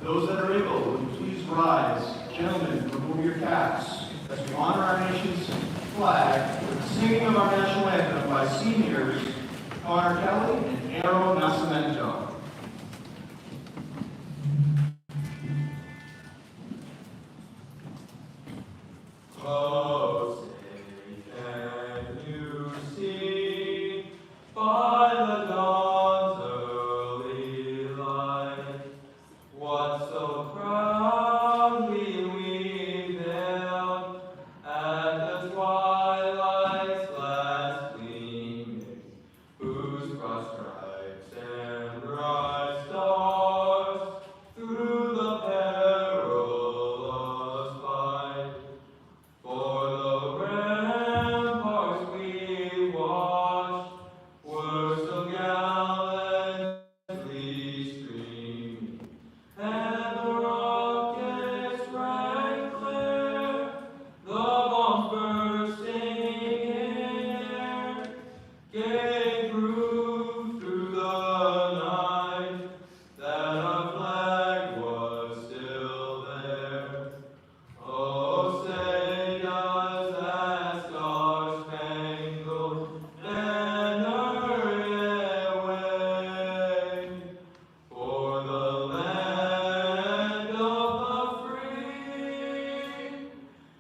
Those that are able, will you please rise? Gentlemen, remove your caps as we honor our nation's flag with the singing of our national anthem by seniors Connor Kelly and Arrow Nascimento. Oh, say, can you see by the dawn's early light what so proudly we hailed at the twilight's last gleaming, whose broad stripes and bright stars through the perilous fight. For the ramparts we watched were so gallantly streaming, and the rockets rang clear, the bombs bursting in air, gave proof through the night that our flag was still there. Oh, say does that star-spangled banner yet wave for the land of the free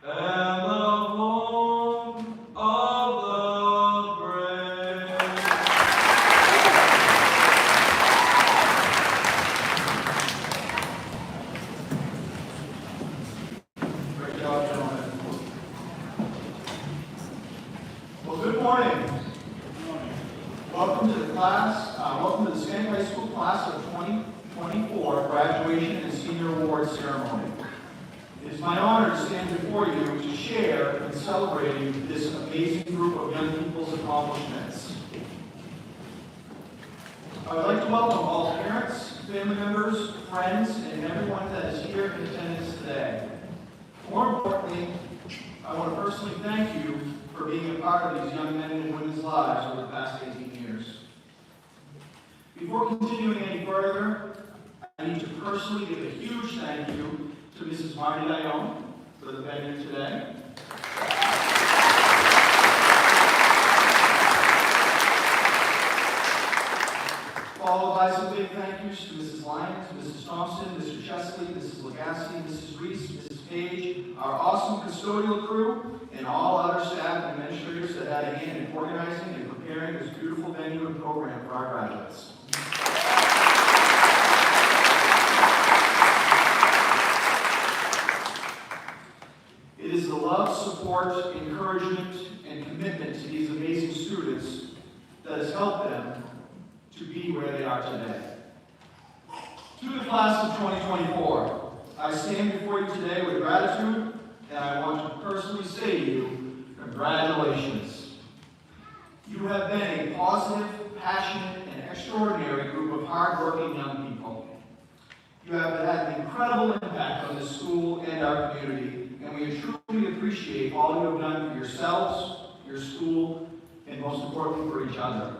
and the home of the brave? Great job, gentlemen. Well, good morning. Welcome to the class. Welcome to the Schenck High School class of 2024 graduation and senior award ceremony. It is my honor to stand before you to share and celebrate this amazing group of young people's accomplishments. I would like to welcome all parents, family members, friends, and everyone that is here in attendance today. More importantly, I want to personally thank you for being a part of these young men and women's lives over the past 18 years. Before continuing any further, I need to personally give a huge thank you to Mrs. Marty Dione for the venue today. Followed by some big thank yous to Mrs. Lyons, Mrs. Thompson, Mr. Chesley, Mrs. Legassi, Mrs. Reese, Mrs. Page, our awesome custodial crew, and all other staff and administrators that had a hand in organizing and preparing this beautiful venue and program for our graduates. It is the love, support, encouragement, and commitment to these amazing students that has helped them to be where they are today. To the class of 2024, I stand before you today with gratitude, and I want to personally say to you, congratulations. You have been a positive, passionate, and extraordinary group of hardworking young people. You have had an incredible impact on this school and our community, and we truly appreciate all you have done for yourselves, your school, and most importantly for each other.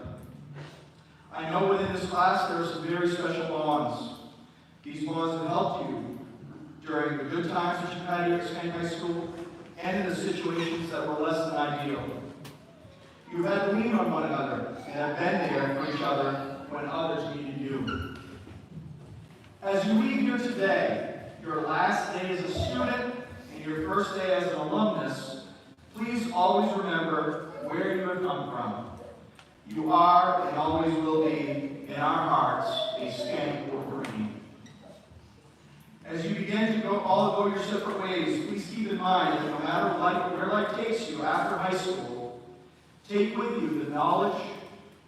I know within this class there are some very special bonds. These bonds have helped you during the good times that you've had here at Schenck High School and in the situations that were less than ideal. You've had to lean on one another and have been there for each other when others needed you. As you leave here today, your last day as a student and your first day as an alumnus, please always remember where you have come from. You are and always will be, in our hearts, a Schenck Wolverine. As you begin to all go your separate ways, please keep in mind that no matter where life takes you after high school, take with you the knowledge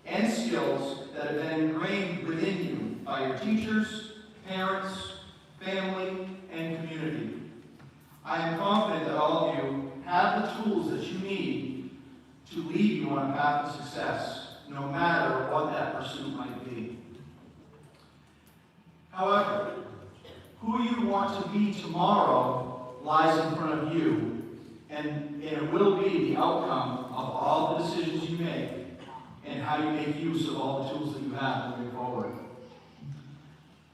and skills that have been ingrained within you by your teachers, parents, family, and community. I am confident that all of you have the tools that you need to lead you on a path of success, no matter what that pursuit might be. However, who you want to be tomorrow lies in front of you, and it will be the outcome of all the decisions you make and how you make use of all the tools that you have moving forward.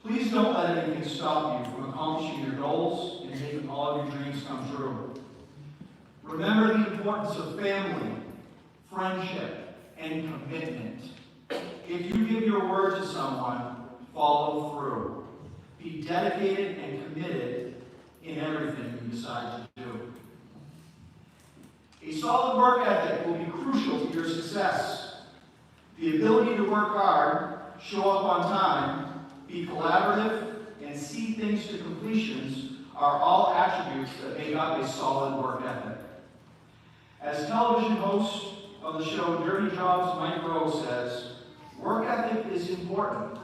Please Please don't let anything stop you from accomplishing your goals and making all of your dreams come true. Remember the importance of family, friendship, and commitment. If you give your word to someone, follow through. Be dedicated and committed in everything you decide to do. A solid work ethic will be crucial to your success. The ability to work hard, show up on time, be collaborative, and see things to completions are all attributes that make up a solid work ethic. As television host of the show Dirty Jobs, Mike Rowe says, work ethic is important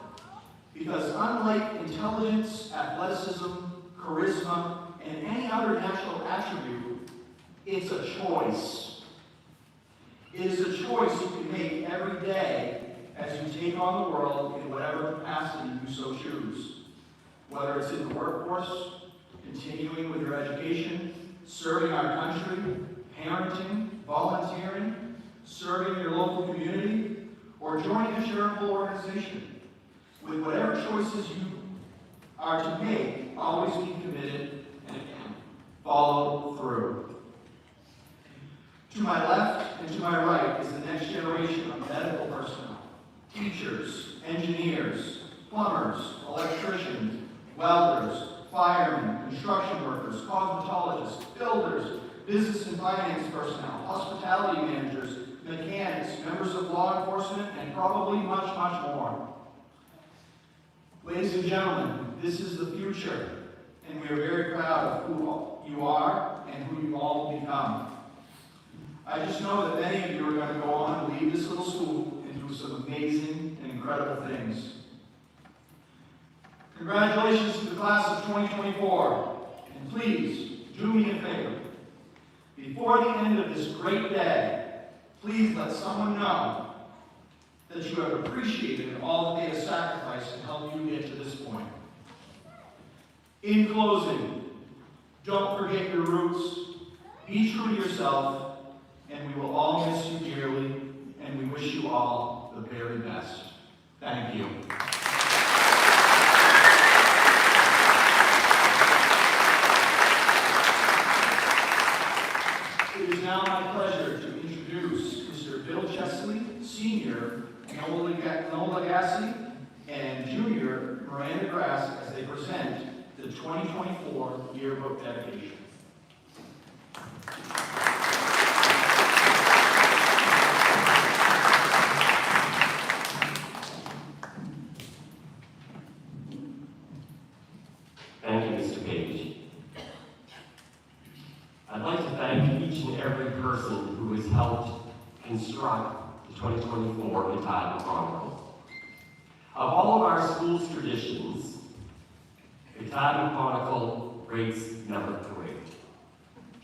because unlike intelligence, athleticism, charisma, and any other natural attribute, it's a choice. It is a choice you can make every day as you take on the world in whatever capacity you so choose. Whether it's in the workforce, continuing with your education, serving our country, parenting, volunteering, serving your local community, or joining a charitable organization. With whatever choices you are to make, always be committed and again, follow through. To my left and to my right is the next generation of medical personnel, teachers, engineers, plumbers, electricians, welders, firemen, construction workers, cosmetologists, builders, business and finance personnel, hospitality managers, mechanics, members of law enforcement, and probably much, much more. Ladies and gentlemen, this is the future, and we are very proud of who you are and who you all will become. I just know that many of you are going to go on and leave this little school and do some amazing and incredible things. Congratulations to the class of 2024, and please do me a favor. Before the end of this great day, please let someone know that you have appreciated all that they have sacrificed to help you get to this point. In closing, don't forget your roots, be true to yourself, and we will all miss you dearly, and we wish you all the very best. Thank you. It is now my pleasure to introduce Mr. Bill Chesley, Senior, Noah Lagasse, and Junior, Miranda Grass, as they present the 2024 yearbook dedication. Thank you, Mr. Page. I'd like to thank each and every person who has helped construct the 2024 Katahdin Chronicle. Of all of our school's traditions, Katahdin Chronicle rates number 3,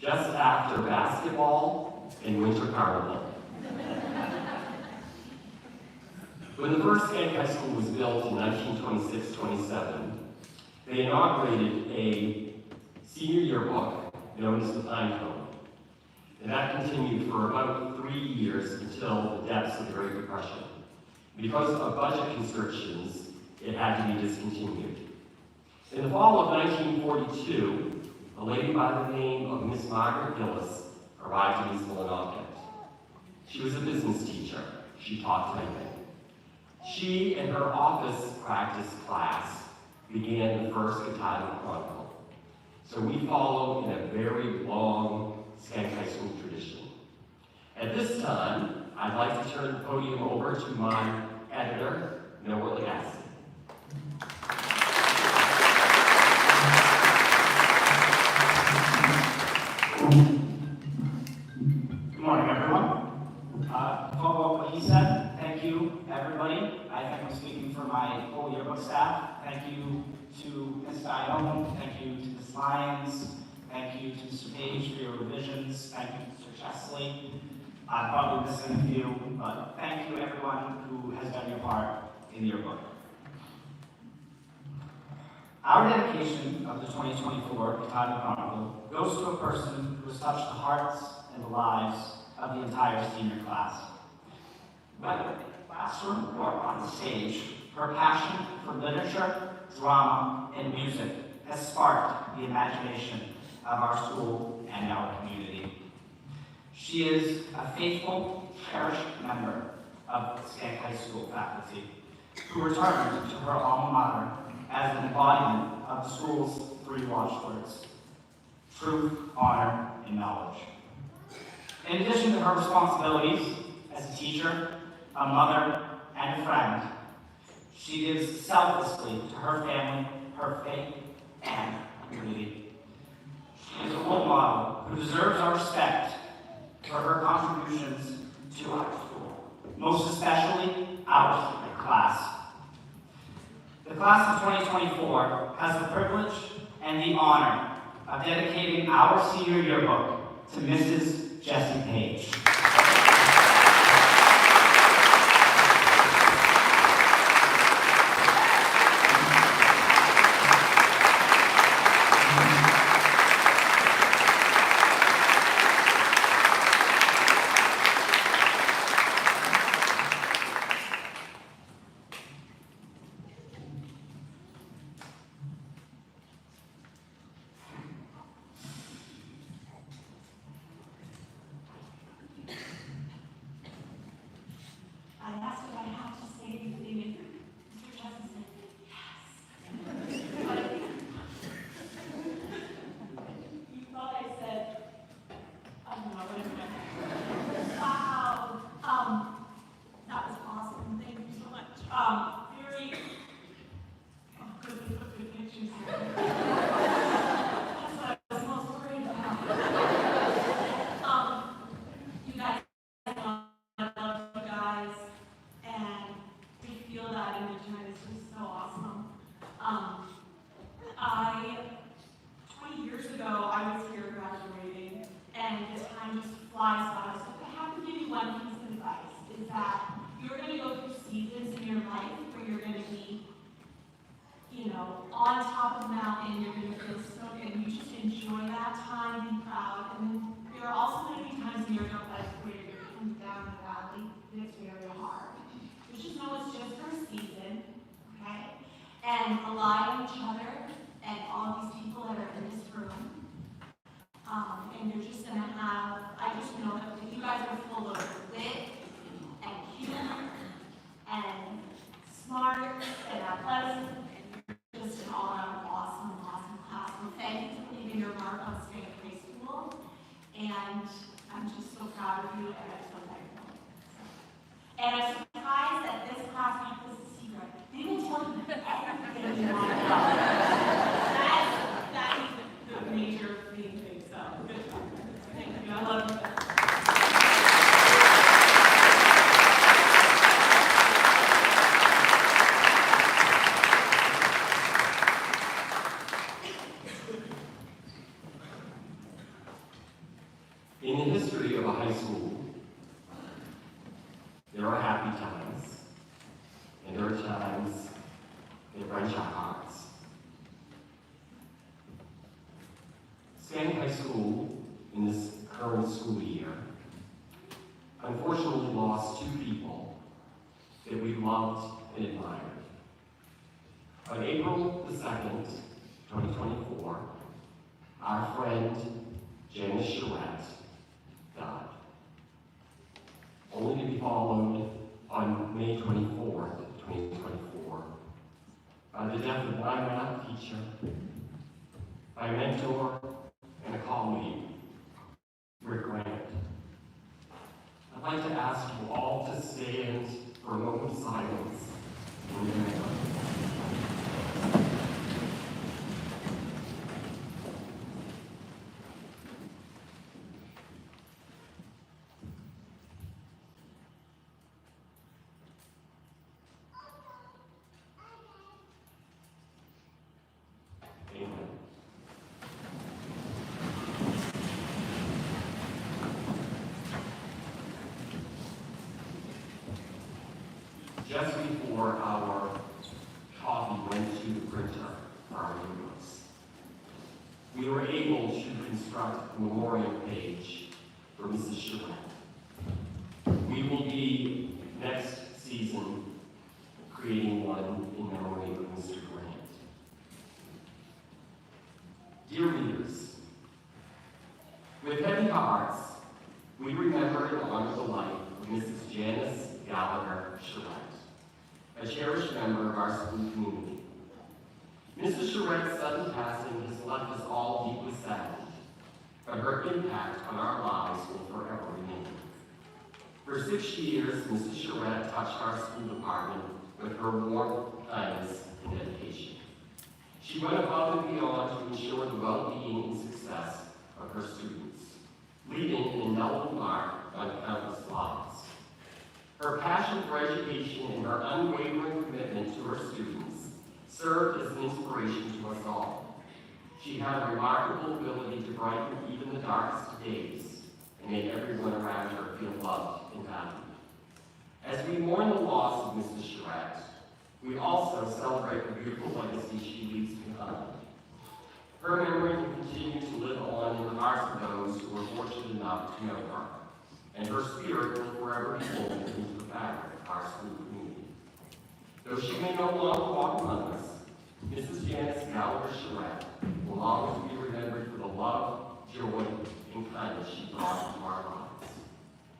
just after basketball and winter carnival. When the first Schenck High School was built in 1926-27, they inaugurated a senior yearbook known as the Pine Cone. And that continued for about 3 years until the depths of the Great Depression. Because of budget constrictions, it had to be discontinued. In the fall of 1942, a lady by the name of Miss Margaret Gillis arrived in East Millinocket. She was a business teacher. She taught typing. She and her office practice class began the first Katahdin Chronicle. So we follow in a very long Schenck High School tradition. At this time, I'd like to turn the podium over to my editor, Noah Lagasse. Good morning, everyone. Follow up what he said. Thank you, everybody. I think I'm speaking for my whole yearbook staff. Thank you to Ms. Dione. Thank you to Ms. Lyons. Thank you to Mr. Page for your revisions. Thank you, Mr. Chesley. I'm probably missing a few, but thank you, everyone who has done your part in the yearbook. Our dedication of the 2024 Katahdin Chronicle goes to a person who has touched the hearts and the lives of the entire senior class. Whether in the classroom or on the stage, her passion for literature, drama, and music has sparked the imagination of our school and our community. She is a faithful, cherished member of Schenck High School faculty who returned to her alma mater as an embodiment of the school's 3 watchwords: truth, honor, and knowledge. In addition to her responsibilities as a teacher, a mother, and a friend, she gives selflessly to her family, her faith, and community. She is a role model who deserves our respect for her contributions to our school, most especially our senior class. The class of 2024 has the privilege and the honor of dedicating our senior yearbook to Mrs. Jessie Page. I asked if I have to say anything, and Mr. Justin said, yes. You thought I said, I don't know, what is it? Wow. That was awesome. Thank you so much. Very, good pictures. That's what I was most worried about. You guys know I love you guys. And we feel that image, and it's just so awesome. 20 years ago, I was here graduating, and the time just flies by. So I have to give you one piece of advice, is that you're going to go through seasons in your life where you're going to be, on top of the mountain, you're going to feel so good, and you just enjoy that time, be proud. And then there are also going to be times in your life where you're coming down the valley, and it's very hard. But just know it's just for a season, okay? And rely on each other and all these people that are in this room. And you're just gonna have, I just know that you guys are full of wit and humor and smart and athletic. You're just an all-around awesome class. And thank you for leaving your mark on Schenck High School. And I'm just so proud of you, and I'm so thankful. And I'm surprised that this class kept this a secret. They will tell you everything you want to know. That is the major thing. So, good job. Thank you. I love you. In the history of a high school, there are happy times, and there are times that wrench our hearts. Schenck High School, in this current school year, unfortunately lost 2 people that we loved and admired. On April the 2nd, 2024, our friend Janice Charette died, only to be followed on May 24th, 2024, by the death of my math teacher, my mentor, and a colleague, Rick Grant. I'd like to ask you all to stand for a moment of silence in remembrance. Amen. Just before our copy went to the printer for our yearbooks, we were able to construct a memorial page for Mrs. Charette. We will be, next season, creating one in memory of Mr. Grant. hearts, we remember and honor the life of Mrs. Janice Gallagher Charette, a cherished member of our school community. Mrs. Charette's sudden passing has left us all deeply saddened, but her impact on our lives will forever remain. For 6 years, Mrs. Charette touched our school department with her warmth, kindness, and dedication. She went above and beyond to ensure the well-being and success of her students, leaving an indelible mark on countless lives. Her passion for education and her unwavering commitment to her students served as an inspiration to us all. She had a remarkable ability to brighten even the darkest days and make everyone around her feel loved and valued. As we mourn the loss of Mrs. Charette, we also celebrate the beautiful legacy she leaves behind. Her memory will continue to live on in the hearts of those who were fortunate enough to know her, and her spirit will forever be woven into the fabric of our school community. Though she may no longer walk among us, Mrs. Janice Gallagher Charette will always be remembered for the love, joy, and kindness she brought into our lives.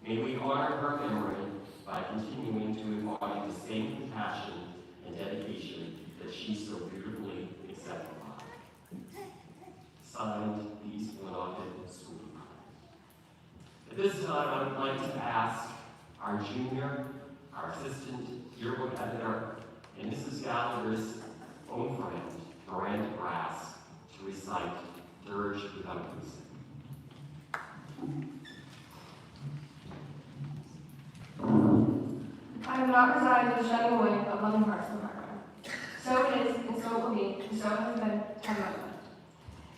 May we honor her memory by continuing to embody the same compassion and dedication that she so beautifully exemplified. Signed, the East Winnetonka School Department. At this time, I would like to ask our junior, our assistant yearbook editor, and Mrs. Gallagher's own friend, Miranda Grass, to recite Dirge Without Losing. I have not resigned to the shining way of loving hearts and heart. So it is, and so it will be, and so it has been, time my life.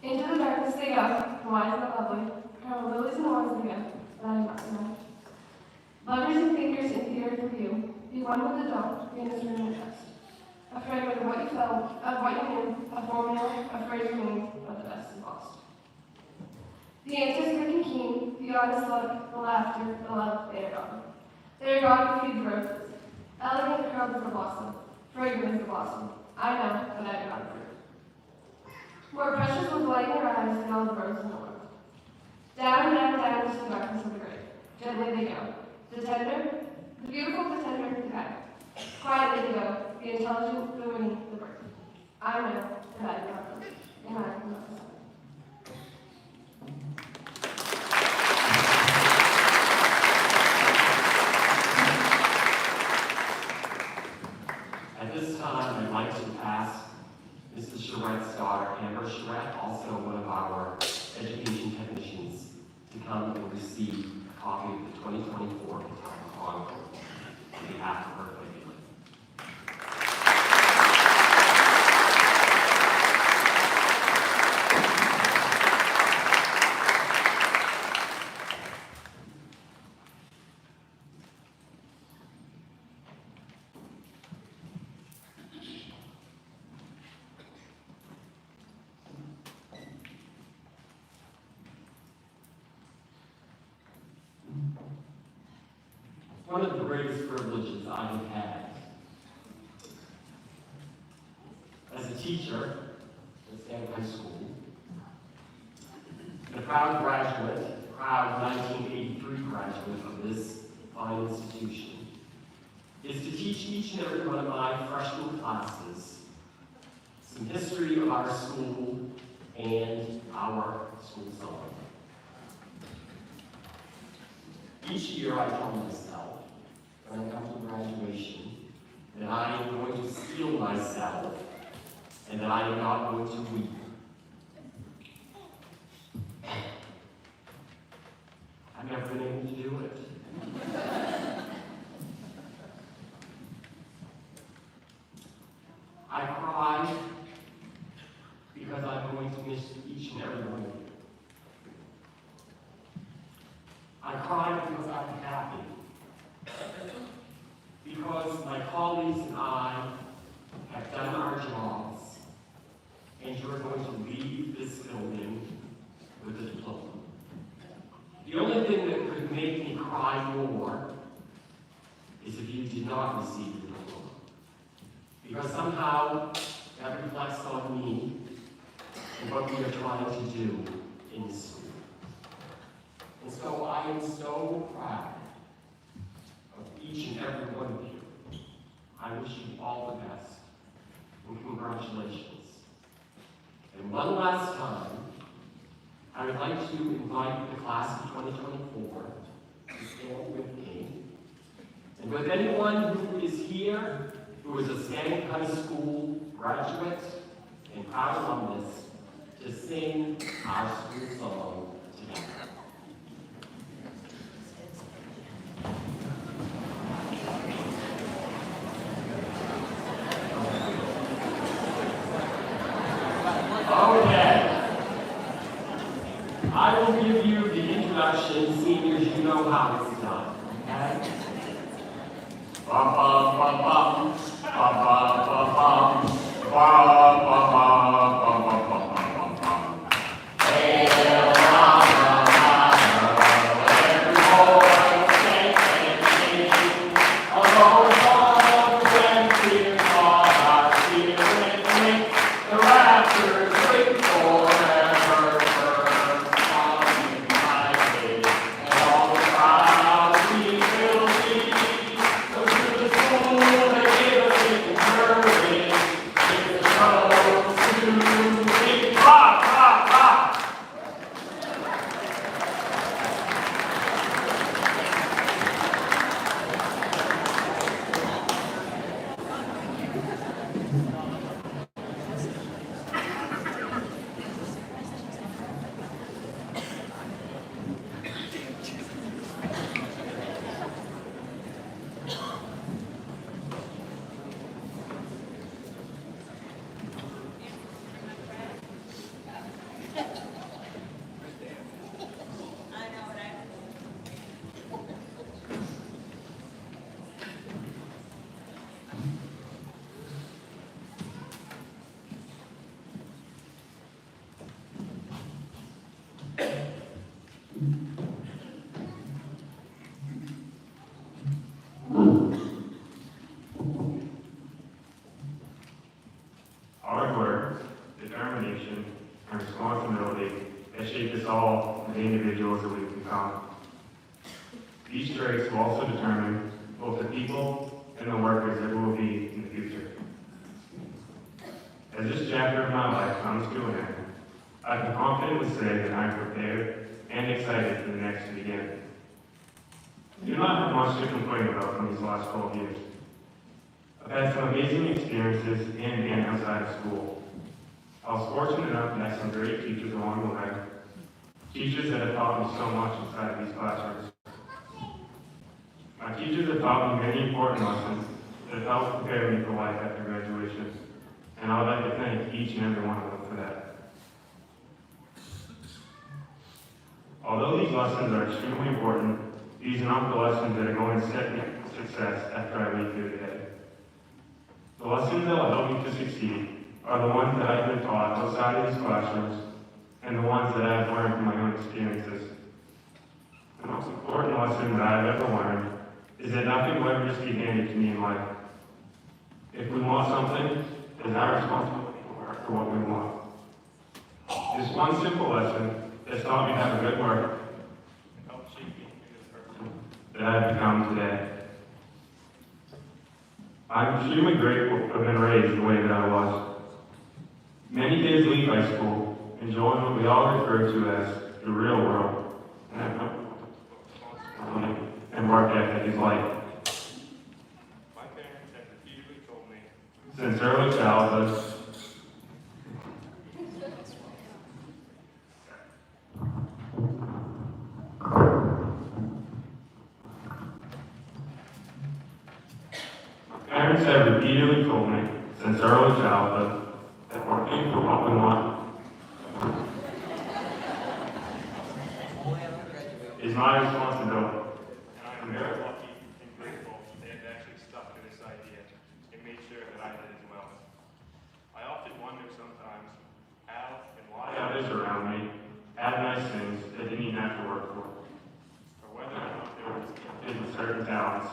Into the darkness they go, the wise and the lovely, come the lilies and the ones they go, but I am not tonight. Lovers and thinkers in the earth review, be one with the dawn, be in this room and trust. A fragment of what you felt, of what you knew, a formula, a phrase remains, but the best is lost. The answers quick and keen, the honest look, the laughter, the love, they are gone. They are gone to feed the roses. Elegant curled as the blossom, fragrant as the blossom. I know, but I do not approve. More precious was light in your eyes than all the roses in the world. Down and down, down into the darkness of the grave. Gently they go. The tender, the beautiful, the tender, the kind. Quietly they go, the intelligent, the winning, the brave. I know, and I do not approve. And I do not decide. At this time, I'd like to ask Mrs. Charette's daughter, Amber Charette, also one of our education technicians, to come and receive a copy of the 2024 Kentucky Chronicle on behalf of her family. One of the greatest privileges I have had as a teacher at Schenck High School, and a proud graduate, proud 1983 graduate of this fine institution, is to teach each and every one of my freshman classes some history of our school and our school song. Each year I tell myself, when I come to graduation, that I am going to steel myself and that I am not going to weep. I've never been able to do it. I cry because I'm going to miss each and every one of you. I cry because I'm happy. Because my colleagues and I have done our jobs, and you're going to leave this building with a diploma. The only thing that could make me cry more is if you did not receive your diploma. Because somehow that reflects on me and what we are trying to do in this school. And so I am so proud of each and every one of you. I wish you all the best, and congratulations. And one last time, I would like to invite the class of 2024 to stand with me. And with anyone who is here, who is a Schenck High School graduate and proud alumnus, to sing our school song together. Okay. I will give you the introduction. Seniors, you know how it's done. Okay? Bum, bum, bum, bum. Bum, bum, bum, bum. Bum, bum, bum, bum, bum, bum, bum, bum. Hail Mama, every boy sing and sing. A low song when tears on our spirit ring. The rafters ring forever, on united, and all the crowd we will see. So to the school they give us the courage, give us hope to be. Rock, rock, rock! Hard work, determination, and responsibility has shaped us all into the individuals that we've become. These traits will also determine both the people and the workers that we will be in the future. As this chapter of my life comes to an end, I can confidently say that I am prepared and excited for the next to begin. I do not have much to complain about from these last 12 years. I've had some amazing experiences in and outside of school. I was fortunate enough to have some great teachers along the way, teachers that have taught me so much inside of these classrooms. My teachers have taught me many important lessons that have helped prepare me for life after graduation, and I would like to thank each and every one of them for that. Although these lessons are extremely important, these are not the lessons that are going to set me up for success after I leave here today. The lessons that will help me to succeed are the ones that I've been taught outside of these classrooms and the ones that I have learned from my own experiences. The most important lesson that I have ever learned is that nothing will ever just be handed to me in life. If we want something, it is our responsibility to work for what we want. This one simple lesson has taught me how to good work and helped shape me into the person that I have become today. I'm extremely grateful to have been raised the way that I was. Many kids leave high school and join what we all refer to as the real world, and work ethic is like. My parents have repeatedly told me since early childhood Parents have repeatedly told me since early childhood that working for what we want is my responsibility. And I am very lucky and grateful they have actually stuck to this idea and made sure that I did as well. I often wonder sometimes how and why others around me had nice things they didn't even have to work for, or whether or not they were gifted with certain talents.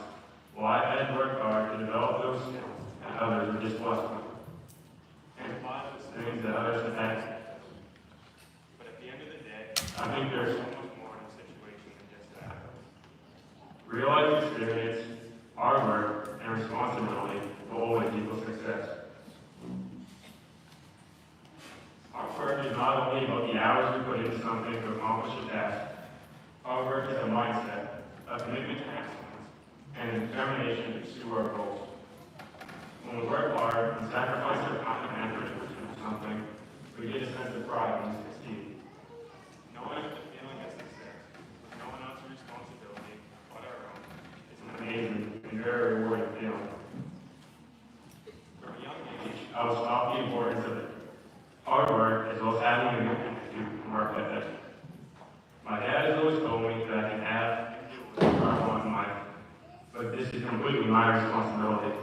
Well, I had to work hard to develop those skills that others were just blessed with, and apply those things that others have had. But at the end of the day, I think there's so much more in the situation Real life experience, hard work, and responsibility will always equal success. Hard work is not only about the hours we put into something to accomplish a task. Hard work is a mindset, a commitment to excellence, and a determination to pursue our goals. When we work hard and sacrifice our time and effort to pursue something, we get a sense of pride when we succeed. Knowing the feeling of success, knowing not to responsibility, but our own, is an amazing and very rewarding feeling. From a young age, I was taught the importance of hard work as well as having a good attitude and work ethic. My dad has always told me that I can have and do whatever I want in life, but this is completely my responsibility.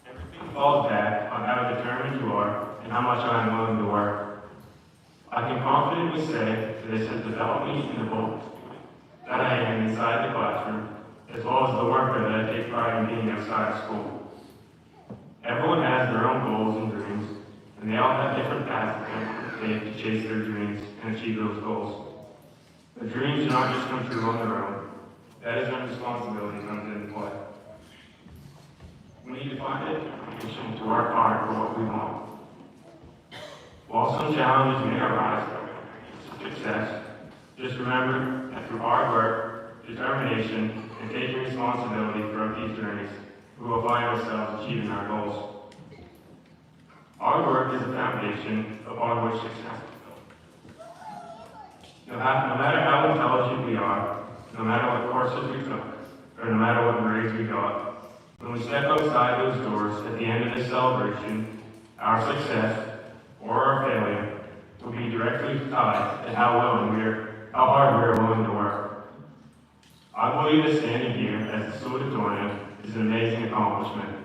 Everything falls back on how determined you are and how much I am willing to work. I can confidently say that this has developed me into the bold student that I am inside the classroom, as well as the worker that I take pride in being outside of school. Everyone has their own goals and dreams, and they all have different paths that they take to chase their dreams and achieve those goals. The dreams do not just come true on their own. That is when responsibility comes into play. We need to find a determination to work hard for what we want. While some challenges may arise from success, just remember that through hard work, determination, and taking responsibility throughout these journeys, we will find ourselves achieving our goals. Hard work is the foundation upon which success is built. No matter how intelligent we are, no matter what courses we took, or no matter what grades we got, when we step outside those doors at the end of this celebration, our success or our failure will be directly tied to how hard we are willing to work. I believe that standing here as the salutatorian is an amazing accomplishment,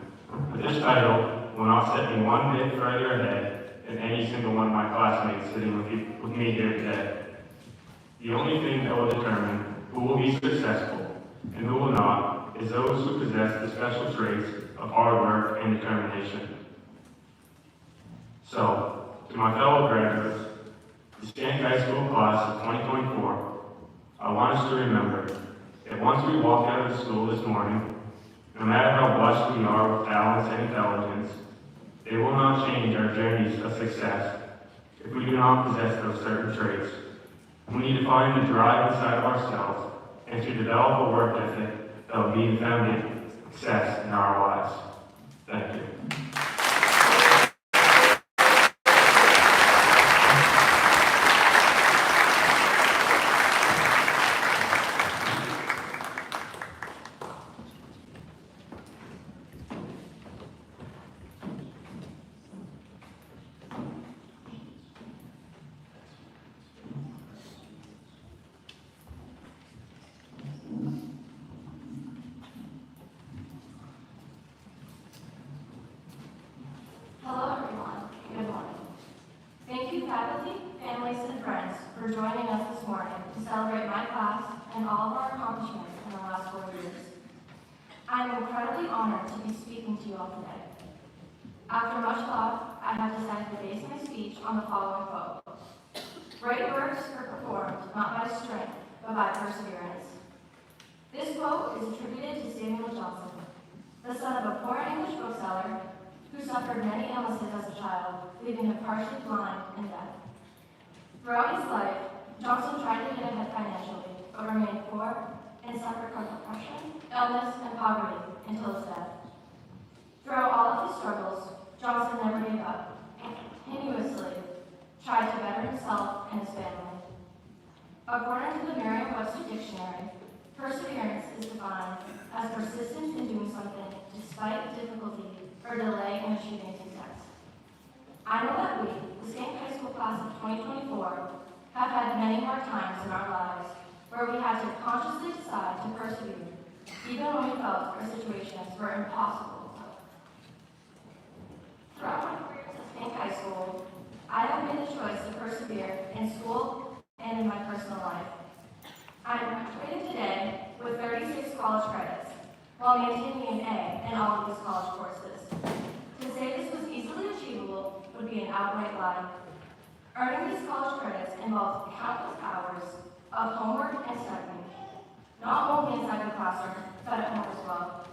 but this title will not set me one bit further ahead than any single one of my classmates sitting with me here today. The only thing that will determine who will be successful and who will not is those who possess the special traits of hard work and determination. So, to my fellow graduates, the Schenck High School class of 2024, I want us to remember that once we walk out of the school this morning, no matter how blessed we are with talents and intelligence, they will not change our journeys of success if we do not possess those certain traits. We need to find the drive inside of ourselves and to develop a work ethic that will be the foundation of success in our lives. Thank you. Hello everyone, good morning. Thank you faculty, families, and friends for joining us this morning to celebrate my class and all of our accomplishments in the last 4 years. I am incredibly honored to be speaking to you all today. After much thought, I have decided to base my speech on the following quote. Great works are performed not by strength, but by perseverance. This quote is attributed to Samuel Johnson, the son of a poor English bookseller who suffered many illnesses as a child, leaving him partially blind and deaf. Throughout his life, Johnson tried to get ahead financially, but remained poor and suffered from depression, illness, and poverty until his death. Throughout all of his struggles, Johnson never gave up, and continuously tried to better himself and his family. According to the Merriam-Webster Dictionary, perseverance is defined as persistence in doing something despite difficulty or delay in achieving success. I know that we, the Schenck High School class of 2024, have had many more times in our lives where we had to consciously decide to persevere, even when we felt our situations were impossible. Throughout my career at Schenck High School, I have made the choice to persevere in school and in my personal life. I am graduating today with 36 college credits, while maintaining an A in all of these college courses. To say this was easily achievable would be an outright lie. Earning these college credits involves countless hours of homework and studying. not only inside the classroom, but at home as well.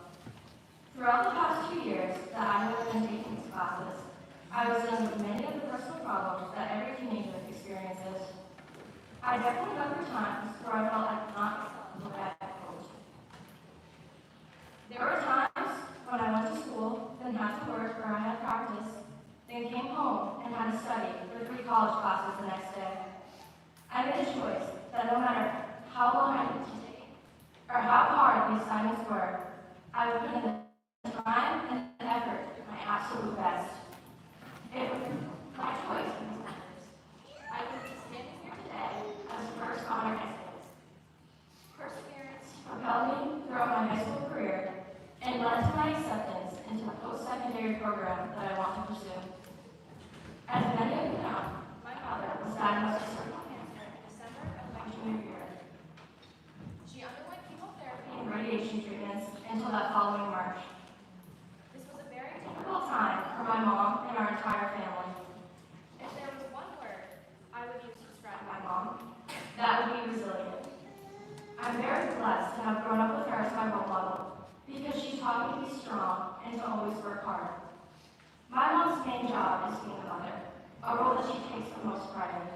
Throughout the past 2 years that I have been taking these classes, I was dealing with many of the personal problems that every teenager experiences. I definitely got through times where I felt I could not excel the way I hoped. There were times when I went to school, then had to work or I had practice, then came home and had to study for 3 college classes the next day. I made a choice that no matter how long I needed to take, or how hard the assignments were, I would put in the time and effort, my absolute best. It was my choice in these matters. I would be standing here today as a first honor essayist. Perseverance propelled me throughout my high school career and led to my acceptance into the post-secondary program that I want to pursue. As many of you know, my mother was diagnosed with cervical cancer in December of my junior year. She underwent chemotherapy and radiation treatments until that following March. This was a very difficult time for my mom and our entire family. If there was one word I would use to describe my mom, that would be resilient. I'm very blessed to have grown up with her as my role model because she taught me to be strong and to always work hard. My mom's main job is being a mother, a role that she takes the most pride in.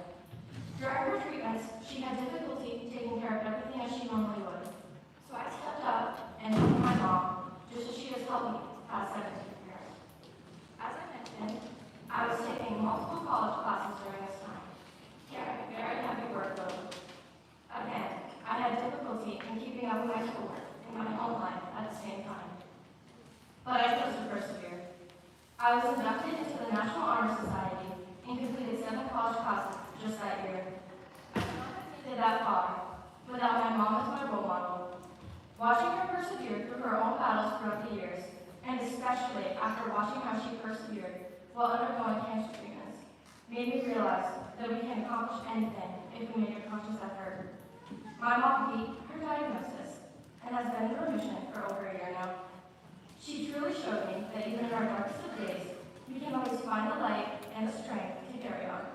During her treatments, she had difficulty taking care of everything as she normally would. So I stepped up and helped my mom, just as she has helped me the past 17 years. As I mentioned, I was taking multiple college classes during this time, carrying a very heavy workload. Again, I had difficulty in keeping up with my schoolwork and my home life at the same time. But I chose to persevere. I was inducted into the National Honor Society and completed 7 college classes just that year. I could not have made it that far without my mom as my role model. Watching her persevere through her own battles throughout the years, and especially after watching how she persevered while undergoing cancer treatments, made me realize that we can accomplish anything if we make a conscious effort. My mom beat her diagnosis and has been in remission for over a year now. She truly showed me that even in our darkest of days, we can always find the light and the strength to carry on.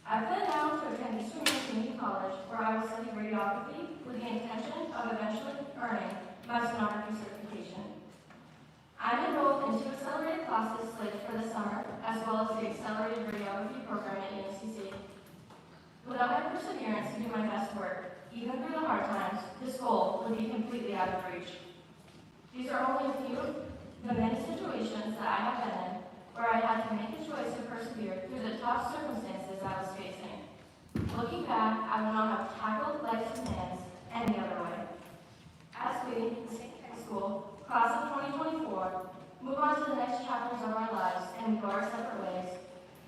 I've been now to attend Eastern Community College, where I will study radiography with the intention of eventually earning my sonography certification. I'm enrolled in 2 accelerated classes slated for the summer, as well as the accelerated radiography program at UNCC. Without my perseverance to do my best work, even through the hard times, this goal would be completely out of reach. These are only a few of the many situations that I have been in where I had to make a choice to persevere through the tough circumstances I was facing. Looking back, I would not have tackled life's demands any other way. As we, the Schenck High School, class of 2024, move on to the next chapters of our lives and we go our separate ways,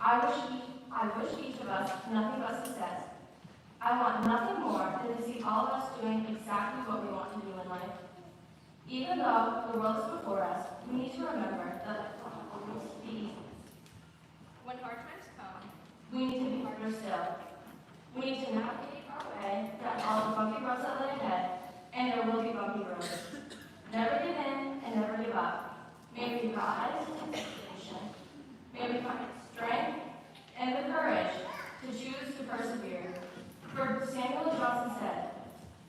I wish each of us nothing but success. I want nothing more than to see all of us doing exactly what we want to do in life. Even though the world is before us, we need to remember that life will not always be easy. When hard times come, we need to be harder still. We need to navigate our way down all the bumpy roads that lay ahead, and there will be bumpy roads. Never give in and never give up. May we rise to the situation. May we find strength and the courage to choose to persevere. For Samuel Johnson said,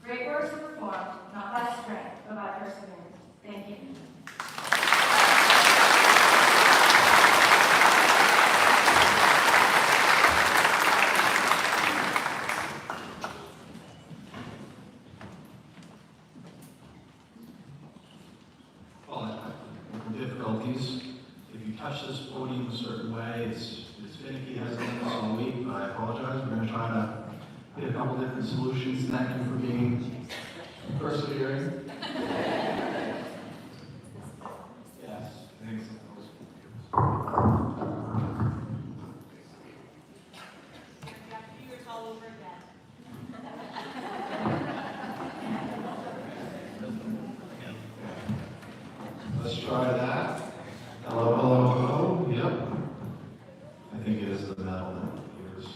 "Great works are performed, not by strength, but by perseverance." Thank you. Well, difficulties. If you touch this podium a certain way, it's finicky, has been this all week, but I apologize. We're going to try to get a couple different solutions. Thank you for being persevering. Yes, thanks. All over again. Let's try that. Hello, hello, hello. Yep. I think it is the metal that hears.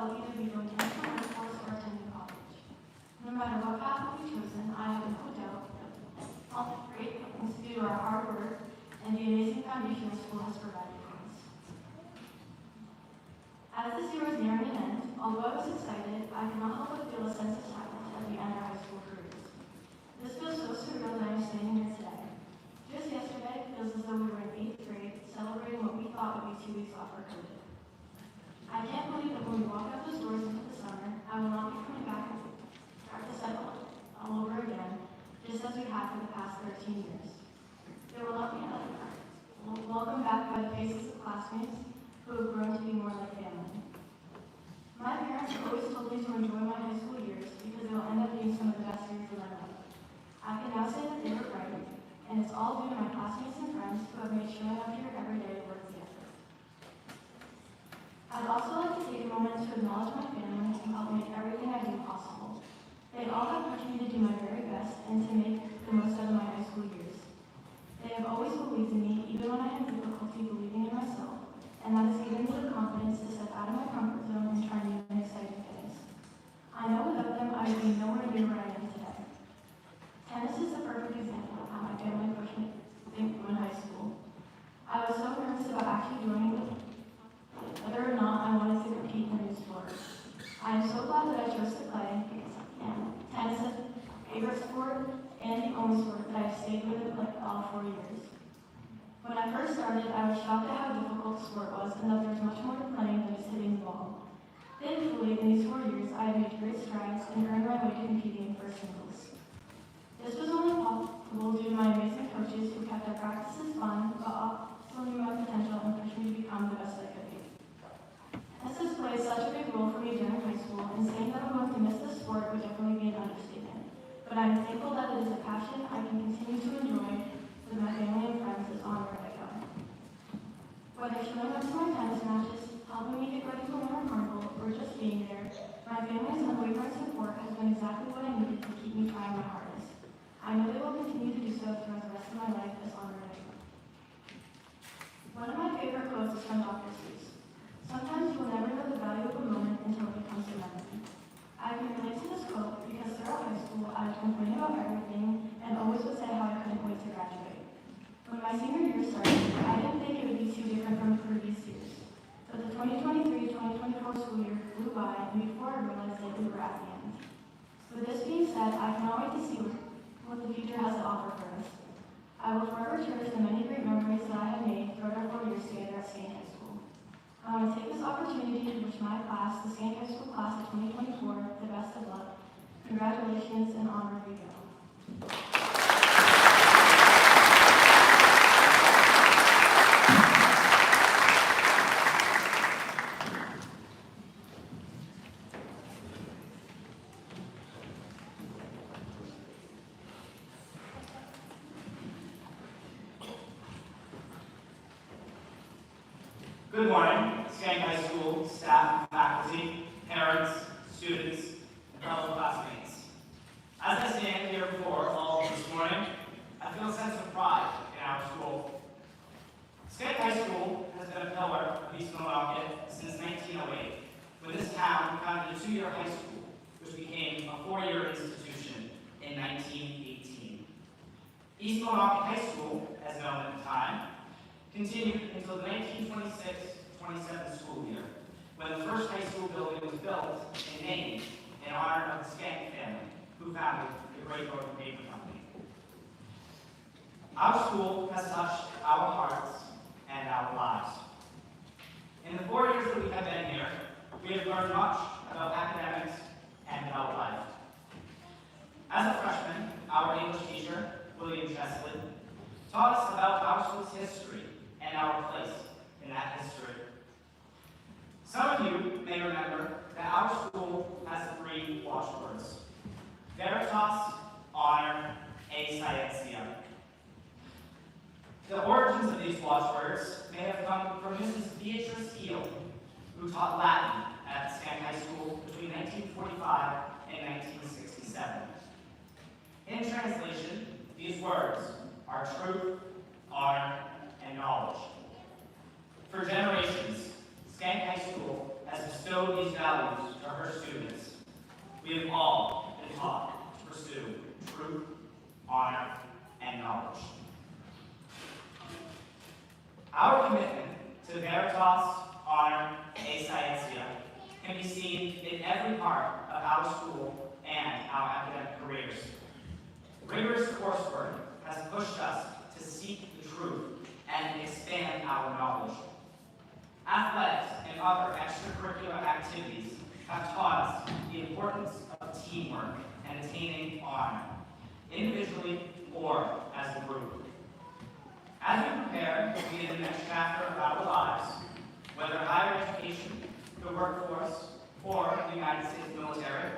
I'll either be going to the workforce or attending college. No matter what path will be chosen, I have no doubt that all great things due to our hard work and the amazing foundation the school has provided for us. As this year was nearing an end, although I was excited, I could not help but feel a sense of sadness as we end our high school careers. This feels so surreal that I'm standing here today. Just yesterday, it feels as though we were in 8th grade, celebrating what we thought would be 2 weeks off for COVID. I can't believe that when we walk out those doors into the summer, I will not be coming back and start the cycle all over again, just as we have for the past 13 years. There will not be another part. Welcome back by the faces of classmates who have grown to be more like family. My parents have always told me to enjoy my high school years because they will end up being some of the best years of my life. I can now say that they were right, and it's all due to my classmates and friends who have made showing up here every day worth the effort. I'd also like to take a moment to acknowledge my family who helped make everything I do possible. They all have pushed me to do my very best and to make the most out of my high school years. They have always believed in me, even when I had difficulty believing in myself, and that has given me the confidence to step out of my comfort zone and try new and exciting things. I know without them, I would be nowhere near where I am today. Tennis is a perfect example of how my family pushed me in high school. I was so nervous about actually joining it, whether or not I wanted to compete in a new sport. I am so glad that I chose to play, and tennis is my favorite sport and the only sport that I've stayed with it like all 4 years. When I first started, I was shocked at how difficult the sport was and that there's much more to playing than just hitting the ball. Thankfully, in these 4 years, I have made great strides and earned my way to competing for singles. This was only possible due to my amazing coaches who kept our practices fun, but also knew my potential and pushed me to become the best I could be. This has played such a big role for me during high school, and saying that I'm going to miss this sport would definitely be an understatement. But I'm thankful that it is a passion I can continue to enjoy with my family and friends as on where I go. Whether showing up to my tennis matches, helping me get ready for Winter Carnival, or just being there, my family's unwavering support has been exactly what I needed to keep me trying my hardest. I know they will continue to do so throughout the rest of my life as on where I go. One of my favorite quotes is from Dr. Seuss. Sometimes you will never know the value of a moment until it becomes a memory. I can relate to this quote because throughout high school, I would complain about everything and always would say how I couldn't wait to graduate. When my senior year started, I didn't think it would be too different from the previous years. But the 2023-2024 school year flew by, and before I realized it, we were at the end. With this being said, I cannot wait to see what the future has to offer for us. I will forever cherish the many great memories that I have made throughout our 4 years together at Schenck High School. I want to take this opportunity to wish my class, the Schenck High School class of 2024, the best of luck. Congratulations and onward we go. Good morning, Schenck High School staff, faculty, parents, students, and fellow classmates. As I stand here before all this morning, I feel a sense of pride in our school. Schenck High School has been a pillar of East Milwaukee since 1908, when this town founded a 2-year high school, which became a 4-year institution in 1918. East Milwaukee High School, as known at the time, continued until the 1926-27 school year, when the first high school building was built and named in honor of the Schenck family, who founded the Great Northern Paper Company. Our school has touched our hearts and our lives. In the 4 years that we have been here, we have learned much about academics and about life. As a freshman, our English teacher, William Chesley, taught us about our school's history and our place in that history. Some of you may remember that our school has 3 watchwords: Veritas, Honor, A Scientia. The origins of these watchwords may have come from Mrs. Beatrice Heald, who taught Latin at Schenck High School between 1945 and 1967. In translation, these words are truth, honor, and knowledge. For generations, Schenck High School has bestowed these values to her students. We have all been taught to pursue truth, honor, and knowledge. Our commitment to veritas, honor, et scientia can be seen in every part of our school and our academic careers. Rigorous coursework has pushed us to seek the truth and expand our knowledge. Athletics and other extracurricular activities have taught us the importance of teamwork and attaining honor, individually or as a group. As we prepare to begin the next chapter of our lives, whether higher education, the workforce, or the United States military,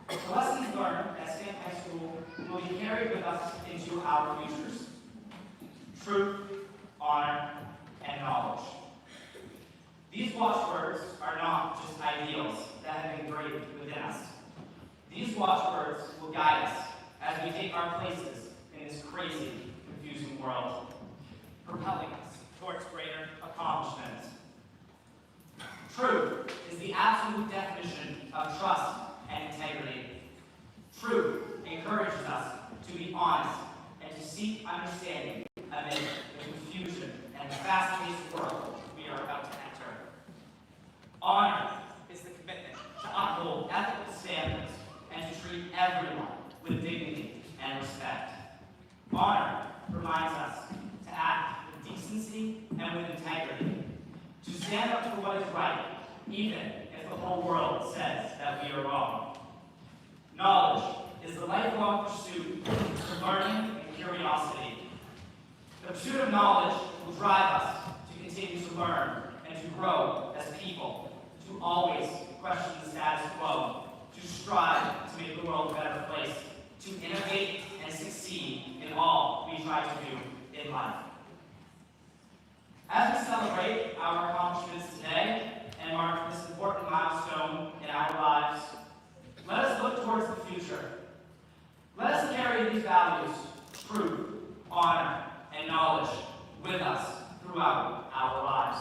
the lessons learned at Schenck High School will be carried with us into our futures. Truth, honor, and knowledge. These watchwords are not just ideals that have been engraved within us. These watchwords will guide us as we take our places in this crazy, confusing world, propelling us towards greater accomplishments. Truth is the absolute definition of trust and integrity. Truth encourages us to be honest and to seek understanding amid the confusion and fast-paced world we are about to enter. Honor is the commitment to uphold ethical standards and to treat everyone with dignity and respect. Honor reminds us to act with decency and with integrity, to stand up for what is right, even if the whole world says that we are wrong. Knowledge is the lifelong pursuit of learning and curiosity. The pursuit of knowledge will drive us to continue to learn and to grow as people, to always question the status quo, to strive to make the world a better place, to innovate and succeed in all we try to do in life. As we celebrate our accomplishments today and mark this important milestone in our lives, let us look towards the future. Let us carry these values, truth, honor, and knowledge with us throughout our lives.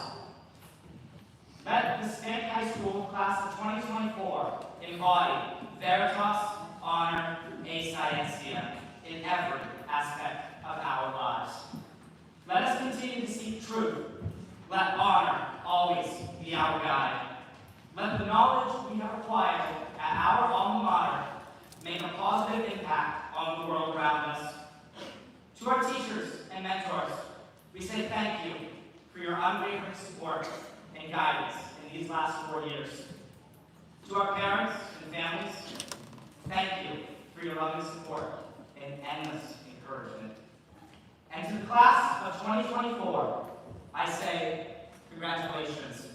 Let the Schenck High School class of 2024 embody veritas, honor, et scientia in every aspect of our lives. Let us continue to seek truth. Let honor always be our guide. Let the knowledge we have acquired at our alma mater make a positive impact on the world around us. To our teachers and mentors, we say thank you for your unwavering support and guidance in these last 4 years. To our parents and families, thank you for your loving support and endless encouragement. And to the class of 2024, I say congratulations.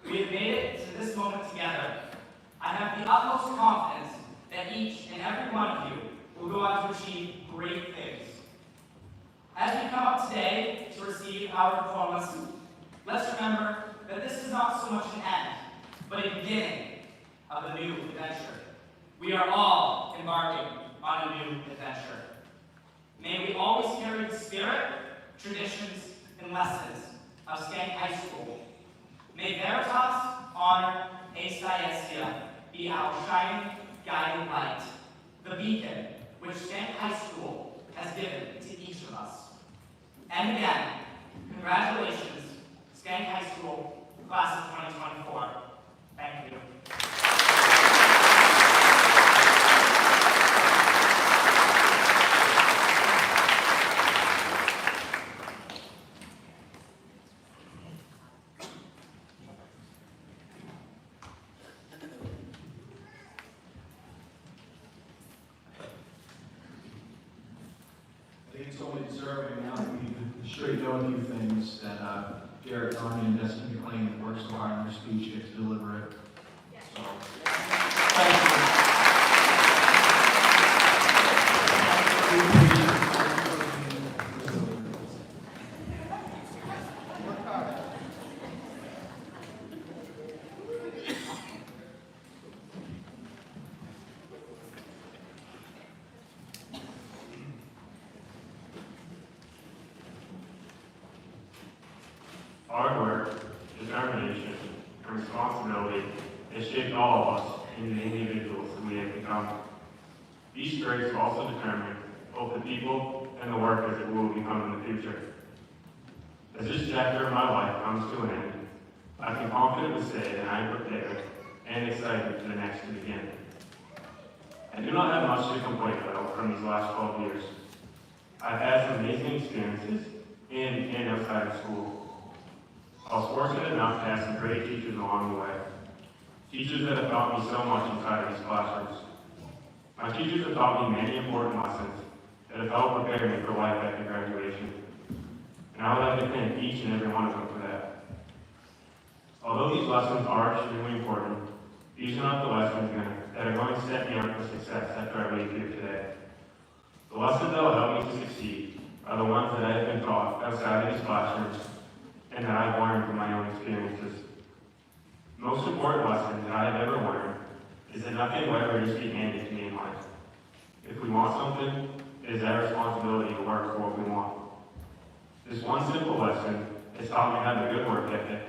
We have made it to this moment together. I have the utmost confidence that each and every one of you will go on to achieve great things. As we come up today to receive our diplomas, let's remember that this is not so much an end, but a beginning of a new adventure. We are all embarking on a new adventure. May we always carry the spirit, traditions, and lessons of Schenck High School. May veritas, honor, et scientia be our shining, guiding light, the beacon which Schenck High School has given to each of us. And again, congratulations, Schenck High School, class of 2024. Thank you. I think it's only deserving now that we've straightened out a few things that Garrett, Donnie, and Destiny McLean that worked so hard in their speech get to deliver it. So, thank you. Hard work, determination, and responsibility has shaped all of us into the individuals that we have become. These traits will also determine both the people and the workers that we will become in the future. As this chapter of my life comes to an end, I can confidently say that I am prepared and excited for the next to begin. I do not have much to complain about from these last 12 years. I've had some amazing experiences in and outside of school. I was fortunate enough to have some great teachers along the way. Teachers that have taught me so much inside of these classrooms. My teachers have taught me many important lessons that have helped prepare me for life after graduation. And I would like to thank each and every one of them for that. Although these lessons are extremely important, these are not the lessons that are going to set me up for success after I leave here today. The lessons that will help me to succeed are the ones that I have been taught outside of these classrooms and that I've learned from my own experiences. The most important lesson that I have ever learned is that nothing will ever just be handed to me in life. If we want something, it is our responsibility to work for what we want. This one simple lesson has taught me to have a good work ethic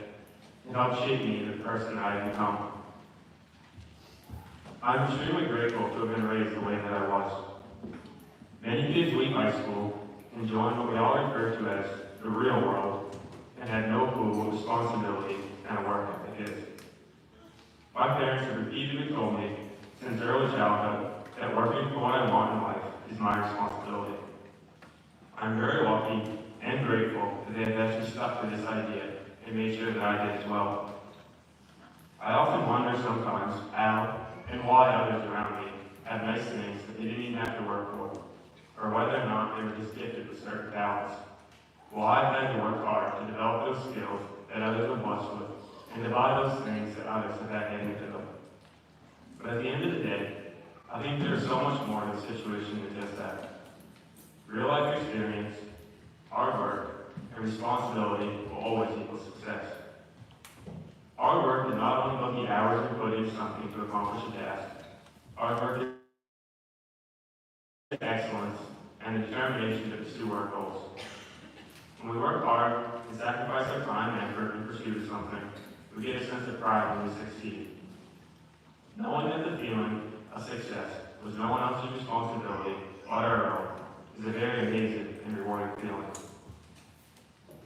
and helped shape me into the person I have become. I'm extremely grateful to have been raised the way that I was. Many kids leave high school and join what we all refer to as the real world and had no clue what responsibility and a work ethic is. My parents have repeatedly told me since early childhood that working for what I want in life is my responsibility. I'm very lucky and grateful that they have actually stuck to this idea and made sure that I did as well. I often wonder sometimes how and why others around me have nice things that they didn't even have to work for, or whether or not they were just gifted with certain talents. Well, I've had to work hard to develop those skills that others were blessed with, and to buy those things that others have had handed to them. But at the end of the day, I think there's so much more to the situation than just that. Real life experience, hard work, and responsibility will always equal success. Hard work is not only about the hours we put into something to accomplish a task. Hard work is excellence and the determination to pursue our goals. When we work hard and sacrifice our time and effort in pursuit of something, we get a sense of pride when we succeed. Knowing that the feeling of success was no one else's responsibility but our own is a very amazing and rewarding feeling.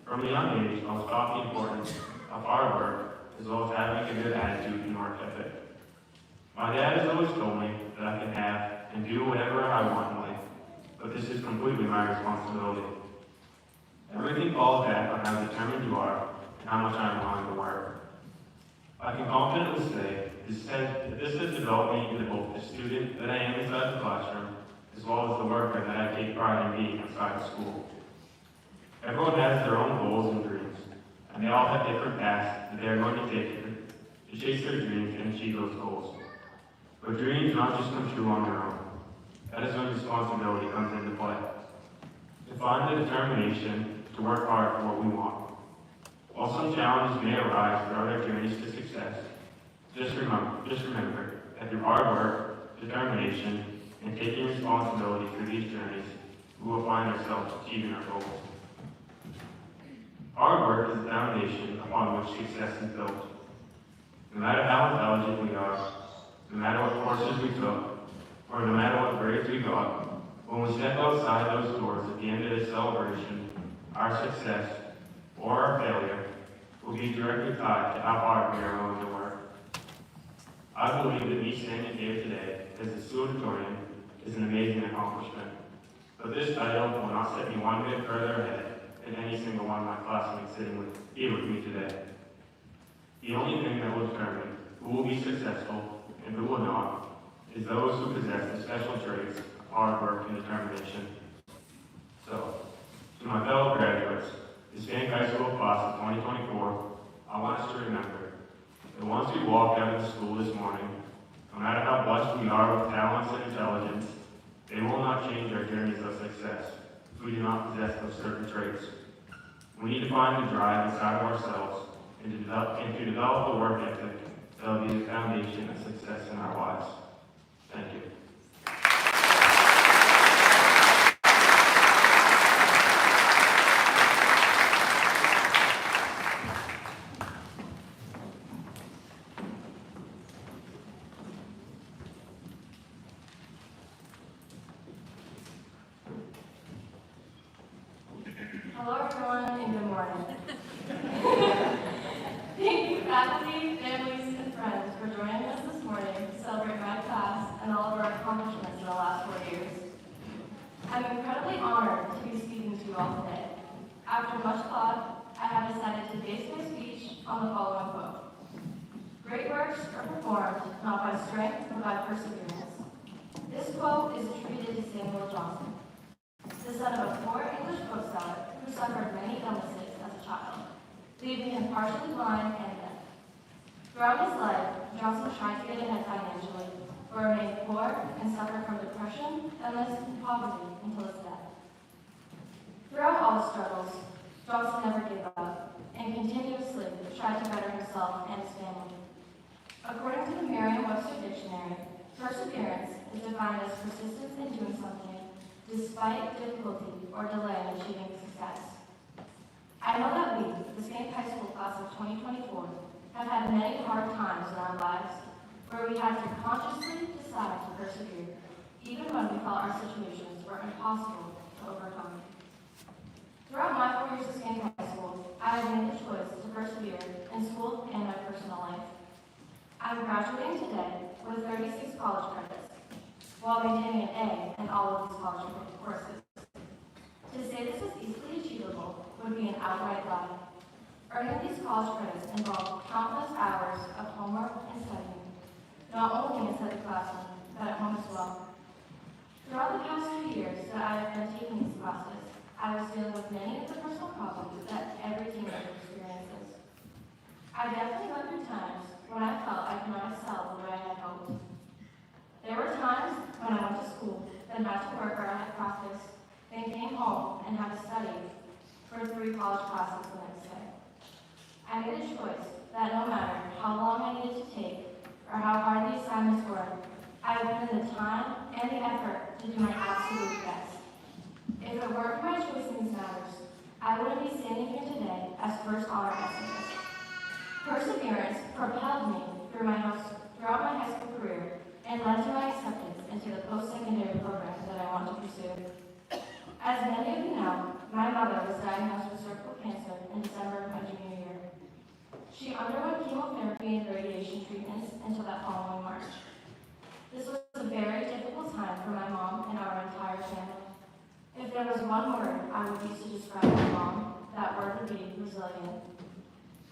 From a young age, I was taught the importance of hard work as well as having a good attitude and work ethic. My dad has always told me that I can have and do whatever I want in life, but this is completely my responsibility. Everything falls back on how determined you are and how much I'm willing to work. I can confidently say that this has developed me into both the student that I am inside the classroom, as well as the worker that I take pride in being outside of school. Everyone has their own goals and dreams, and they all have different paths that they are going to take to chase their dreams and achieve those goals. But dreams not just come true on their own. That is when responsibility comes into play. To find the determination to work hard for what we want. While some challenges may arise throughout our journeys to success, just remember that through hard work, determination, and taking responsibility for these journeys, we will find ourselves achieving our goals. Hard work is the foundation upon which success is built. No matter how intelligent we are, no matter what courses we took, or no matter what grades we got, when we step outside those doors at the end of this celebration, our success or our failure will be directly tied to how hard we are willing to work. I believe that me standing here today as a salutatorian is an amazing accomplishment, but this title will not set me one bit further ahead than any single one of my classmates sitting here with me today. The only thing that will determine who will be successful and who will not is those who possess the special traits of hard work and determination. So, to my fellow graduates, the Schenck High School class of 2024, I want us to remember that once we walk out of the school this morning, no matter how blessed we are with talents and intelligence, they will not change our journeys of success if we do not possess those certain traits. We need to find the drive inside of ourselves and to develop the work ethic that will be the foundation of success in our lives. Thank you. I'm incredibly honored to be speaking to you all today. After much thought, I have decided to base my speech on the following quote. Great works are performed not by strength, but by perseverance. This quote is attributed to Samuel Johnson, the son of a poor English bookseller who suffered many illnesses as a child, leaving him partially blind and deaf. Throughout his life, Johnson tried to get ahead financially, but remained poor and suffered from depression, illness, and poverty until his death. Throughout all his struggles, Johnson never gave up and continuously tried to better himself and his family. According to the Merriam-Webster Dictionary, perseverance is defined as persistence in doing something despite difficulty or delay in achieving success. I know that we, the Schenck High School class of 2024, have had many hard times in our lives where we had to consciously decide to persevere, even when we felt our situations were impossible to overcome. Throughout my 4 years at Schenck High School, I have made the choice to persevere in school and my personal life. I'm graduating today with 36 college credits, while maintaining an A in all of these college courses. To say this is easily achievable would be an outright lie. Earning these college credits involves countless hours of homework and studying, not only inside the classroom, but at home as well. Throughout the past 2 years that I have been taking these classes, I was dealing with many of the personal problems that every teenager experiences. I definitely went through times when I felt I could not excel the way I had hoped. There were times when I went to school, then had to work or I had practice, then came home and had to study for 3 college classes the next day. I made a choice that no matter how long I needed to take or how hard the assignments were, I would put in the time and the effort to do my absolute best. If it weren't for my choice in these matters, I wouldn't be standing here today as first honor essayist. Perseverance propelled me throughout my high school career and led to my acceptance into the post-secondary programs that I want to pursue. As many of you know, my mother was diagnosed with cervical cancer in December of my junior year. She underwent chemotherapy and radiation treatments until that following March. This was a very difficult time for my mom and our entire family. If there was one word I would use to describe my mom, that word would be resilient.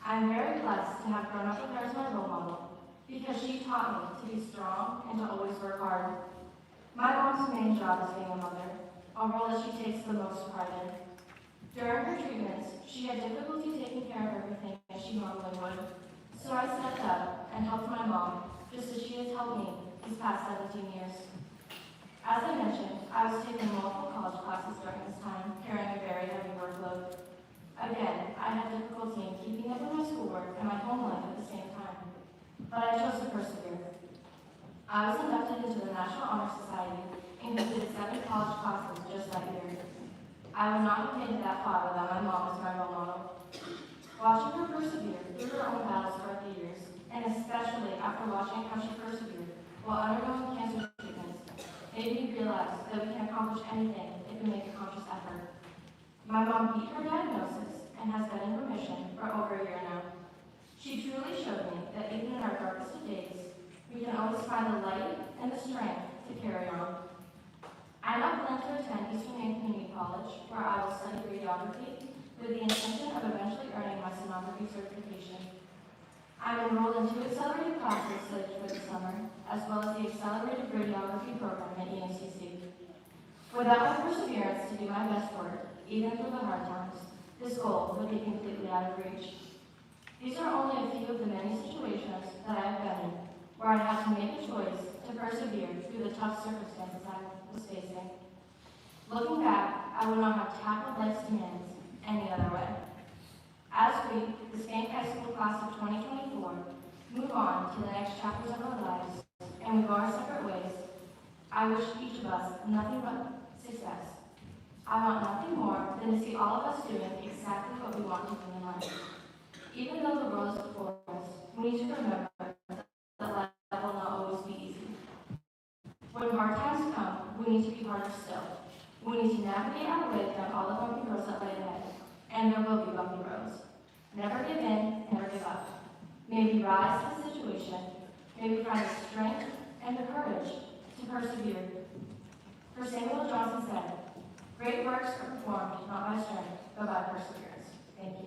I'm very blessed to have grown up with her as my role model because she taught me to be strong and to always work hard. My mom's main job is being a mother, a role that she takes the most pride in. During her treatments, she had difficulty taking care of everything as she normally would. So I stepped up and helped my mom, just as she has helped me these past 17 years. As I mentioned, I was taking multiple college classes during this time, carrying a very heavy workload. Again, I had difficulty in keeping up with my schoolwork and my home life at the same time, but I chose to persevere. I was inducted into the National Honor Society and completed 7 college classes just that year. I would not have made it that far without my mom as my role model. Watching her persevere through her own battles throughout the years, and especially after watching how she persevered while undergoing cancer treatments, made me realize that we can accomplish anything if we make a conscious effort. My mom beat her diagnosis and has been in remission for over a year now. She truly showed me that even in our darkest of days, we can always find the light and the strength to carry on. I now plan to attend Eastern Maine Community College, where I will study radiography with the intention of eventually earning my sonography certification. I'm enrolled in 2 accelerated classes slated for the summer, as well as the accelerated radiography program at ENCC. Without my perseverance to do my best work, even through the hard times, this goal would be completely out of reach. These are only a few of the many situations that I have been in, where I had to make a choice to persevere through the tough circumstances I was facing. Looking back, I would not have tackled life's demands any other way. As we, the Schenck High School class of 2024, move on to the next chapters of our lives and we go our separate ways, I wish each of us nothing but success. I want nothing more than to see all of us doing exactly what we want to do in life. Even though the road is before us, we need to remember that life will not always be easy. When hard times come, we need to be harder still. We need to navigate our way down all the bumpy roads that lay ahead, and there will be bumpy roads. Never give in, never give up. May we rise to the situation, may we find the strength and the courage to persevere. For Samuel Johnson said, Great works are performed not by strength, but by perseverance. Thank you.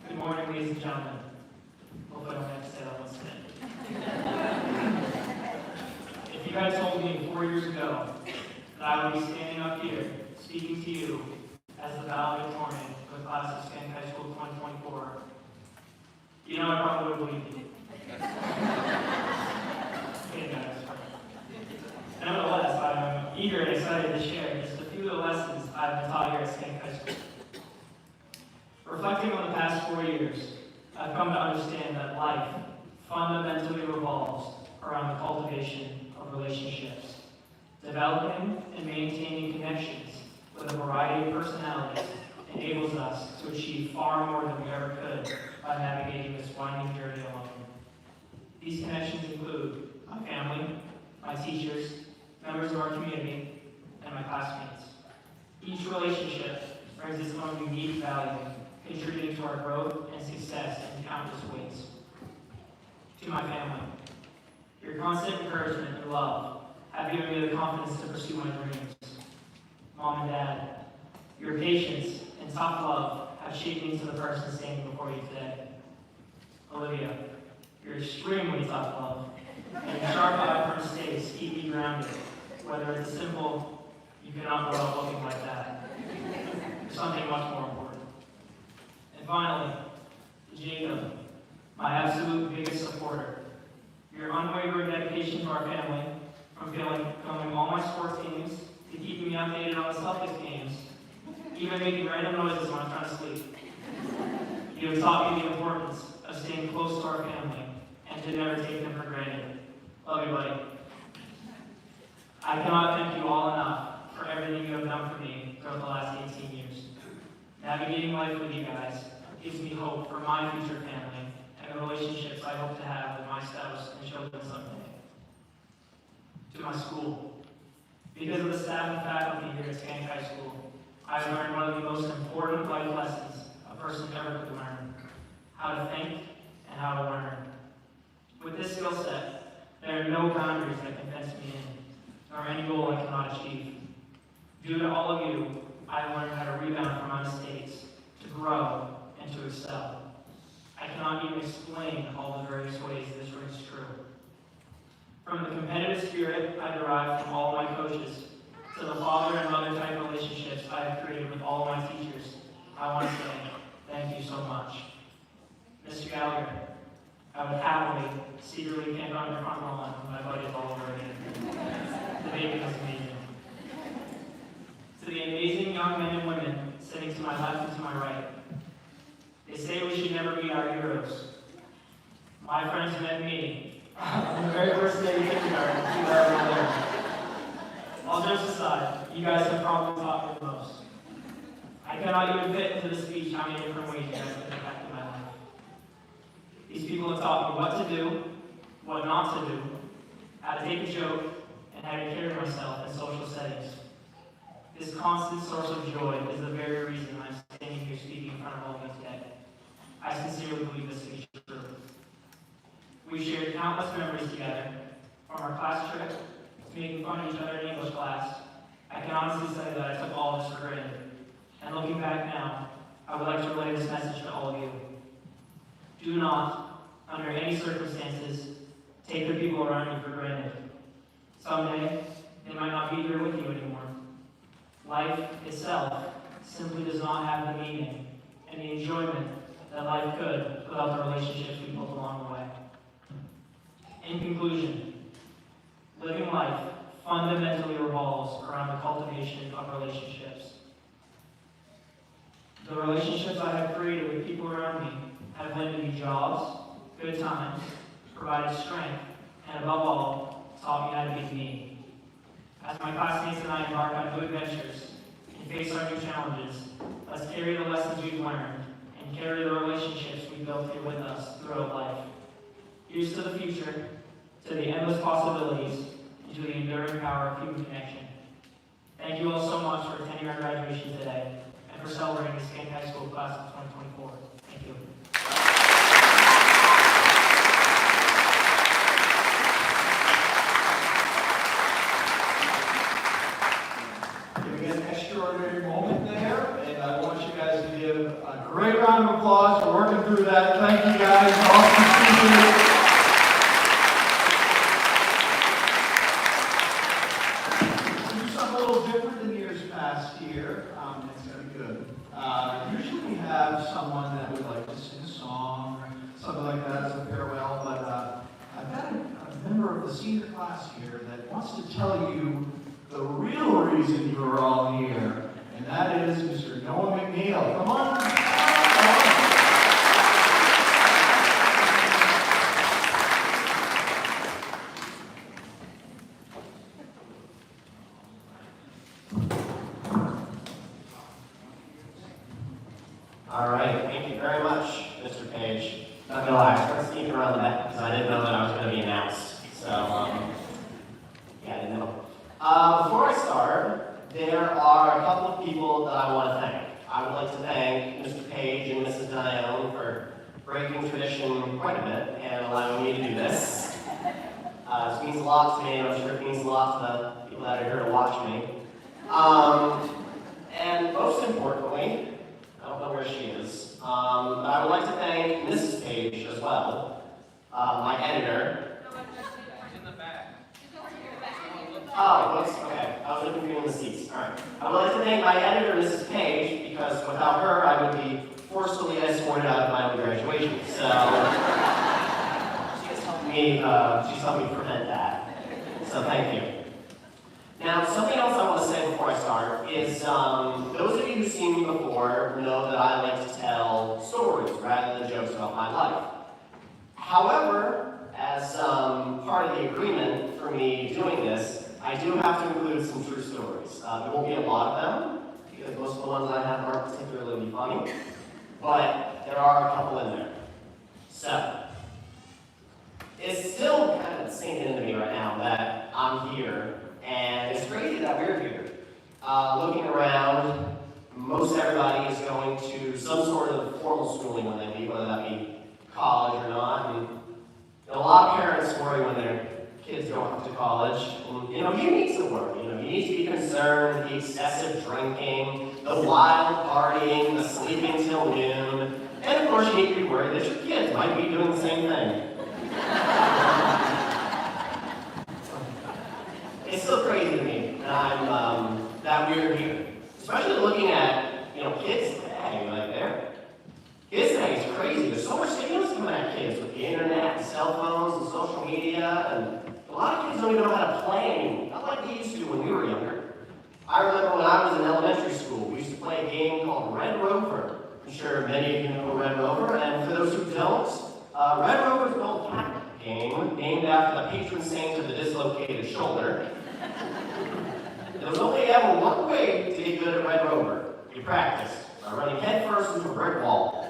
Good morning, ladies and gentlemen. Hope I don't have to say that once again. If you had told me 4 years ago that I would be standing up here speaking to you as the valedictorian for the class of Schenck High School 2024, you know I probably would believe you. Okay, guys. Nevertheless, I'm eager and excited to share just a few of the lessons I've been taught here at Schenck High School. Reflecting on the past 4 years, I've come to understand that life fundamentally revolves around the cultivation of relationships. Developing and maintaining connections with a variety of personalities enables us to achieve far more than we ever could by navigating this winding journey alone. These connections include my family, my teachers, members of our community, and my classmates. Each relationship brings its own unique value, contributing to our growth and success in countless ways. To my family, your constant encouragement and love have given me the confidence to pursue my dreams. Mom and Dad, your patience and tough love have shaped me into the person standing before you today. Olivia, your extremely tough love and your sharp eye for mistakes keep me grounded, whether it's a simple, you cannot grow up looking like that, or something much more important. And finally, Jacob, my absolute biggest supporter. Your unwavering dedication to our family, from filming all my sports games to keeping me updated on the Celtics games, even making random noises when I'm trying to sleep. You have taught me the importance of staying close to our family and to never take them for granted. Love you, buddy. I cannot thank you all enough for everything you have done for me throughout the last 18 years. Navigating life with you guys gives me hope for my future family and the relationships I hope to have with my spouse and children someday. To my school, because of the staff and faculty here at Schenck High School, I've learned one of the most important life lessons a person ever could learn: how to think and how to learn. With this skill set, there are no boundaries that can fence me in, nor any goal I cannot achieve. Due to all of you, I learned how to rebound from my mistakes, to grow, and to excel. I cannot even explain all the various ways this rings true. From the competitive spirit I derive from all of my coaches, to the father and mother type relationships I have created with all of my teachers, I want to say thank you so much. Mr. Gallagher, I would happily secretly camp on your front lawn with my buddies all over again. The baby was amazing. To the amazing young men and women sitting to my left and to my right, they say we should never meet our heroes. My friends met me on the very first day of kindergarten, you were ever there. All jokes aside, you guys have probably taught me the most. I cannot even fit into the speech how many different ways you guys have impacted my life. These people have taught me what to do, what not to do, how to take a joke, and how to carry myself in social settings. This constant source of joy is the very reason I'm standing here speaking in front of all of you today. I sincerely believe this to be true. We shared countless memories together, from our class trip to making fun of each other in English class. I can honestly say that I took all of this for granted. And looking back now, I would like to relay this message to all of you. Do not, under any circumstances, take the people around you for granted. Someday, they might not be here with you anymore. Life itself simply does not have the meaning and the enjoyment that life could without the relationships we built along the way. In conclusion, living life fundamentally revolves around the cultivation of relationships. The relationships I have created with people around me have led me jobs, good times, provided strength, and above all, taught me how to be me. As my classmates and I embark on new adventures and face our new challenges, let's carry the lessons we've learned and carry the relationships we built here with us throughout life. Here's to the future, to the endless possibilities, and to the enduring power of human connection. Thank you all so much for attending our graduation today and for celebrating the Schenck High School class of 2024. Thank you. Giving an extraordinary moment there, and I want you guys to give a great round of applause for working through that. Thank you guys. Awesome speakers. Do something a little different than years past here. It's going to be good. Usually we have someone that would like to sing a song or something like that as a farewell, but I've got a member of the senior class here that wants to tell you the real reason you are all here, and that is Mr. Noah McNeil. Come on. All right, thank you very much, Mr. Page. Not gonna lie, I started sneaking around the back because I didn't know that I was gonna be announced. So, yeah, I didn't know. Before I start, there are a couple of people that I want to thank. I would like to thank Mr. Page and Mrs. Dione for breaking tradition quite a bit and allowing me to do this. This means a lot to me, and I'm sure it means a lot to the people that are here to watch me. And most importantly, I don't know where she is, but I would like to thank Mrs. Page as well, my editor. In the back. Oh, okay. I was looking for you in the seats. All right. I would like to thank my editor, Mrs. Page, because without her, I would be forcefully escorted out of my own graduation. So she's helped me prevent that. So thank you. Now, something else I want to say before I start is, those of you who've seen me before know that I like to tell stories rather than jokes about my life. However, as part of the agreement for me doing this, I do have to include some true stories. There won't be a lot of them, because most of the ones I have aren't particularly funny, but there are a couple in there. So, it's still kind of sinking into me right now that I'm here, and it's crazy that we're here. Looking around, most everybody is going to some sort of formal schooling when they leave, whether that be college or not. And a lot of parents worry when their kids go off to college. And, you need to worry. You need to be concerned with the excessive drinking, the wild partying, the sleeping till noon. And of course, you need to be worried that your kids might be doing the same thing. It's still crazy to me that we're here. Especially looking at, kids today. Kids today is crazy. There's so much stimulus coming at kids with the internet and cell phones and social media, and a lot of kids don't even know how to play anymore. Not like they used to when we were younger. I remember when I was in elementary school, we used to play a game called Red Rover. I'm sure many of you know Red Rover, and for those who don't, Red Rover is an old Catholic game named after the patron saint of the dislocated shoulder. There was only ever one way to get good at Red Rover. You practice by running headfirst into a brick wall.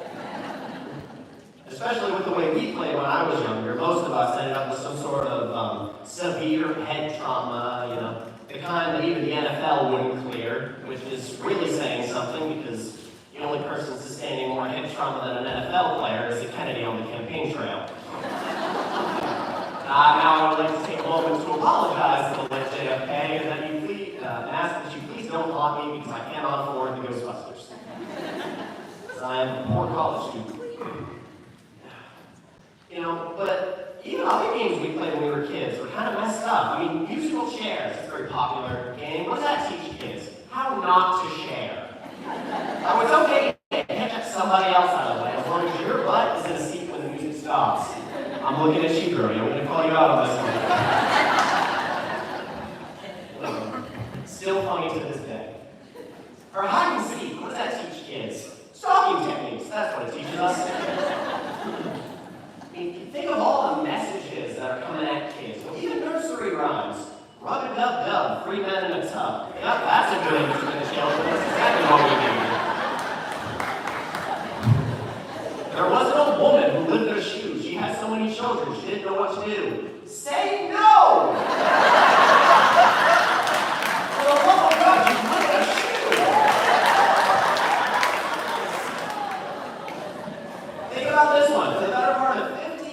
Especially with the way we played when I was younger, most of us ended up with some sort of severe head trauma, the kind that even the NFL wouldn't clear, which is really saying something because the only person sustaining more head trauma than an NFL player is a Kennedy on the campaign trail. Now I would like to take a moment to apologize to the late JFK and ask that you please don't haunt me because I cannot afford the Ghostbusters. I am a poor college student. But even other games we played when we were kids were kind of messed up. I mean, musical chairs is a very popular game. What does that teach kids? How not to share. Oh, it's okay to catch somebody else out of the way as long as your butt is in a seat when the music stops. I'm looking at you, Brody. I'm going to call you out on this one. Still funny to this day. Or hide and seek. What does that teach kids? Stalking techniques. That's what it teaches us. Think of all the messages that are coming at kids. Well, even nursery rhymes. Rub-a-dub-dub, 3 men in a tub. Yep, that's a good image for the children. That's exactly what we need. There was an old woman who lived in her shoes. She had so many children, she didn't know what to do. Say no! For the love of God, you live in a shoe! Think about this one. For the better part of 50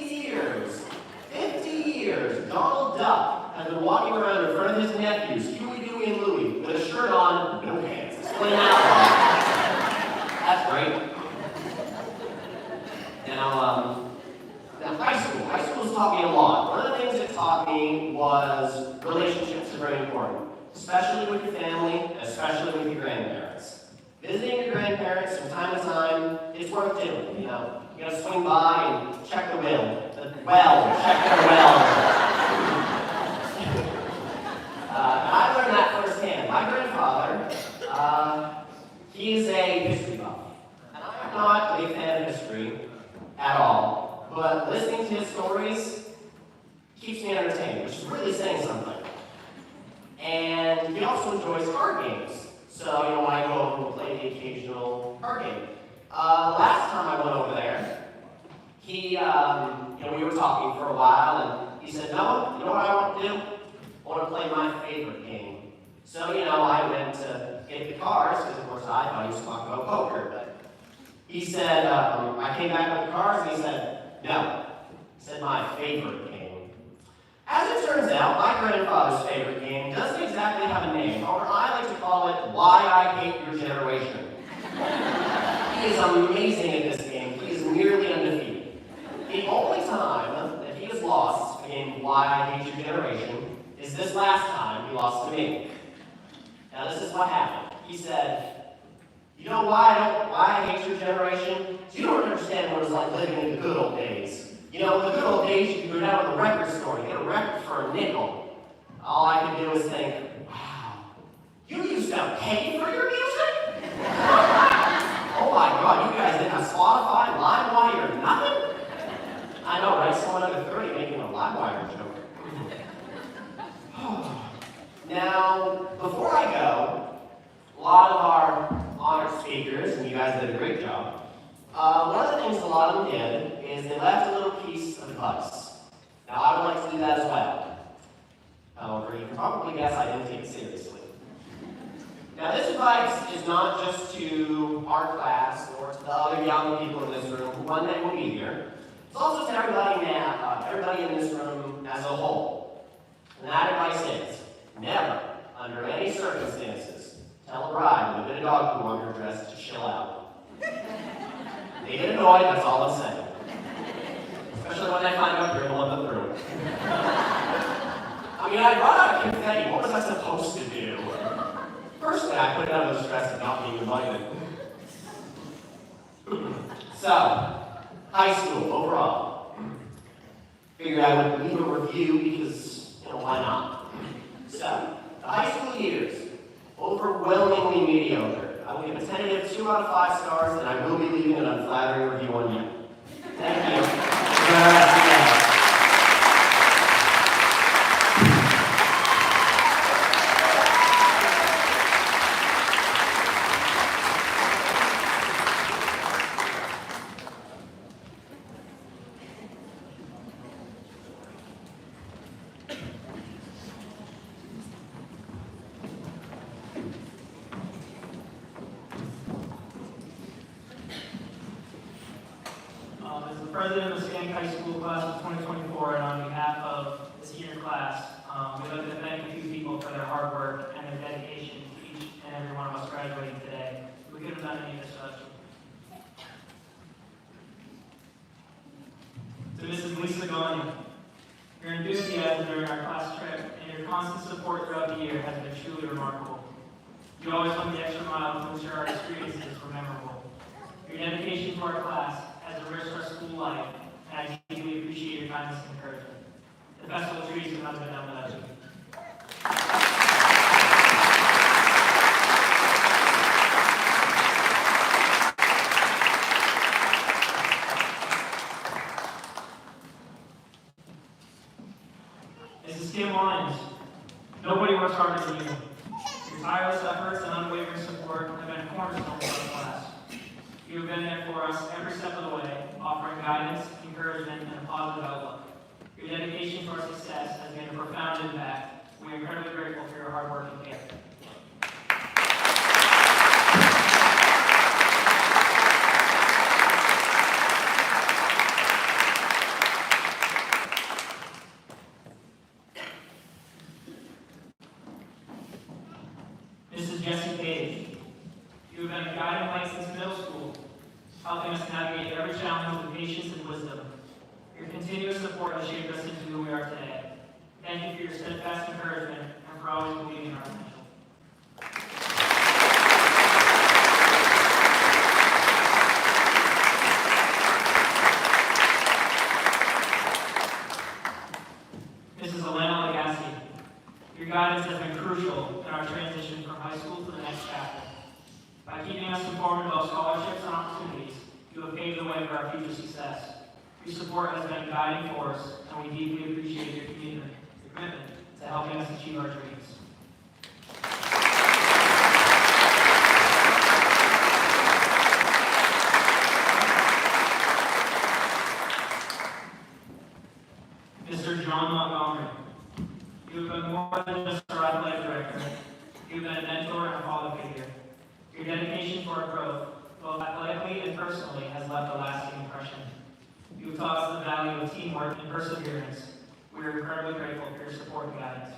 years, Donald Duck has been walking around in front of his nephews, Huey, Dewey, and Louie, with a shirt on, no pants. Explain that one. That's great. Now high school. High school's taught me a lot. One of the things it taught me was relationships are very important, especially with your family, especially with your grandparents. Visiting your grandparents from time to time is worth doing, you know. You gotta swing by and check the well. Check their well. I learned that firsthand. My grandfather, he's a history buff. And I'm not a big fan of history at all, but listening to his stories keeps me entertained, which is really saying something. And he also enjoys card games. So, you know, when I go over, we'll play the occasional card game. Last time I went over there, he, we were talking for a while, and he said, "Noah, you know what I want to do? I want to play my favorite game." So, I went to get the cards, because of course I thought he was talking about poker, but he said, I came back with the cards, and he said, "No." He said, "My favorite game." As it turns out, my grandfather's favorite game doesn't exactly have a name, or I like to call it Why I Hate Your Generation. He is amazing at this game. He is nearly undefeated. The only time that he has lost the game Why I Hate Your Generation is this last time he lost to me. Now this is what happened. He said, "You know why I hate your generation? You don't understand what it's like living in the good old days. You know, in the good old days, you could go down to the record store and get a record for a nickel. All I could do was think, wow, you used to pay for your music? Oh my God, you guys didn't have Spotify, LimeWire, or nothing?" I know, right? Someone under 30 making a LimeWire joke. Now, before I go, a lot of our honored speakers, and you guys did a great job, one of the things a lot of them did is they left a little piece of advice. Now, I would like to do that as well. However, you can probably guess I didn't take it seriously. Now, this advice is not just to our class or to the other young people in this room who one day will be here. It's also to everybody in this room as a whole. And that advice is, never, under any circumstances, tell a bride with a bit of dog poo on her dress to chill out. They get annoyed, that's all I'm saying. Especially when they find out you're the one that threw it. I mean, I brought out confetti. What was I supposed to do? Personally, I put it out of the stress of not being invited. So, high school, overall. Figured I would leave a review because, why not? So, the high school years, overwhelmingly mediocre. I will give a tentative 2 out of 5 stars, and I will be leaving an unflattering review on you. Thank you. As the president of the Schenck High School class of 2024, and on behalf of the senior class, we'd like to thank a few people for their hard work and their dedication to each and every one of us graduating today. We couldn't have done any of this without you. To Mrs. Lisa Gagne, your enthusiasm during our class trip and your constant support throughout the year has been truly remarkable. You always went the extra mile to ensure our experiences were memorable. Your dedication to our class has enriched our school life, and I deeply appreciate your kindness and encouragement. The festival trees could not have been done without you. Mrs. Kim Lyons, nobody works harder than you. Your tireless efforts and unwavering support have been a cornerstone of our class. You have been there for us every step of the way, offering guidance, encouragement, and a positive outlook. Your dedication to our success has made a profound impact. We are incredibly grateful for your hard work and care. Mrs. Jessie Page, you have been a guiding light since middle school, helping us navigate every challenge with patience and wisdom. Your continuous support has shaped us into who we are today. Thank you for your steadfast encouragement and for always believing in our potential. Mrs. Elena Legassi, your guidance has been crucial in our transition from high school to the next chapter. By keeping us informed about scholarships and opportunities, you have paved the way for our future success. Your support has been a guiding force, and we deeply appreciate your commitment to helping us achieve our dreams. Mr. John Montgomery, you have been more than just our athletic director. You have been a mentor and a father figure. Your dedication to our growth, both athletically and personally, has left a lasting impression. You have taught us the value of teamwork and perseverance. We are incredibly grateful for your support and guidance.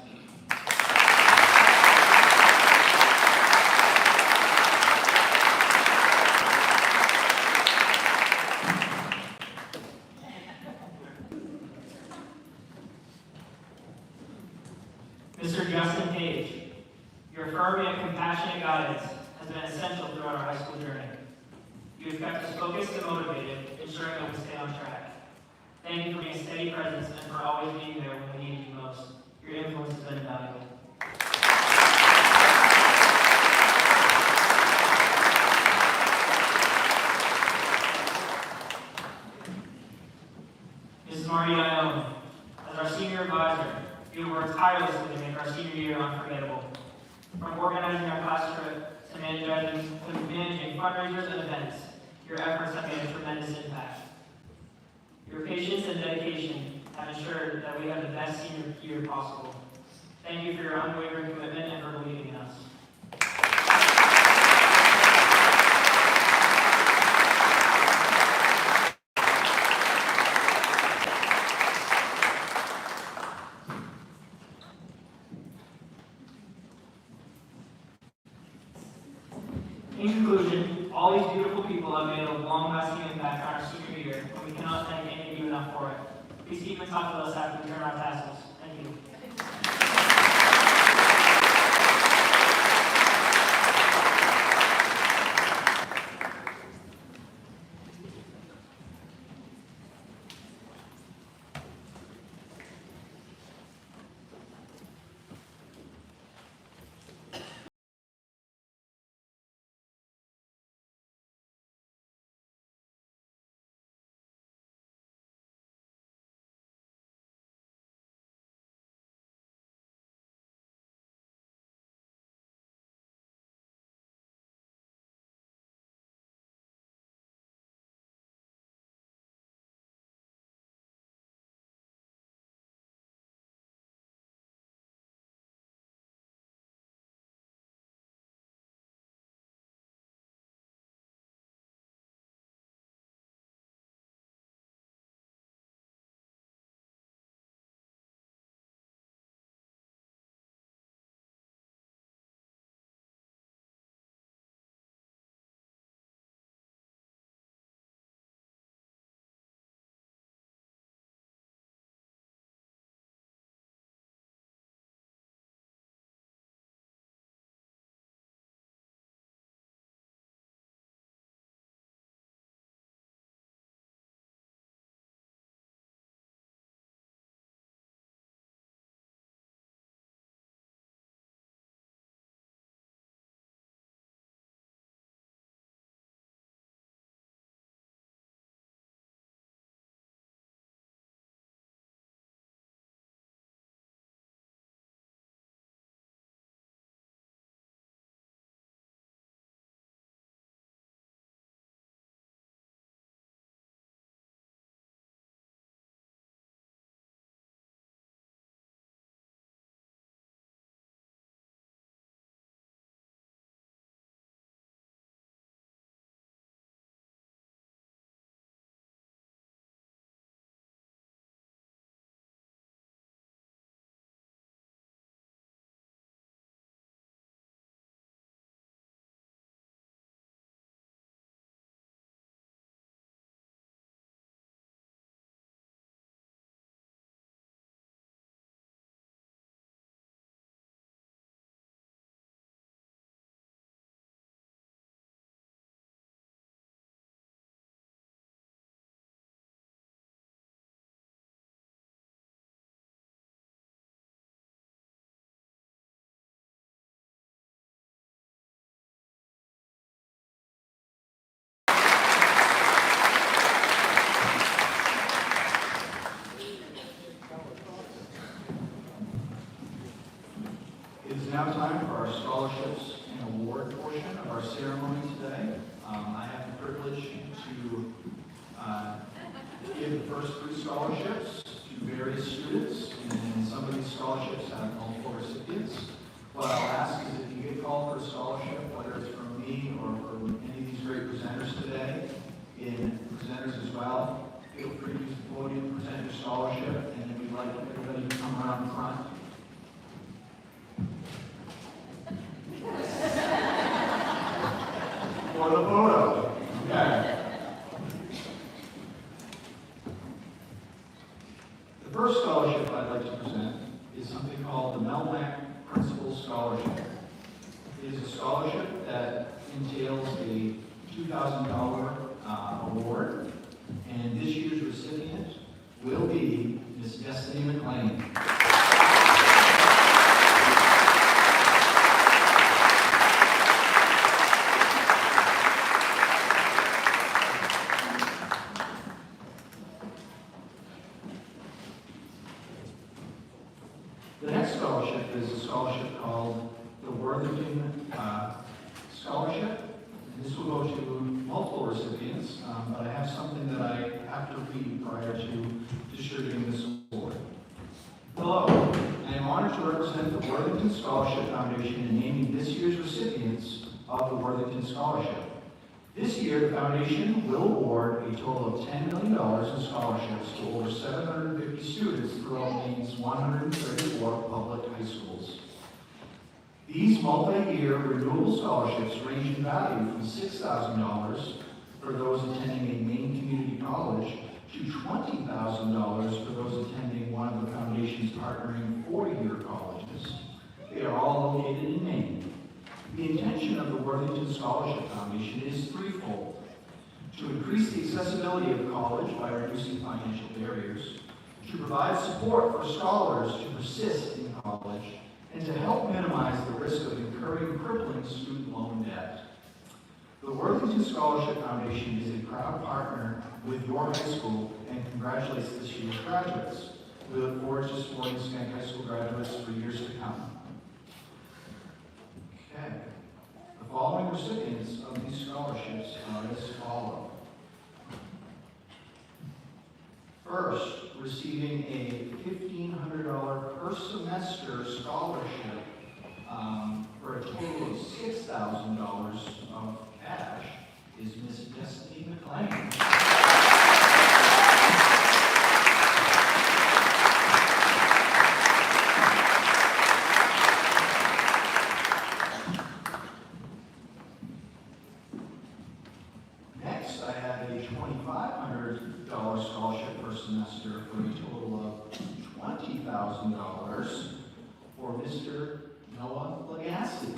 Mr. Justin Page, your firm and compassionate guidance has been essential throughout our high school journey. You have kept us focused and motivated, ensuring that we stay on track. Thank you for being a steady presence and for always being there when we needed you most. Your influence has been invaluable. Mrs. Marty Ione, as our senior advisor, you worked tirelessly to make our senior year unforgettable. From organizing our class trip to managing fundraisers and events, your efforts have made a tremendous impact. Your patience and dedication have ensured that we have the best senior year possible. Thank you for your unwavering commitment and for believing in us. In conclusion, all these beautiful people have made a long-lasting impact on our senior year, and we cannot thank any of you enough for it. Please keep in touch with us after we turn our tassels. Thank you. first 3 scholarships to various students, and some of these scholarships have multiple recipients. What I'll ask is if you get called for a scholarship, whether it's from me or from any of these great presenters today, and presenters as well, feel free to use the podium, present your scholarship, and then we'd like everybody to come around the front. For the photo. Okay. The first scholarship I'd like to present is something called the Melmac Principal Scholarship. It is a scholarship that entails a $2,000 award, and this year's recipient will be Miss Destiny McLean. The next scholarship is a scholarship called the Worthington Scholarship. And this will go to multiple recipients, but I have something that I have to read prior to distributing this award. Hello, I am honored to represent the Worthington Scholarship Foundation in naming this year's recipients of the Worthington Scholarship. This year, the foundation will award a total of $10 million in scholarships to over 750 students throughout Maine's 134 public high schools. These multi-year renewable scholarships range in value from $6,000 for those attending a Maine community college to $20,000 for those attending one of the foundation's partnering 4-year colleges. They are all located in Maine. The intention of the Worthington Scholarship Foundation is threefold: to increase the accessibility of college by reducing financial barriers, to provide support for scholars to persist in college, and to help minimize the risk of incurring crippling student loan debt. The Worthington Scholarship Foundation is a proud partner with your high school and congratulates this year's graduates. We look forward to supporting Schenck High School graduates for years to come. Okay. The following recipients of these scholarships are as follows. First, receiving a $1,500 per semester scholarship for a total of $6,000 of cash is Miss Destiny McLean. Next, I have a $2,500 scholarship per semester for a total of $20,000 for Mr. Noah Legassi.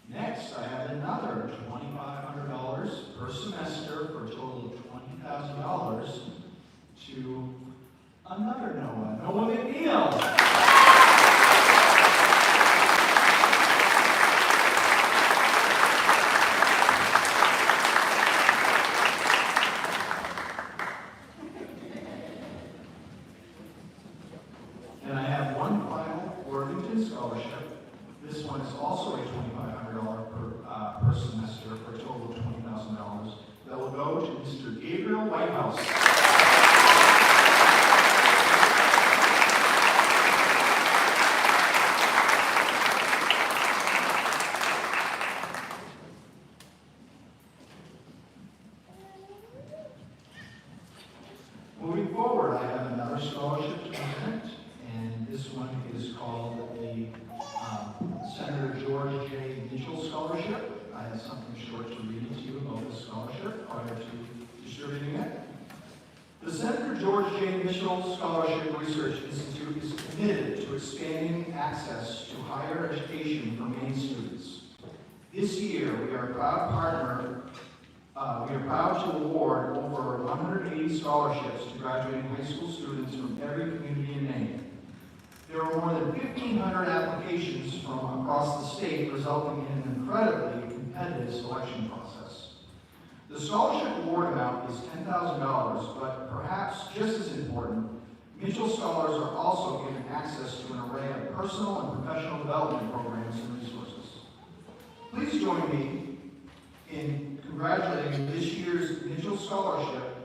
Next, I have another $2,500 per semester for a total of $20,000 to another Noah McNeil. And I have one final Worthington scholarship. This one is also a $2,500 per semester for a total of $20,000 that will go to Mr. Gabriel Whitehouse. Moving forward, I have another scholarship to present, and this one is called the Senator George J. Mitchell Scholarship. I have something short to read to you about this scholarship prior to distributing it. The Senator George J. Mitchell Scholarship Research Institute is committed to expanding access to higher education for Maine students. This year, we are proud to award over 180 scholarships to graduating high school students from every community in Maine. There are more than 1,500 applications from across the state, resulting in an incredibly competitive selection process. The scholarship award amount is $10,000, but perhaps just as important, Mitchell Scholars are also given access to an array of personal and professional development programs and resources. Please join me in congratulating this year's Mitchell Scholarship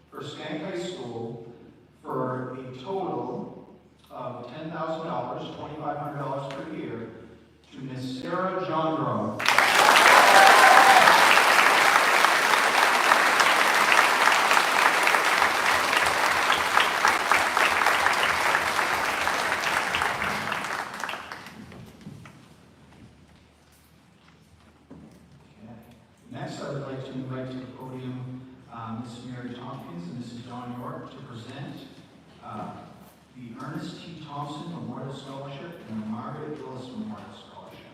for Schenck High School for a total of $10,000, $2,500 per year, to Ms. Sarah Jondro. Next, I would like to invite to the podium Ms. Mary Tompkins and Mrs. Dawn York to present the Ernest T. Thompson Memorial Scholarship and the Margaret Willis Memorial Scholarship.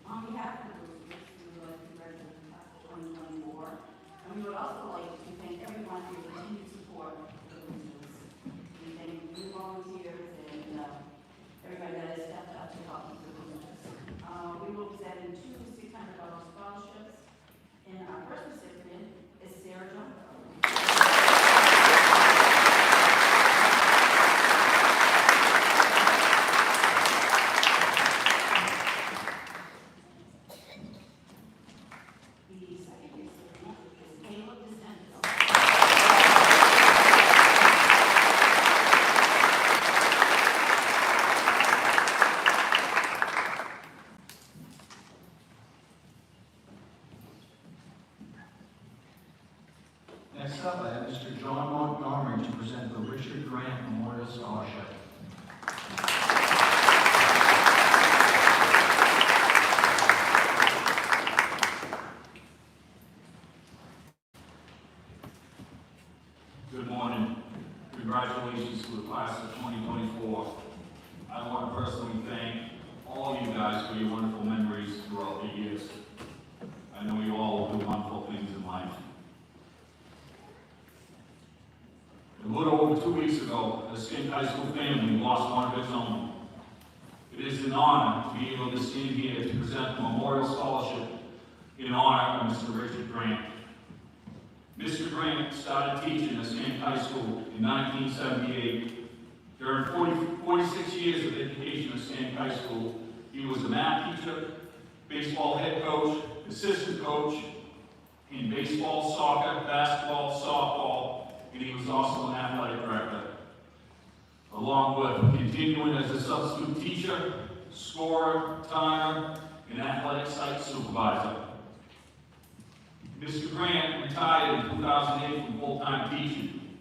On behalf of the boosters, we would like to congratulate the class of 2024, and we would also like to thank everyone for your continued support of the boosters. We thank new volunteers and everybody that has stepped up to help with the boosters. We will be sending two $600 scholarships, and our first recipient is Sarah Johnson. The second recipient is Caleb DeSantis. Next up, I have Mr. John Montgomery to present the Richard Grant Memorial Scholarship. Good morning. Congratulations to the class of 2024. I want to personally thank all of you guys for your wonderful memories throughout the years. I know you all do wonderful things in life. A little over 2 weeks ago, the Schenck High School family lost one of its own. It is an honor to be able to stand here to present the Memorial Scholarship in honor of Mr. Richard Grant. Mr. Grant started teaching at Schenck High School in 1978. During 46 years of education at Schenck High School, he was a math teacher, baseball head coach, assistant coach in baseball, soccer, basketball, softball, and he was also an athletic director, along with continuing as a substitute teacher, scorer, timer, and athletic site supervisor. Mr. Grant retired in 2008 from full-time teaching,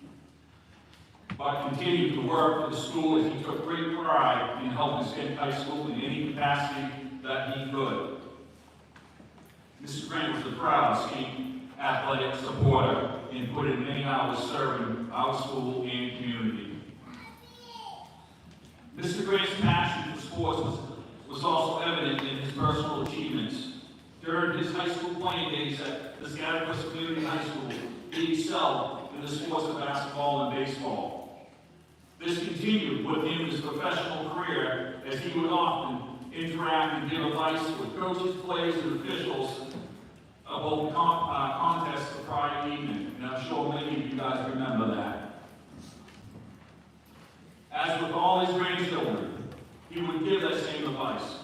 but continued to work for the school as he took great pride in helping Schenck High School in any capacity that he could. Mr. Grant was a proud Schenck athletic supporter and put in many hours serving our school and community. Mr. Grant's passion for sports was also evident in his personal achievements. During his high school playing days at the Schenck Community High School, he excelled in the sports of basketball and baseball. This continued with him in his professional career as he would often interact and give advice with coaches, players, and officials about the contest the prior evening, and I'm sure many of you guys remember that. As with all his grandchildren, he would give that same advice.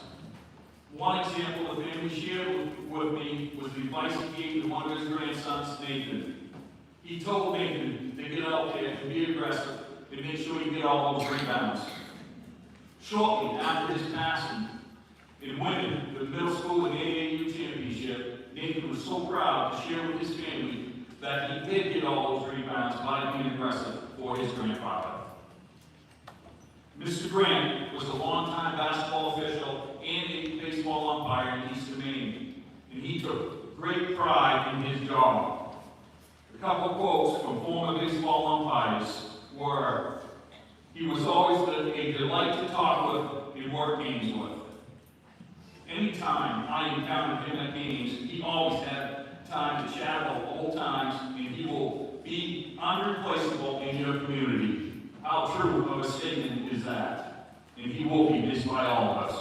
One example the family shared with me was the advice he gave to one of his grandsons, Nathan. He told Nathan to get out there and be aggressive and make sure you get all those rebounds. Shortly after his passing, in winning the middle school and AAU championship, Nathan was so proud to share with his family that he did get all those rebounds by being aggressive for his grandfather. Mr. Grant was a longtime basketball official and a baseball umpire in Eastern Maine, and he took great pride in his job. A couple of quotes from former baseball umpires were, "He was always a delight to talk with and work games with. Anytime I encountered him at games, he always had time to chat about old times, and he will be unreplaceable in your community." How true of a statement is that? And he will be missed by all of us.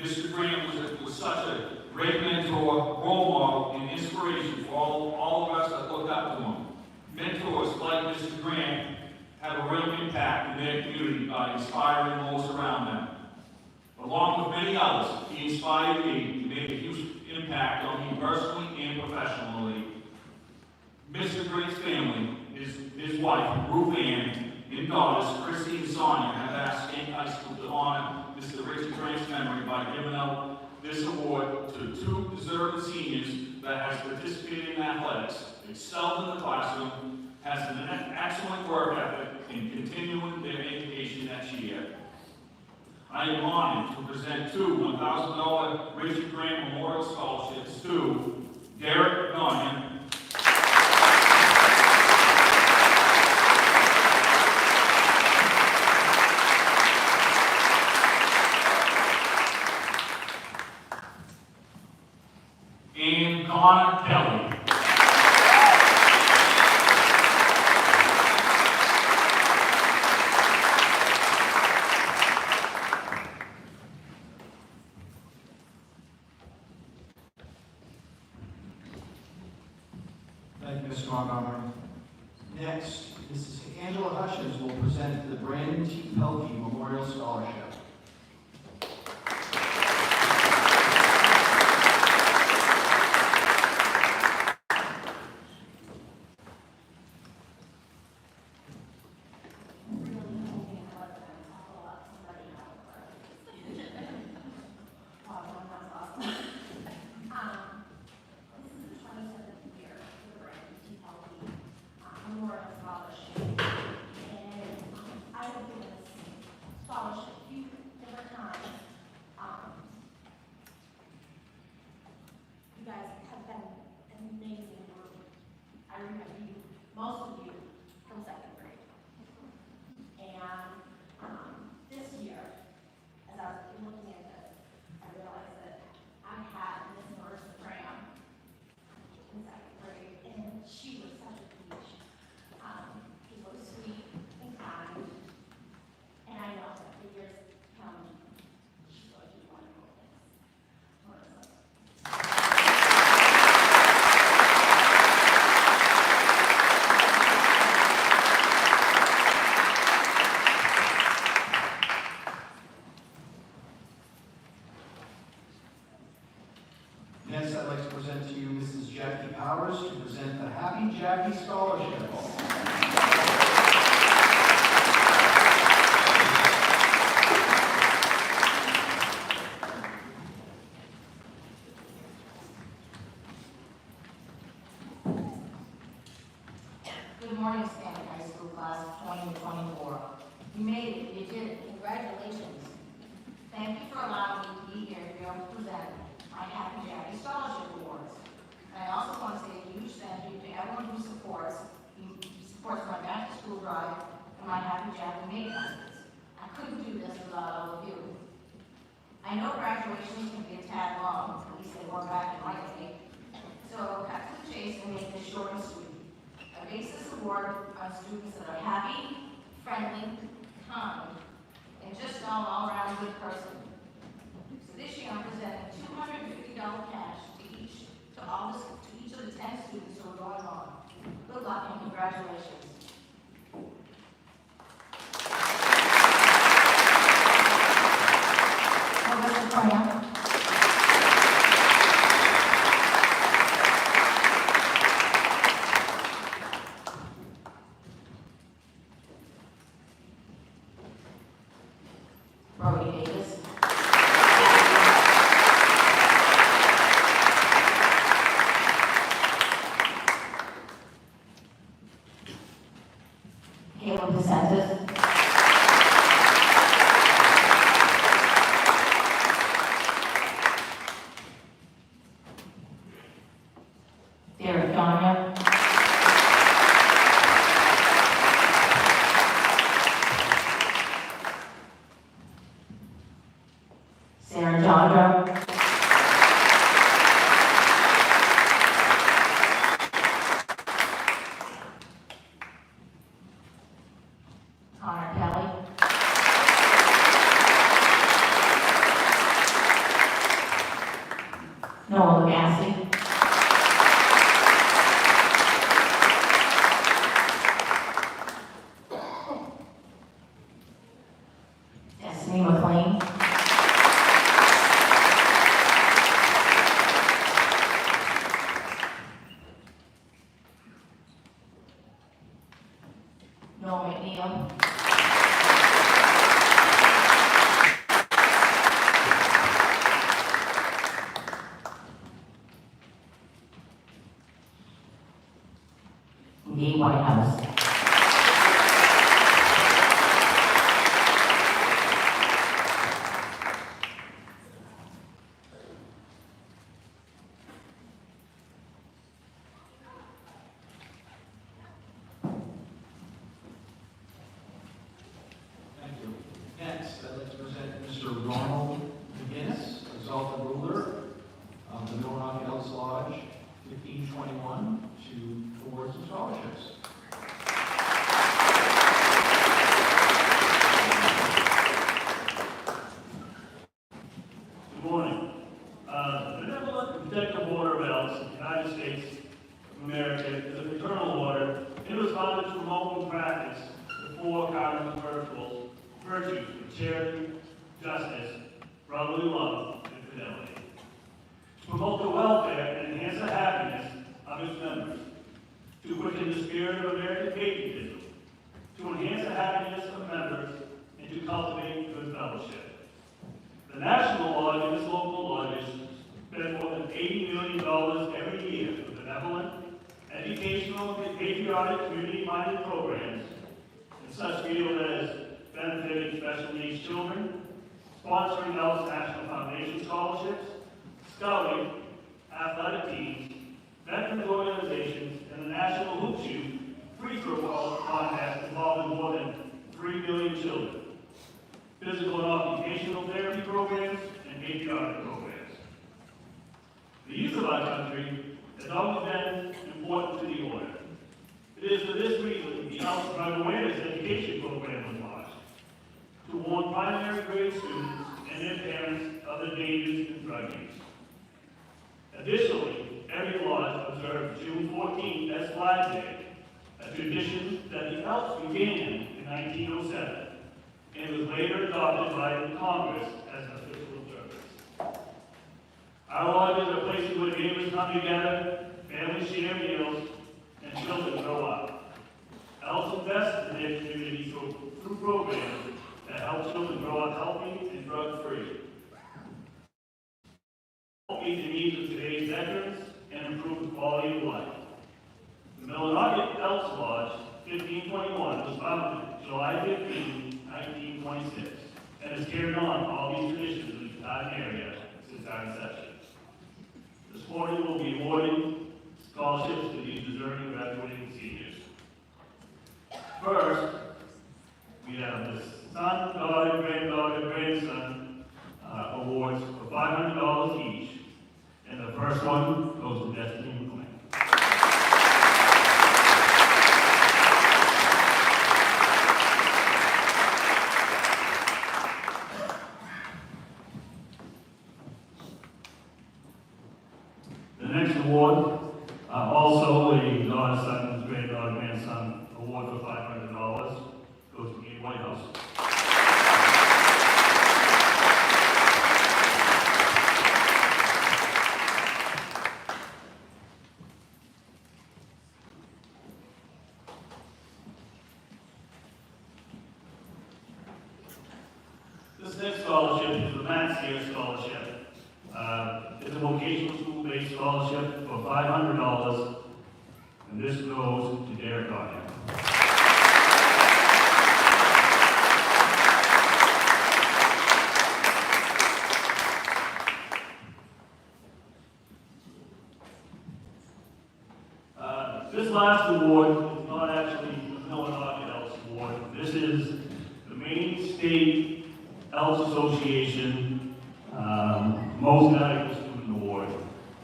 Mr. Grant was such a great mentor, role model, and inspiration for all of us that looked up to him. Mentors like Mr. Grant have a real impact in their community by inspiring those around them. Along with many others, he inspired me to make a huge impact on me personally and professionally. Mr. Grant's family, his wife, Ruth Ann, and daughters, Christy and Sonia, have asked Schenck High School to honor Mr. Richard Grant's memory by giving out this award to two deserving seniors that has participated in athletics, excelled in the classroom, has an excellent work ethic, and continuing their education next year. I am honored to present two $1,000 Richard Grant Memorial Scholarships to Derek Gunn and Connor Kelly. Thank you, Mr. Montgomery. Next, Mrs. Angela Hutchins will present the Brandon T. Pelkey Memorial Scholarship. I remember you, most of you, from second grade. And this year, as I was looking at this, I realized that I had Miss Marissa Graham in second grade, and she was such a peach. She was sweet and kind, and I know that the years come, she's going to do wonderful things. Marissa. Next, I'd like to present to you Mrs. Jackie Powers to present the Happy Jackie Scholarship. Good morning, Schenck High School class of 2024. You made it, you did it, congratulations. Thank you for allowing me to be here to be able to present my Happy Jackie Scholarship Awards. And I also want to say a huge thank you to everyone who supports my back to school drive and my Happy Jackie maintenance. I couldn't do this without all of you. I know graduations can be a tad long, at least they were back in my day. So I'll cut to the chase and make this short and sweet. I base this award on students that are happy, friendly, kind, and just an all-around good person. So this year I'm presenting $250 cash to each of the 10 students who are going on. Good luck and congratulations. Mr. Grant. Brody Davis. Caleb DeSantis. Derek Donner. Sarah Jandra. Connor Kelly. Noah Gassie. Destiny McLean. Noah McNeil. Dee Whitehouse. Thank you. Next, I'd like to present Mr. Ronald McGinnis, Exalted Ruler of the Millrock Elks Lodge, 1521, to awards and scholarships. Good morning. The Benevolent Protective Order of Elks of the United States of America is a fraternal order. It was founded to promote and practice the four cardinal virtues of charity, justice, brotherly love, and fidelity. To promote the welfare and enhance the happiness of its members. To quicken the spirit of American patriotism. To enhance the happiness of members and to cultivate good fellowship. The National Lodge and its local lodges spend more than $80 million every year for benevolent, educational, and patriotic community-minded programs in such fields as benefiting special needs children, sponsoring Elks National Foundation scholarships, scouting, athletic teams, veterans organizations, and the National Hoop Shoot free throw contest involving more than 3 million children. Physical and occupational therapy programs, and patriotic programs. The youth of our country has always been important to the order. It is for this reason the Elks Drug Awareness Education Program was launched, to warn primary grade students and their parents of the dangers in drug use. Additionally, every lodge observed June 14th as Flag Day, a tradition that the Elks began in 1907. And was later adopted by Congress as an official observance. Our lodges are places where neighbors come together, families share meals, and children grow up. Elks invest in their communities through programs that help children grow up healthy and drug-free. Meet the needs of today's veterans and improve the quality of life. The Millinocket Elks Lodge, 1521, was founded July 15, 1926, and has carried on all these traditions in the Italian area since our inception. This morning we'll be awarding scholarships to these deserving graduating seniors. First, we have the son, daughter, granddaughter, grandson awards for $500 each, and the first one goes to Destiny McLean. The next award, also a daughter, son, granddaughter, grandson award for $500, goes to Dee Whitehouse. This next scholarship is the Max Gear Scholarship. It's a vocational school-based scholarship for $500, and this goes to Derek Gardner. This last award is not actually the Millinocket Elks Award. This is the Maine State Elks Association Most Valuable Student Award.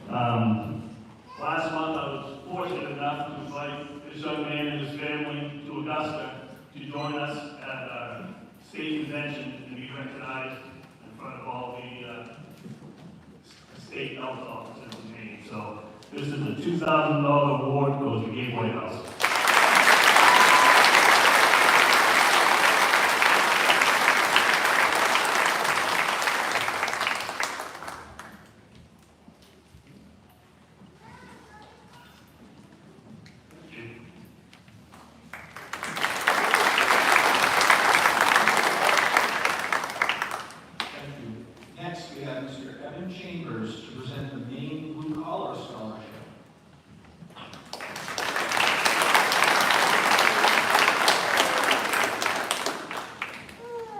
Last month I was fortunate enough to invite this young man and his family to Augusta to join us at our state convention and be recognized in front of all the state health officers. This is a $2,000 award goes to Gabe Whitehouse. Thank you. Next, we have Mr. Evan Chambers to present the Maine Blue Collar Scholarship.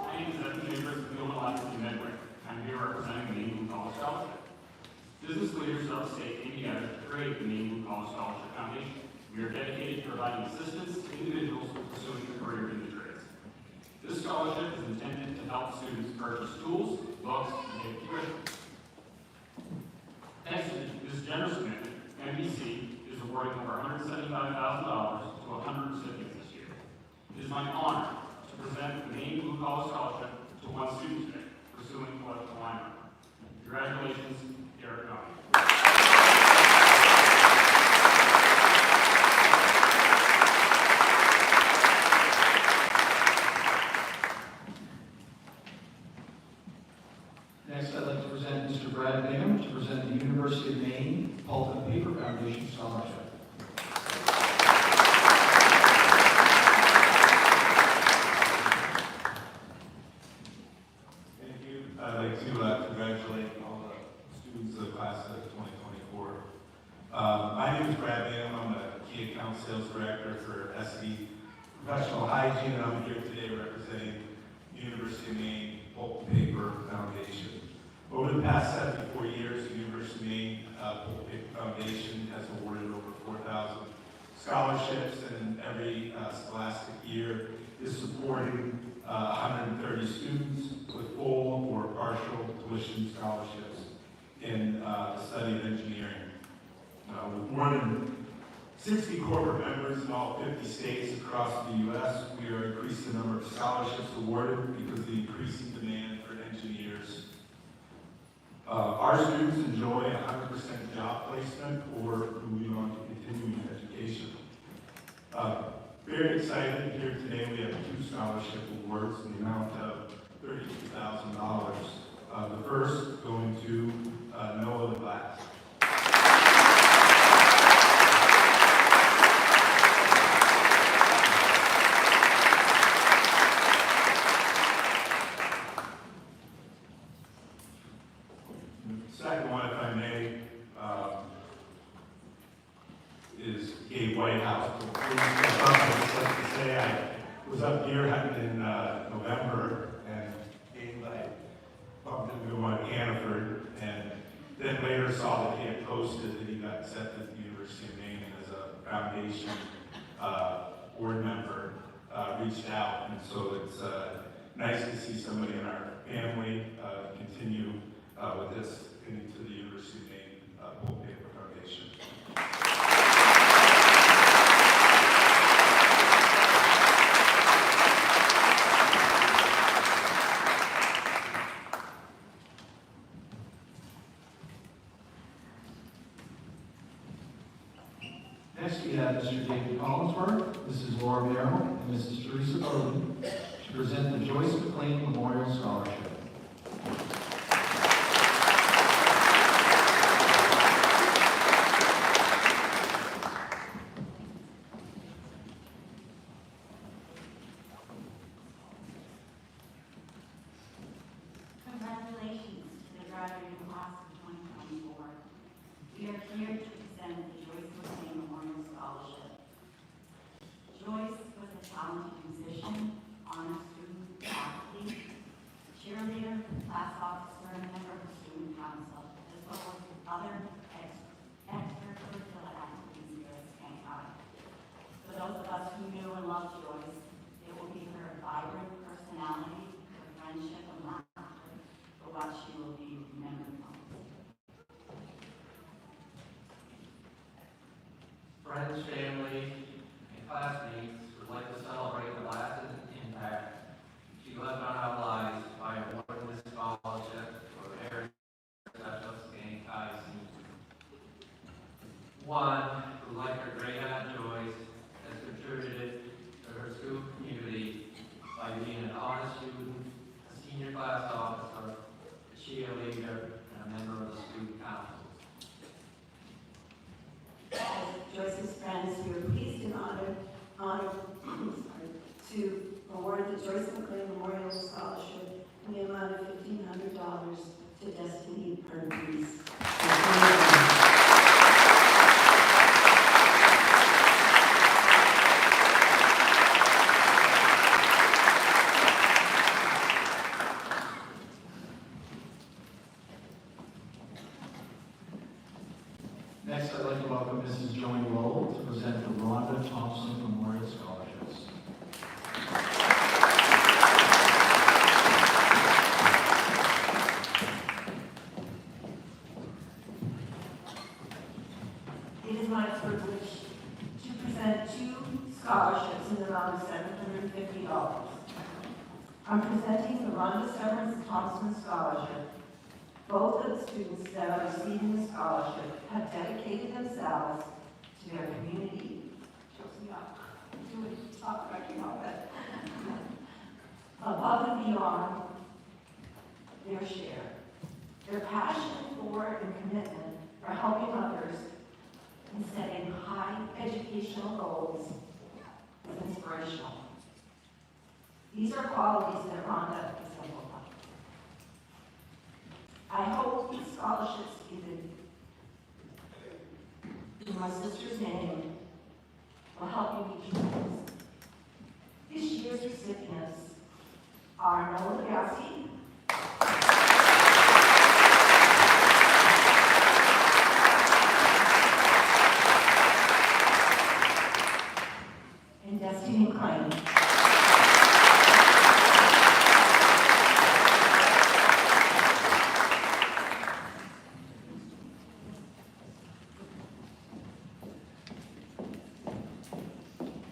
My name is Evan Chambers of Philadelphia, Medway. I'm here representing the Maine Blue Collar Scholarship. Business leaders of the state came together to create the Maine Blue Collar Scholarship Foundation. We are dedicated to providing assistance to individuals pursuing a career in the trades. This scholarship is intended to help students purchase tools, books, and pay tuition. Thanks to this generous commitment, MBC is awarding over $175,000 to 100 recipients this year. It is my honor to present the Maine Blue Collar Scholarship to one student today, pursuing electrical lineman. Congratulations, Derek Downey. Next, I'd like to present Mr. Brad Bingham to present the University of Maine Pulp and Paper Foundation Scholarship. Thank you. I'd like to congratulate all the students of the class of 2024. My name is Brad Bingham. I'm the Key Account Sales Director for SE Professional Hygiene, and I'm here today representing the University of Maine Pulp and Paper Foundation. Over the past 74 years, the University of Maine Pulp and Paper Foundation has awarded over 4,000 scholarships, and every scholastic year is supporting 130 students with full or partial tuition scholarships in the study of engineering. With more than 60 corporate members in all 50 states across the U.S., we are increasing the number of scholarships awarded because of the increasing demand for engineers. Our students enjoy 100% job placement or moving on to continuing education. Very excited here today. We have 2 scholarship awards in the amount of $32,000. The first going to Noah Glass. Second one, if I may, is Gabe Whitehouse. I just like to say I was up deer hunting in November, and Gabe, I bumped into him on Hannaford, and then later saw that he had posted that he got accepted at the University of Maine as a foundation board member, reached out, and so it's nice to see somebody in our family continue with this into the University of Maine Pulp Paper Foundation. Next, we have Mr. David Collinsworth, Mrs. Laura Merrill, and Mrs. Teresa Bowden to present the Joyce McLean Memorial Scholarship. Congratulations to the graduating class of 2024. We are here to present the Joyce McLean Memorial Scholarship. Joyce was a talented musician, honor student, athlete, cheerleader, class officer, and member of the student council, as well as other extracurricular activities here at Schenck High. For those of us who knew and loved Joyce, it will be her vibrant personality, her friendship, and laughter for what she will be remembered for. Friends, family, and classmates would like to celebrate the lasting impact she left on our lives by awarding this scholarship for very special Schenck High senior. one who, like her great aunt Joyce, has contributed to her school community by being an honest student, a senior class officer, a cheerleader, and a member of the student council. As Joyce's friends, we are pleased and honored to award the Joyce McLean Memorial Scholarship in the amount of $1,500 to Destiny Perkins. Next, I'd like to welcome Mrs. Joan Lowell to present the Rhonda Thompson Memorial Scholarships. It is my privilege to present 2 scholarships in the amount of $750. I'm presenting the Rhonda Severance Thompson Scholarship. Both of the students that are receiving the scholarship have dedicated themselves to their community. Chokes me up. Do it, talk like you know that. Above and beyond their share. Their passion for and commitment for helping others and setting high educational goals is inspirational. These are qualities that Rhonda exemplifies. I hope these scholarships given in my sister's name will help you reach your goals. This year's recipients are Noah Legassi, and Destiny McLean.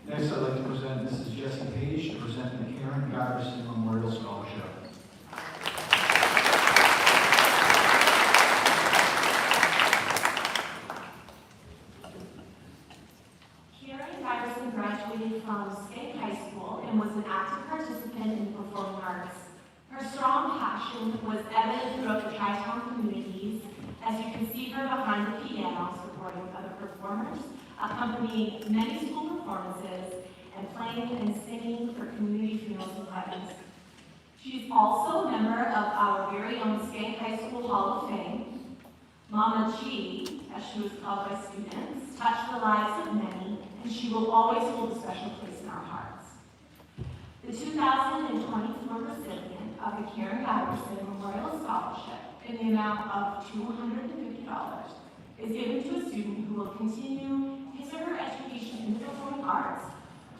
Next, I'd like to present Mrs. Jessie Page to present the Karen Garrison Memorial Scholarship. Karen Iverson graduated from Schenck High School and was an active participant in the performing arts. Her strong passion was evident throughout the Tri-Town communities, as you can see her behind the piano supporting other performers, accompanying many school performances, and playing and singing for community funerals and weddings. She's also a member of our very own Schenck High School Hall of Fame. Mama G, as she was called by students, touched the lives of many, and she will always hold a special place in our hearts. The 2024 recipient of the Karen Iverson Memorial Scholarship in the amount of $250 is given to a student who will continue his or her education in the performing arts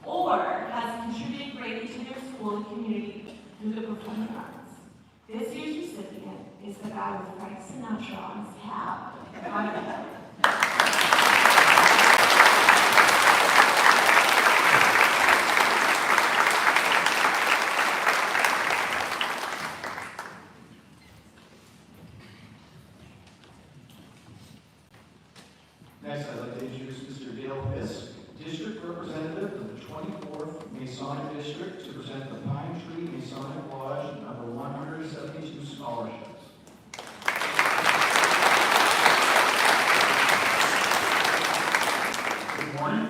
or has contributed greatly to their school and community through the performing arts. This year's recipient is the guy with Frank Sinatra on his tab. Next, I'd like to introduce Mr. Dale Fisk, District Representative of the 24th Masonic District, to present the Pine Tree Masonic Lodge number 172 scholarships. Good morning.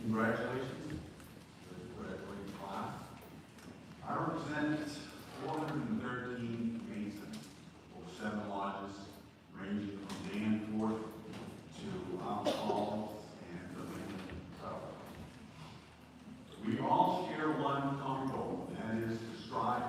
Congratulations to the graduating class. I represent 413 Masons, over 7 lodges, ranging from Danforth to Mount Falls and the Lincoln Tower. We all share one common goal, and that is to strive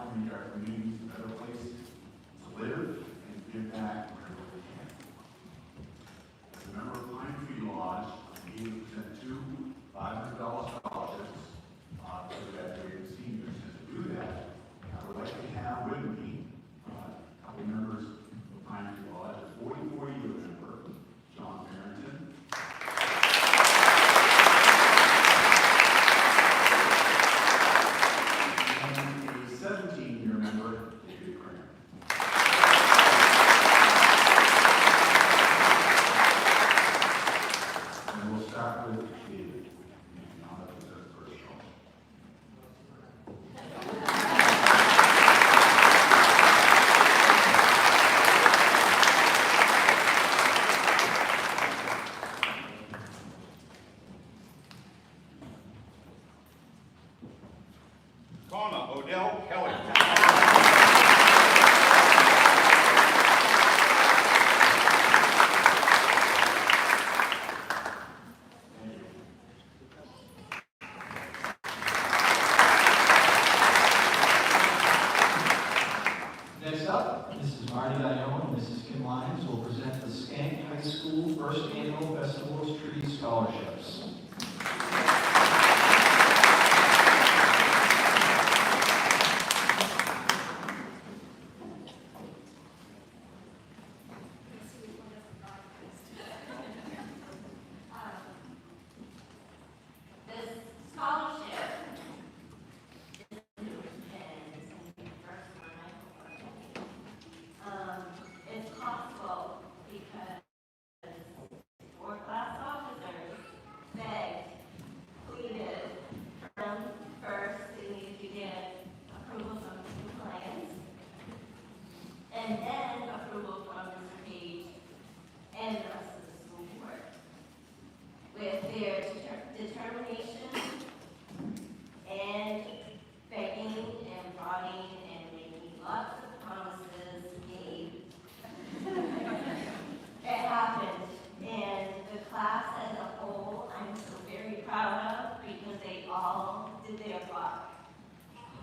Next up, Mrs. Marty Ione and Mrs. Kim Lyons will present the Schenck High School First Annual Festival of Trees Scholarships. This scholarship it's possible because four class officers begged, pleaded, from first they needed to get approval from Mr. Lyons, and then approval from Mr. Page and the rest of the school board. With their determination and begging and prodding and making lots of promises, it happened. And the class as a whole, I'm so very proud of because they all did their part.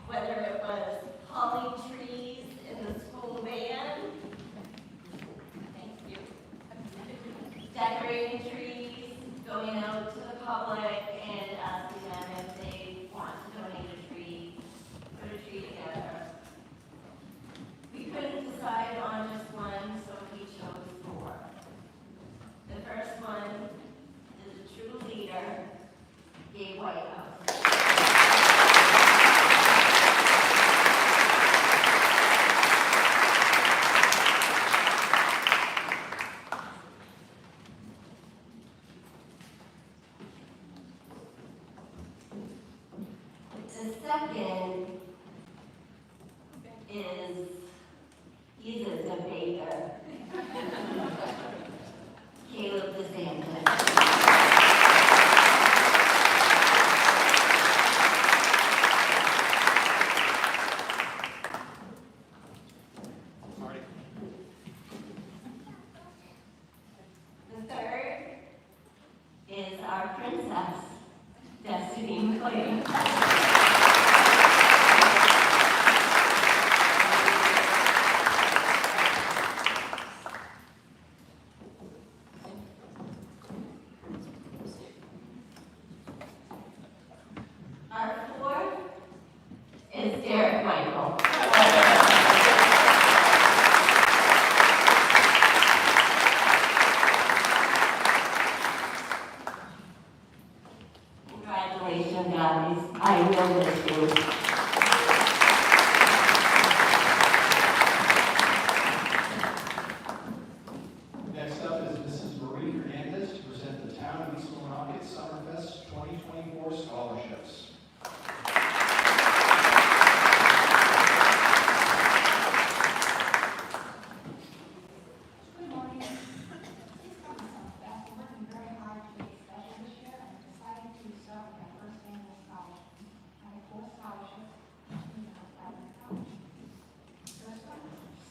Whether it was hauling trees in the school van, thank you, decorating trees, going out to the public and asking them if they want to donate a tree, put a tree together. We couldn't decide on just one, so we chose four. The first one is a true leader, Gabe Whitehouse. The second is, he's a debater. Caleb DeSantis. The third is our princess, Destiny McLean. Our fourth is Derek Michael. Congratulations, guys. I will miss you. Next up is Mrs. Marie Hernandez to present the Town of East Millinocket Summerfest 2024 scholarships. Good morning. Please come to Summerfest. We're working very hard to make it special this year, and I'm excited to start with our first annual scholarship. I have four scholarships. First one,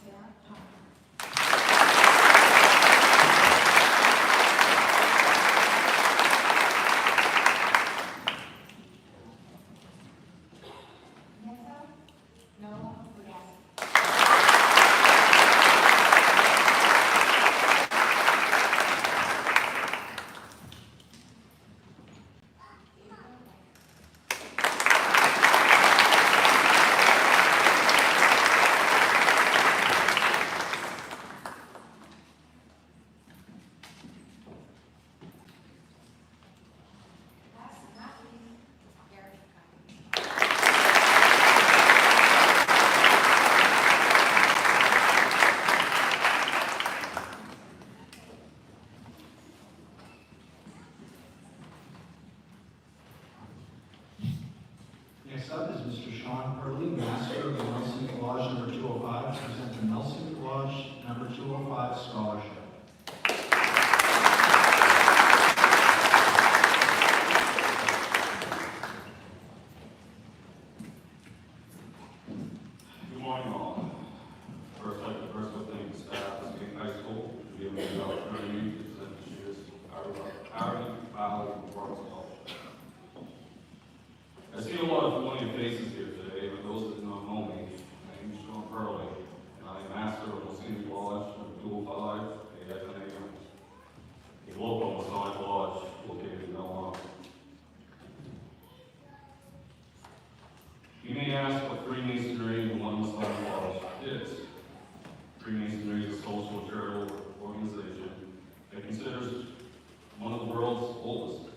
Sarah Thomas. Next up, Noah Budassi. Last but not least, Gary Cummings. Next up is Mr. Sean Purley, Master of the Nelson Collage number 205, to present the Nelson Collage number 205 scholarship. morning all. First, I'd like to thank the staff of Schenck High School for giving me the opportunity to present this year's Harvey Valley Memorial Scholarship. I see a lot of familiar faces here today, but those that do not know me, my name is Sean Hurley, and I am Master of Masonic Lodge number 205, AFNAM, a local Masonic Lodge located in Illinois. You may ask what Freemasonry and one Masonic Lodge is. Freemasonry is a social charitable organization that considers one of the world's oldest.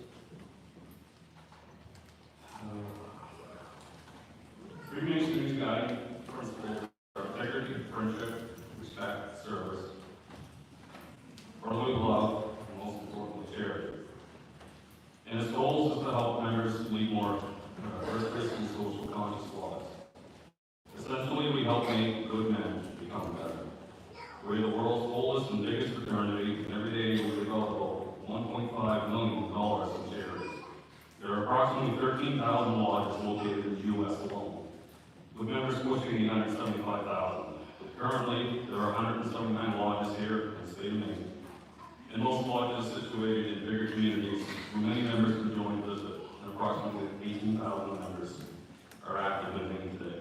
Freemasonry's guiding principles are integrity, friendship, respect, service, brotherly love, and most importantly, charity. And its goal is to help members lead more virtuous and social conscious lives. Essentially, we help make good men become better. We're the world's oldest and biggest fraternity, and every day we give out about $1.5 million in charities. There are approximately 13,000 lodges located in the U.S. alone, with members pushing 875,000. Currently, there are 179 lodges here in the state of Maine, and most lodges situated in bigger communities where many members can join and visit, and approximately 18,000 members are active in Maine today.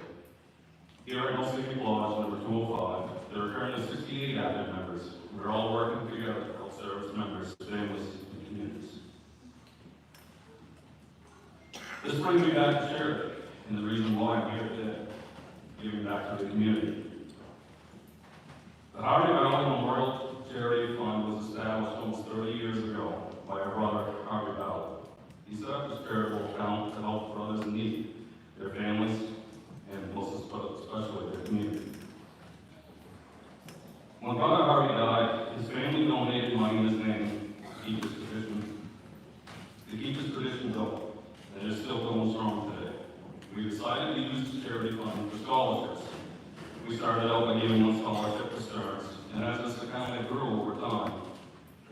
Here at Schenck Lodge number 205, there are currently 68 active members. We're all working together to help service members, families, and communities. This brings me back to charity, and the reason why I'm here today, giving back to the community. The Harvey Valley Memorial Charity Fund was established almost 30 years ago by our brother, Harvey Valley. He set up this charitable account to help brothers in need, their families, and most especially their community. When Brother Harvey died, his family donated money in his name to keep his tradition going, and it is still going strong today. We decided to use the charity fund for scholarships. We started out by giving one scholarship to Stearns, and as this account grew over time,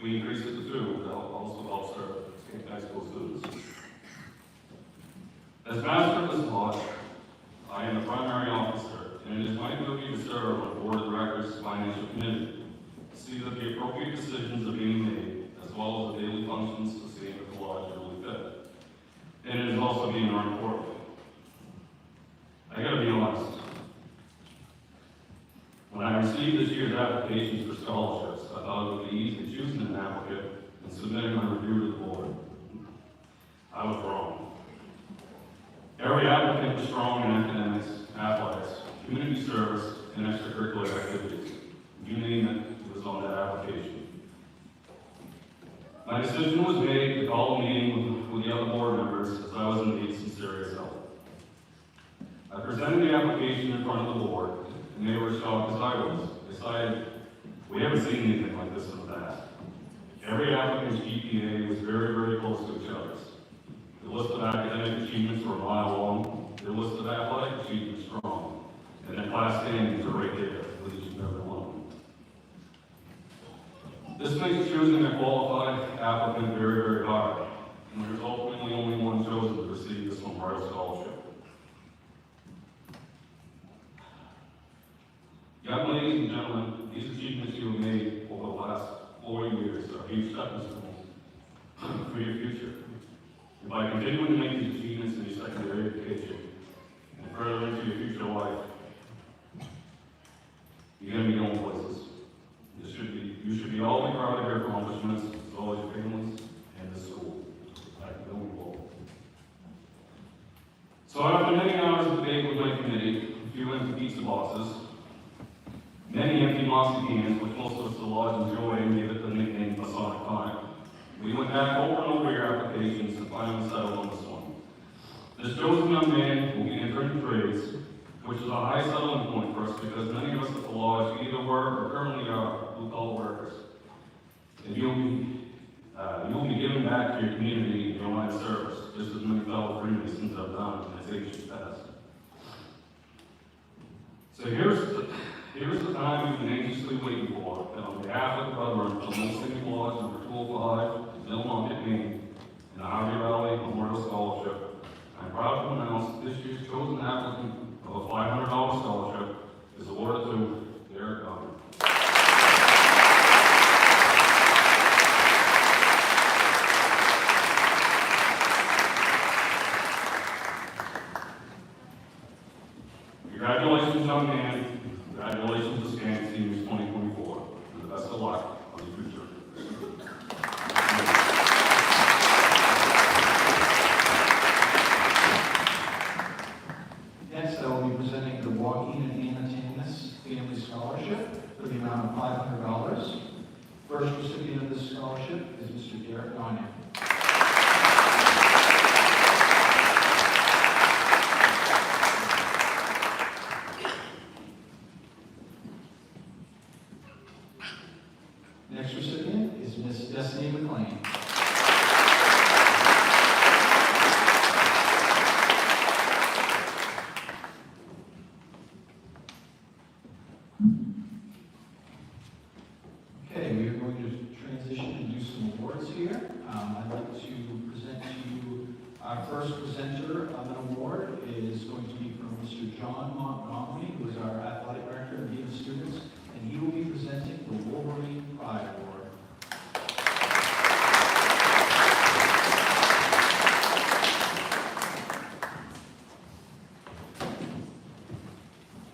we increased it to 2 to also help serve Schenck High School students. As master of this lodge, I am the primary officer, and it is my duty to serve on the Board of Directors Financial Committee, to see that the appropriate decisions are being made, as well as the daily functions to see that the lodge really fit. And it is also being run important. I gotta be honest. When I received this year's applications for scholarships, I thought it would be easy choosing an applicant and submitting my review to the board. I was wrong. Every applicant was strong in academics, athletics, community service, and extracurricular activities. You name it, it was on that application. My decision was made to call a meeting with the other board members as I was in need some serious help. I presented the application in front of the board, and they were as shocked as I was. They decided, we haven't seen anything like this in the past. Every applicant's GPA was very, very close to each other's. The list of academic achievements were a mile long, the list of athletic achievements strong, and their class standings are right there with each and every one. This makes choosing a qualified applicant very, very hard, and there's ultimately only one chosen to receive this memorial scholarship. Young ladies and gentlemen, these achievements you have made over the last 4 years are huge stepping stones for your future. And by continuing to make these achievements in your secondary education and further into your future life, you're going to be going places. You should be all be proud of your accomplishments, as well as your families and the school. I can go involved. So after many hours of debate with my committee, a few empty pizza boxes, many empty mossy cans, which most of us at the lodge enjoy and give it the nickname Masonic Time, we went back over and over your applications and finally settled on this one. This chosen young man will be entering trades, which is a high settling point for us because many of us at the lodge either were or currently are blue-collar workers. And you'll be giving back to your community in your line of service, just as many fellow Freemasons have done in its ancient past. So here's the time we've been anxiously waiting for, and on behalf of the brethren from Schenck Lodge number 205, Millmarket, Maine, and the Harvey Valley Memorial Scholarship, I'm proud to announce this year's chosen applicant of a $500 scholarship young man. Congratulations to Schenck Seniors 2024. And the best of luck on your future. Next, I will be presenting the Joaquin and Anna Tanis Family Scholarship for the amount of $500. First recipient of this scholarship is Mr. Derek Gagne. Next recipient is Miss Destiny McLean. Okay, we are going to transition and do some awards here. I'd like to present to you our first presenter of an award is going to be from Mr. John Montgomery, who is our athletic director and dean of students, and he will be presenting the Wolverine Pride Award.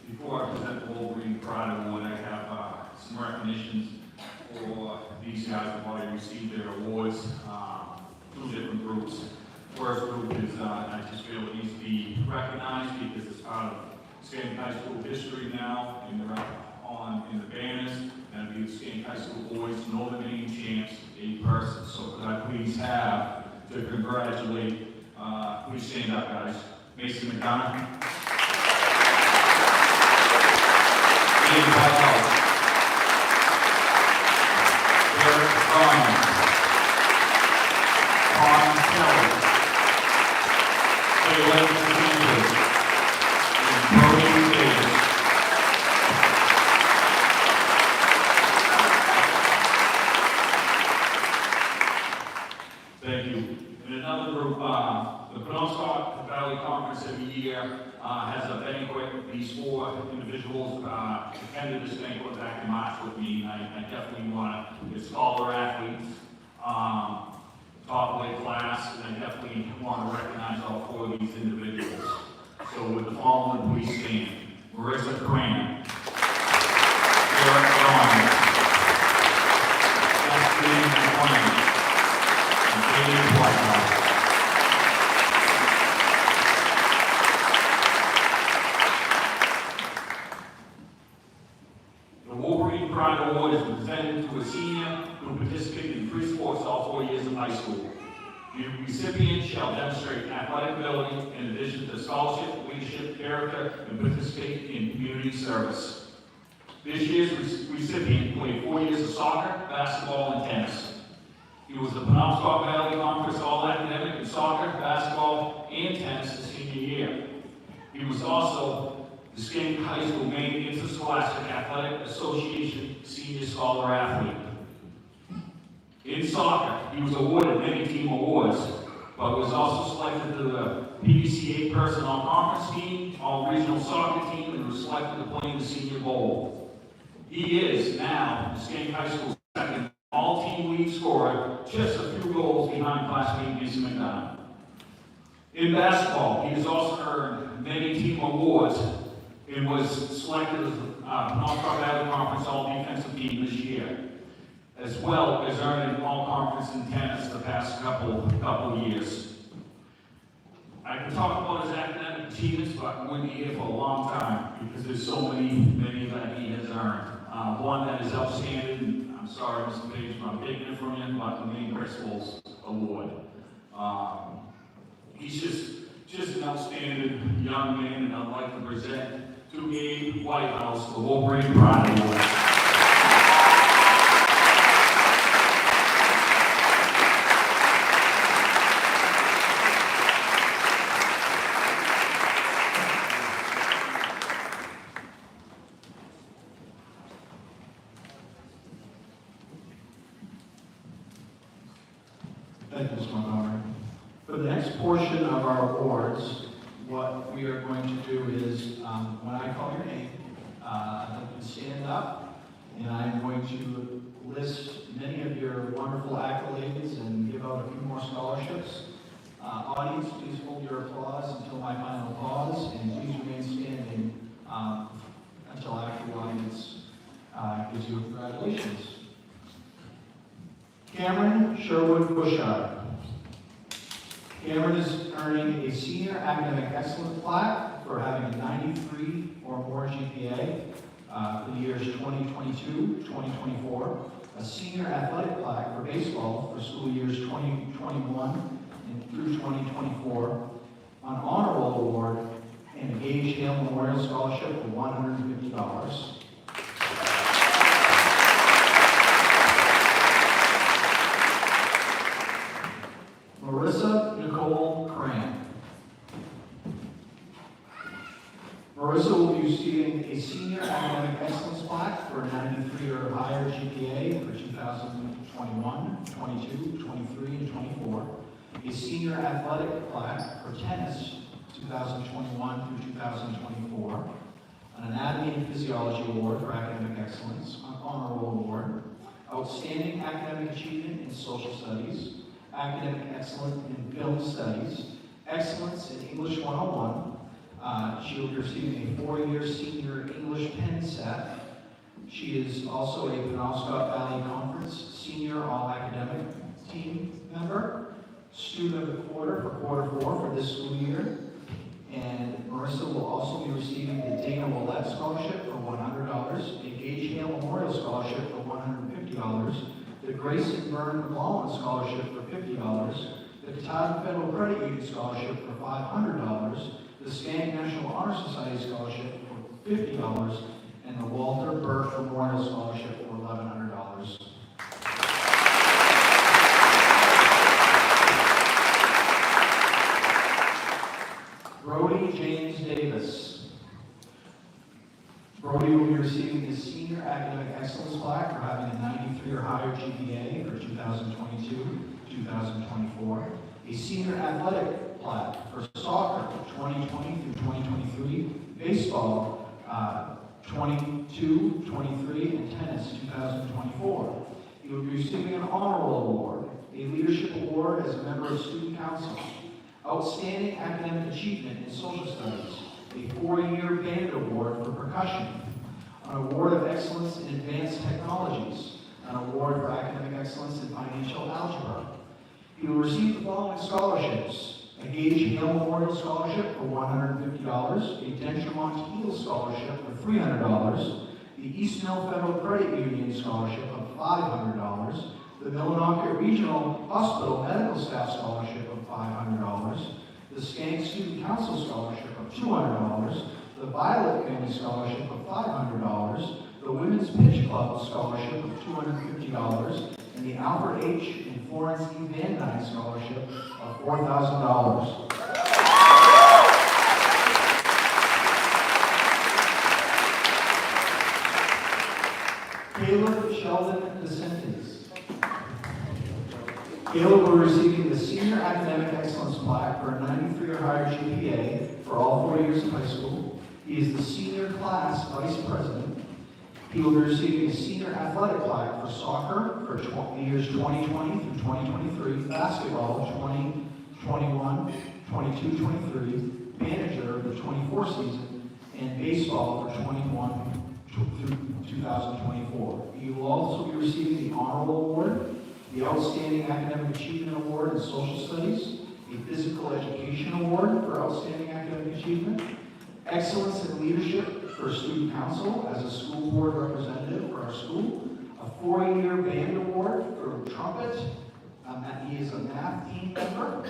Before I present the Wolverine Pride Award, I have some recognitions for these guys who've already received their awards. Two different groups. First group is I just feel it needs to be recognized because it's part of Schenck High School history now, and they're up on in the banners, and it'll be the Schenck High School boys Northern Maine champs, 8 persons. So could I please have to congratulate, please stand up guys, Mason McDonough, Ian Bell, Eric Brown, Ron Kelly, Taylor Sanders, and Brody Davis. Thank you. And another group, the Penobscot Valley Conference every year has a banquet. These 4 individuals attended this banquet back in March with me, and I definitely want to, it's scholar athletes, top weight class, and I definitely want to recognize all 4 of these individuals. So with the following, please stand. Marissa Cran, Eric Vaughn, Justin McLean, and Katie Whitehouse. The Wolverine Pride Award is presented to a senior who participated in 3 sports all 4 years of high school. The recipient shall demonstrate athletic ability in addition to scholarship, leadership, character, and participate in community service. This year's recipient played 4 years of soccer, basketball, and tennis. He was the Penobscot Valley Conference All-Academic in soccer, basketball, and tennis his senior year. He was also the Schenck High School Maine Interscholastic Athletic Association Senior Scholar Athlete. In soccer, he was awarded many team awards, but was also selected to the PBC 8-person all-conference team, all-regional soccer team, and was selected to play in the Senior Bowl. He is now the Schenck High School's second all-team lead scorer, just a few goals behind classmate Mason McDonough. In basketball, he has also earned many team awards and was selected as the Penobscot Valley Conference All-Defensive Team this year, as well as earning all-conference in tennis the past couple years. I can talk about his academic achievements, but I wouldn't be here for a long time because there's so many that he has earned. One that is outstanding, and I'm sorry, Mr. Page, but I'm taking it from you, but the Maine Principals Award. He's just an outstanding young man, and I'd like to present to Gabe Whitehouse the Wolverine Pride Award. Thank you, Ms. Montgomery. For the next portion of our awards, what we are going to do is, when I call your name, I'd like you to stand up, and I'm going to list many of your wonderful accolades and give out a few more scholarships. Audience, please hold your applause until my final pause, and please remain standing until after the audience gives you congratulations. Cameron Sherwood Bushard. Cameron is earning a Senior Academic Excellence plaque for having a 93 or more GPA for the years 2022, 2024, a Senior Athletic plaque for baseball for school years 2021 and through 2024, an Honor Roll Award, and a Gage Hale Memorial Scholarship for $150. Marissa Nicole Cran. Marissa will be receiving a Senior Academic Excellence plaque for a 93 or higher GPA for 2021, 22, 23, and 24, a Senior Athletic plaque for tennis 2021 through 2024, an Anatomy and Physiology Award for Academic Excellence, an Honor Roll Award, Outstanding Academic Achievement in Social Studies, Academic Excellence in Film Studies, Excellence in English 101. She will be receiving a 4-year Senior English Pen Set. She is also a Penobscot Valley Conference Senior All-Academic Team member, Student of the Quarter for Quarter 4 for this school year. And Marissa will also be receiving the Dana Willette Scholarship for $100, a Gage Hale Memorial Scholarship for $150, the Grayson Byrne McClellan Scholarship for $50, the Katahdin Federal Credit Union Scholarship for $500, the Schenck National Honor Society Scholarship for $50, and the Walter Burke Memorial Scholarship for $1,100. Brody James Davis. Brody will be receiving the Senior Academic Excellence plaque for having a 93 or higher GPA for 2022, 2024, a Senior Athletic plaque for soccer 2020 through 2023, baseball 22, 23, and tennis 2024. He will be receiving an Honor Roll Award, a Leadership Award as a member of Student Council, Outstanding Academic Achievement in Social Studies, a 4-year Band Award for Percussion, an Award of Excellence in Advanced Technologies, an Award for Academic Excellence in Financial Algebra. He will receive the following scholarships: a Gage Hale Memorial Scholarship for $150, a Dentremont Heal Scholarship for $300, the East Mill Federal Credit Union Scholarship of $500, the Millinocket Regional Hospital Medical Staff Scholarship of $500, the Schenck Student Council Scholarship of $200, the Violet Family Scholarship of $500, the Women's Pitch Club Scholarship of $250, and the Alfred H. and Florence E. Van Dyne Scholarship of $4,000. Caleb Sheldon DeCentes. Caleb will be receiving the Senior Academic Excellence plaque for a 93 or higher GPA for all 4 years of high school. He is the Senior Class Vice President. He will be receiving a Senior Athletic plaque for soccer for the years 2020 through 2023, basketball 2021, 22, 23, manager of the 24 season, and baseball for 21 through 2024. He will also be receiving the Honor Roll Award, the Outstanding Academic Achievement Award in Social Studies, a Physical Education Award for Outstanding Academic Achievement, Excellence in Leadership for Student Council as a school board representative for our school, a 4-year Band Award for trumpet, he is a math team member.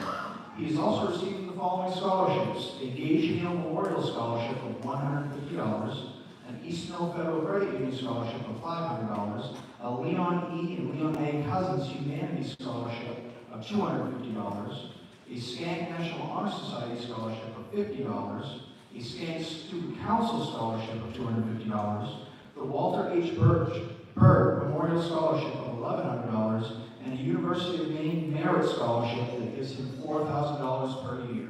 He is also receiving the following scholarships: a Gage Hale Memorial Scholarship of $150, an East Mill Federal Credit Union Scholarship of $500, a Leon E. and Leon A. Cousins Humanities Scholarship of $250, a Schenck National Honor Society Scholarship of $50, a Schenck Student Council Scholarship of $250, the Walter H. Bird Memorial Scholarship of $1,100, and a University of Maine Merit Scholarship that gives him $4,000 per year.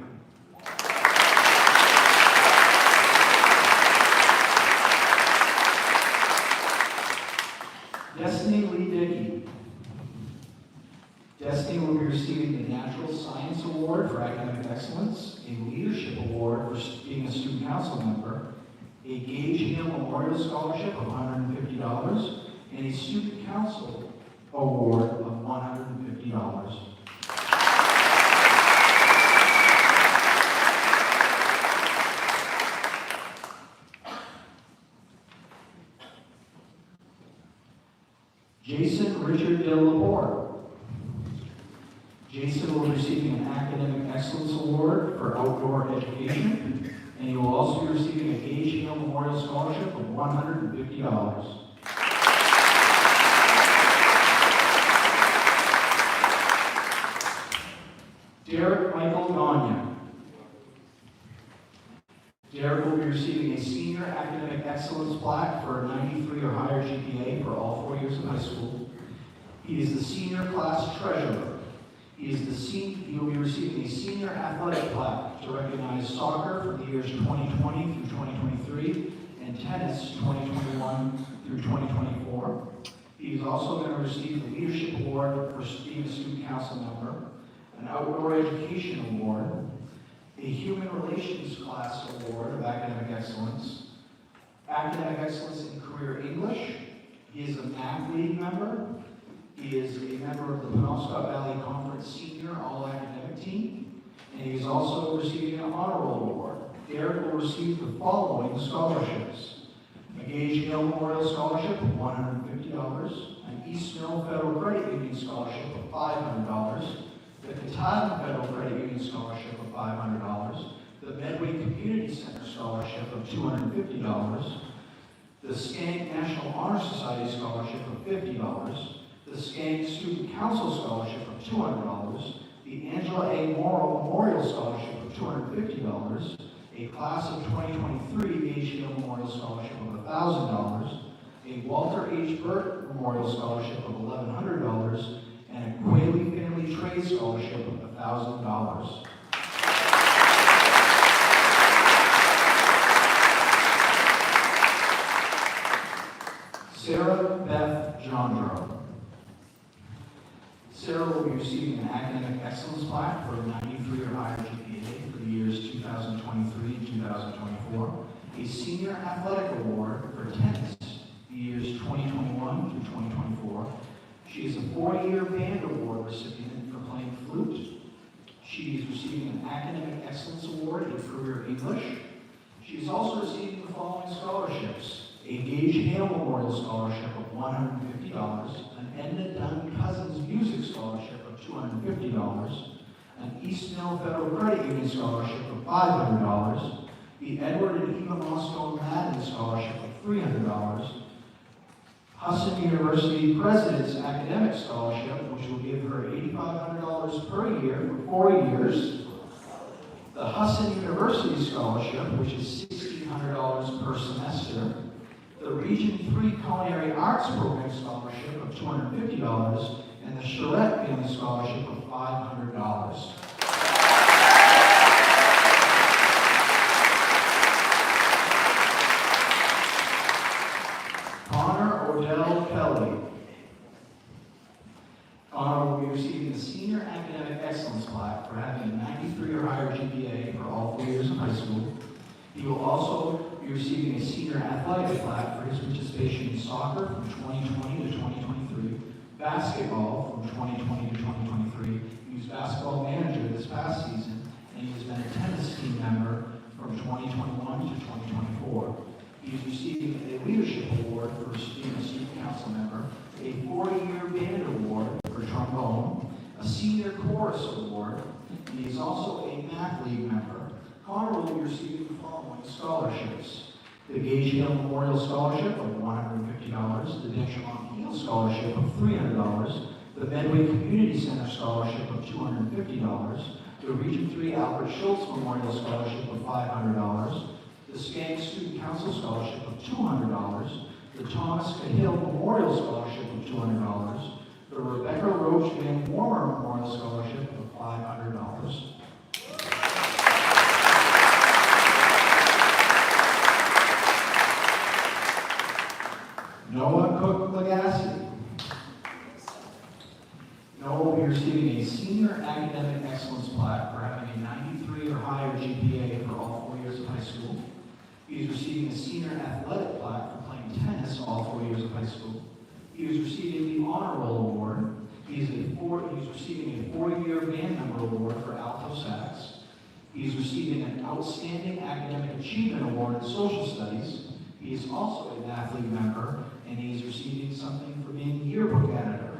Destiny Lee Dickey. Destiny will be receiving the Natural Science Award for Academic Excellence, a Leadership Award for being a Student Council member, a a Gage Hale Memorial Scholarship of $150, and a Student Council Award of $150. Jason Richard De Laborde. Jason will be receiving an Academic Excellence Award for Outdoor Education, and he will also be receiving a Gage Hale Memorial Scholarship of $150. Derek Michael Gagne. Derek will be receiving a Senior Academic Excellence Plaque for a 93 or higher GPA for all 4 years of high school. He is the Senior Class Treasurer. He will be receiving a Senior Athletic Plaque to recognize soccer for the years 2020 through 2023 and tennis 2021 through 2024. He is also going to receive the Leadership Award for being a Student Council member, an Outdoor Education Award, a Human Relations Class Award of Academic Excellence in Career English. He is a MAC League member. He is a member of the Penobscot Valley Conference Senior All-Academic Team, and he is also receiving an Honor Roll Award. Derek will receive the following scholarships: a Gage Hale Memorial Scholarship of $150, an East Mill Federal Credit Union Scholarship of $500, the Katahdin Federal Credit Union Scholarship of $500, the Medway Community Center Scholarship of $250, the Schenck National Honor Society Scholarship of $50, the Schenck Student Council Scholarship of $200, the Angela A. Morrow Memorial Scholarship of $250, a Class of 2023 Gage Hale Memorial Scholarship of $1,000, a Walter H. Burt Memorial Scholarship of $1,100, and a Quayle Family Trade Scholarship of $1,000. Sarah Beth Jondro. Sarah will be receiving an Academic Excellence Plaque for a 93 or higher GPA for the years 2023 and 2024, a Senior Athletic Award for tennis the years 2021 through 2024. She is a 4-year Band Award recipient for playing flute. She is receiving an Academic Excellence Award in Career English. She is also receiving the following scholarships: a Gage Hale Memorial Scholarship of $150, an Edna Dunn Cousins Music Scholarship of $250, an East Mill Federal Credit Union Scholarship of $500, the Edward and Eva Moscow Madden Scholarship of $300, Husson University President's Academic Scholarship, which will give her $8,500 per year for 4 years, the Husson University Scholarship, which is $1,600 per semester, the Region 3 Culinary Arts Program Scholarship of $250, and the Charette Family Scholarship of $500. Connor Odell Kelly. Connor will be receiving the Senior Academic Excellence Plaque for having a 93 or higher GPA for all 4 years of high school. He will also be receiving a Senior Athletic Plaque for his participation in soccer from 2020 to 2023, basketball from 2020 to 2023. He was basketball manager this past season, and he has been a tennis team member from 2021 to 2024. He is receiving a Leadership Award for being a Student Council member, a 4-year Band Award for trombone, a Senior Chorus Award, and he is also a MAC League member. Connor will be receiving the following scholarships: the Gage Hale Memorial Scholarship of $150, the Deschamps Heel Scholarship of $300, the Medway Community Center Scholarship of $250, the Region 3 Albert Schultz Memorial Scholarship of $500, the Schenck Student Council Scholarship of $200, the Thomas Cahill Memorial Scholarship of $200, the Rebecca Roach Van Warmer Memorial Scholarship of $500. Noah Cook Legassi. Noah will be receiving a Senior Academic Excellence Plaque for having a 93 or higher GPA for all 4 years of high school. He is receiving a senior athletic plaque for playing tennis all 4 years of high school. He is receiving the Honor Roll Award. He's receiving a 4-year band member award for alto sax. He is receiving an Outstanding Academic Achievement Award in Social Studies. He is also an athlete member, and he is receiving something for being yearbook editor.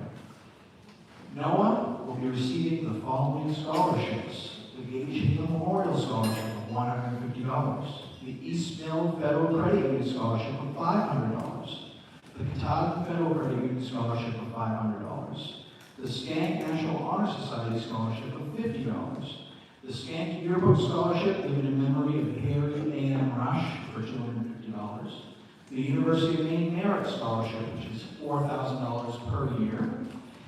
Noah will be receiving the following scholarships: the Gage Hill Memorial Scholarship of $150, the East Mill Federal Credit Union Scholarship of $500, the Katahdin Federal Credit Union Scholarship of $500, the Schenck National Honor Society Scholarship of $50, the Schenck Yearbook Scholarship given in memory of Harry A.M. Rush for $250, the University of Maine Merit Scholarship, which is $4,000 per year,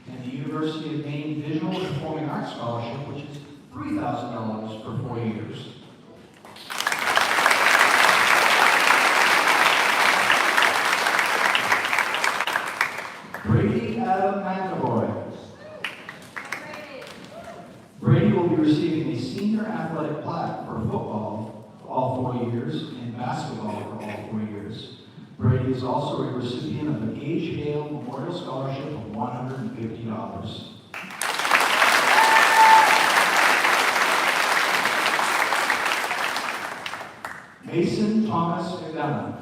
and the University of Maine Visual and Performing Arts Scholarship, which is $3,000 for 4 years. Brady Adam McAvoy. Brady will be receiving a senior athletic plaque for football for all 4 years and basketball for all 4 years. Brady is also a recipient of the Gage Hale Memorial Scholarship of $150. Mason Thomas McDonough.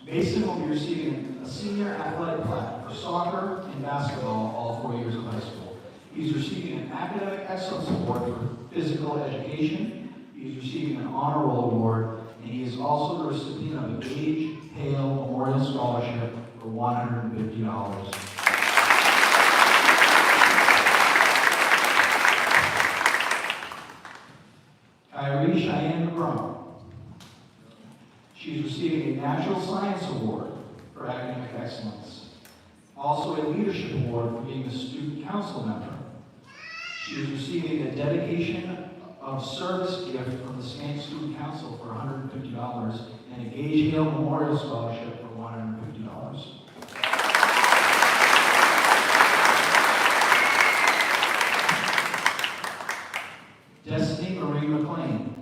Mason will be receiving a senior athletic plaque for soccer and basketball all 4 years of high school. He's receiving an Academic Excellence Award for physical education. He's receiving an Honor Roll Award, and he is also the recipient of a Gage Hale Memorial Scholarship for $150. Kyrie Cheyenne McGraw. She's receiving a Natural Science Award for academic excellence. Also a Leadership Award for being a student council member. She is receiving a Dedication of Service gift from the Schenck Student Council for $150 and a Gage Hale Memorial Scholarship for $150. Destiny Marie McLean.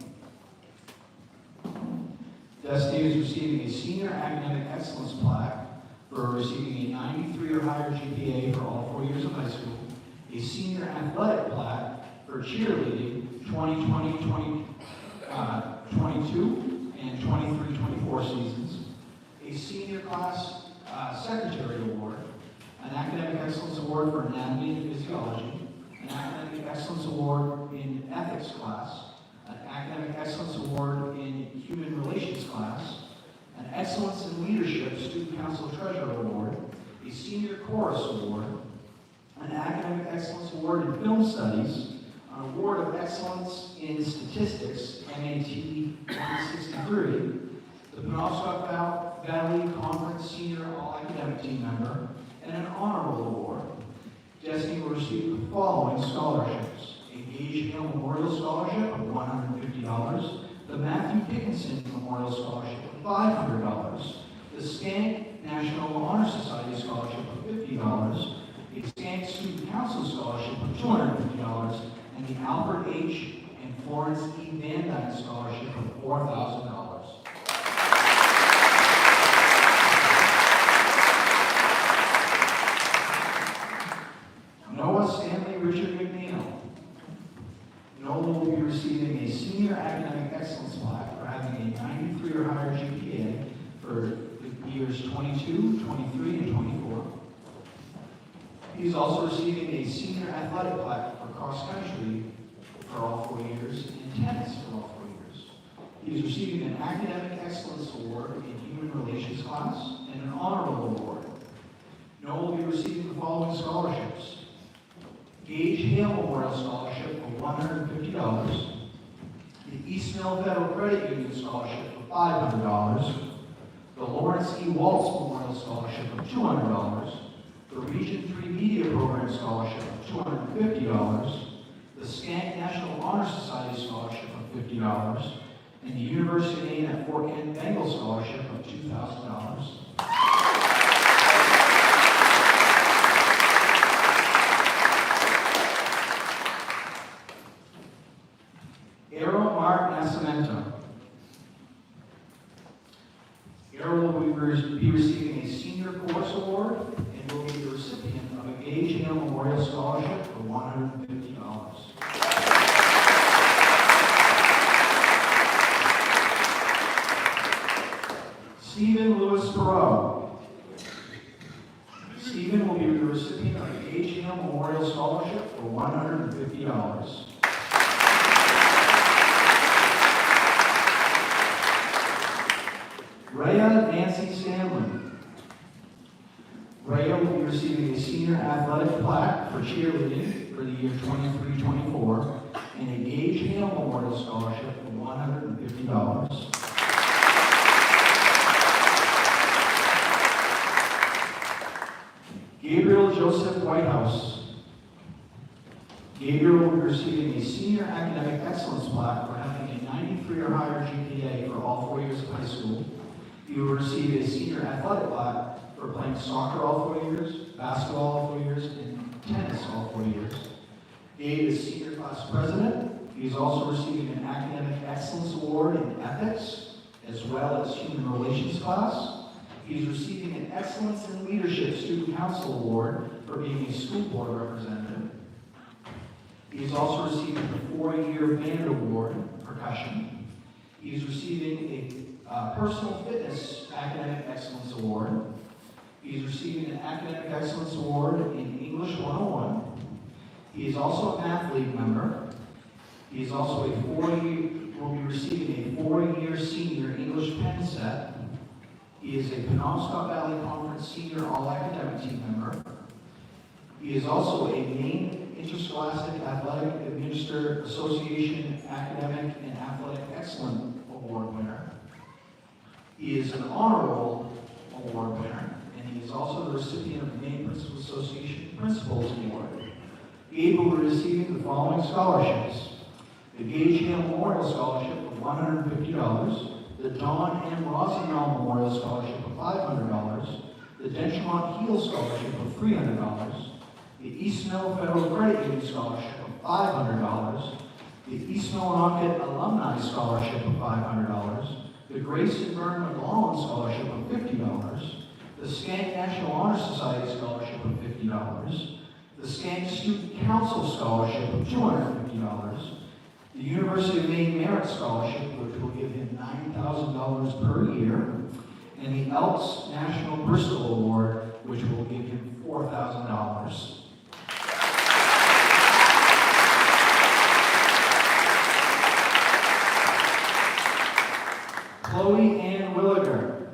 Destiny is receiving a Senior Academic Excellence plaque for receiving a 93 or higher GPA for all 4 years of high school, a Senior Athletic plaque for cheerleading 2020-22 and 23-24 seasons, a Senior Class Secretary Award, an Academic Excellence Award for Anatomy and Physiology, an Academic Excellence Award in Ethics class, an Academic Excellence Award in Human Relations class, an Excellence in Leadership Student Council Treasurer Award, a Senior Chorus Award, an Academic Excellence Award in Film Studies, an Award of Excellence in Statistics, MAT 163, the Penobscot Valley Conference Senior All-Academic Team Member, and an Honor Roll Award. Destiny will receive the following scholarships: a Gage Hill Memorial Scholarship of $150, the Matthew Dickinson Memorial Scholarship of $500, the Schenck National Honor Society Scholarship of $50, a Schenck Student Council Scholarship of $250, and the Albert H. and Florence E. Van Dyne Scholarship of $4,000. Noah Stanley Richard McNeil. Noah will be receiving a Senior Academic Excellence plaque for having a 93 or higher GPA for the years 22, 23, and 24. He's also receiving a Senior Athletic plaque for cross country for all 4 years and tennis for all 4 years. He is receiving an Academic Excellence Award in Human Relations class and an Honor Roll Award. Noah will be receiving the following scholarships: Gage Hale Memorial Scholarship for $150, the East Mill Federal Credit Union Scholarship for $500, the Lawrence E. Waltz Memorial Scholarship of $200, the Region 3 Media Program Scholarship of $250, the Schenck National Honor Society Scholarship of $50, and the University of Maine at Fort Kent Bengal Scholarship of $2,000. Mark Nascimento. Harold will be receiving a Senior Course Award and will be the recipient of a Gage Hale Memorial Scholarship for $150. Stephen Lewis Perot. Stephen will be the recipient of a Gage Hale Memorial Scholarship for $150. Rhea Nancy Stanley. Rhea will be receiving a Senior Athletic Plaque for cheerleading for the year 23-24 and a Gage Hale Memorial Scholarship for $150. Gabriel Joseph Whitehouse. Gabriel will be receiving a Senior Academic Excellence Plaque for having a 93 or higher GPA for all 4 years of high school. He will receive a Senior Athletic Plaque for playing soccer all 4 years, basketball all 4 years, and tennis all 4 years. Gabe is Senior Class President. He is also receiving an Academic Excellence Award in Ethics, as well as Human Relations class. He is receiving an Excellence in Leadership Student Council Award for being a school board representative. He is also receiving a 4-year band award, percussion. He is receiving a Personal Fitness Academic Excellence Award. He is receiving an Academic Excellence Award in English 101. He is also a Math League member. He is also will be receiving a 4-year Senior English Pen Set. He is a Penobscot Valley Conference Senior All-Academic Team member. He is also a Maine Interscholastic Athletic Administrator Association Academic and Athletic Excellence Award winner. He is an Honor Roll Award winner, and he is also the recipient of the Maine Principal Association Principals Award. Gabe will be receiving the following scholarships: the Gage Hale Memorial Scholarship of $150, the Don M. Rosenthal Memorial Scholarship of $500, the Denchemont Heel Scholarship of $300, the East Mill Federal Credit Union Scholarship of $500, the East Millinocket Alumni Scholarship of $500, the Grace and Vern McLaughlin Scholarship of $50, the Schenck National Honor Society Scholarship of $50, the Schenck Student Council Scholarship of $250, the University of Maine Merit Scholarship, which will give him $9,000 per year, and the Elks National Bristol Award, which will give him $4,000. Chloe Ann Williger.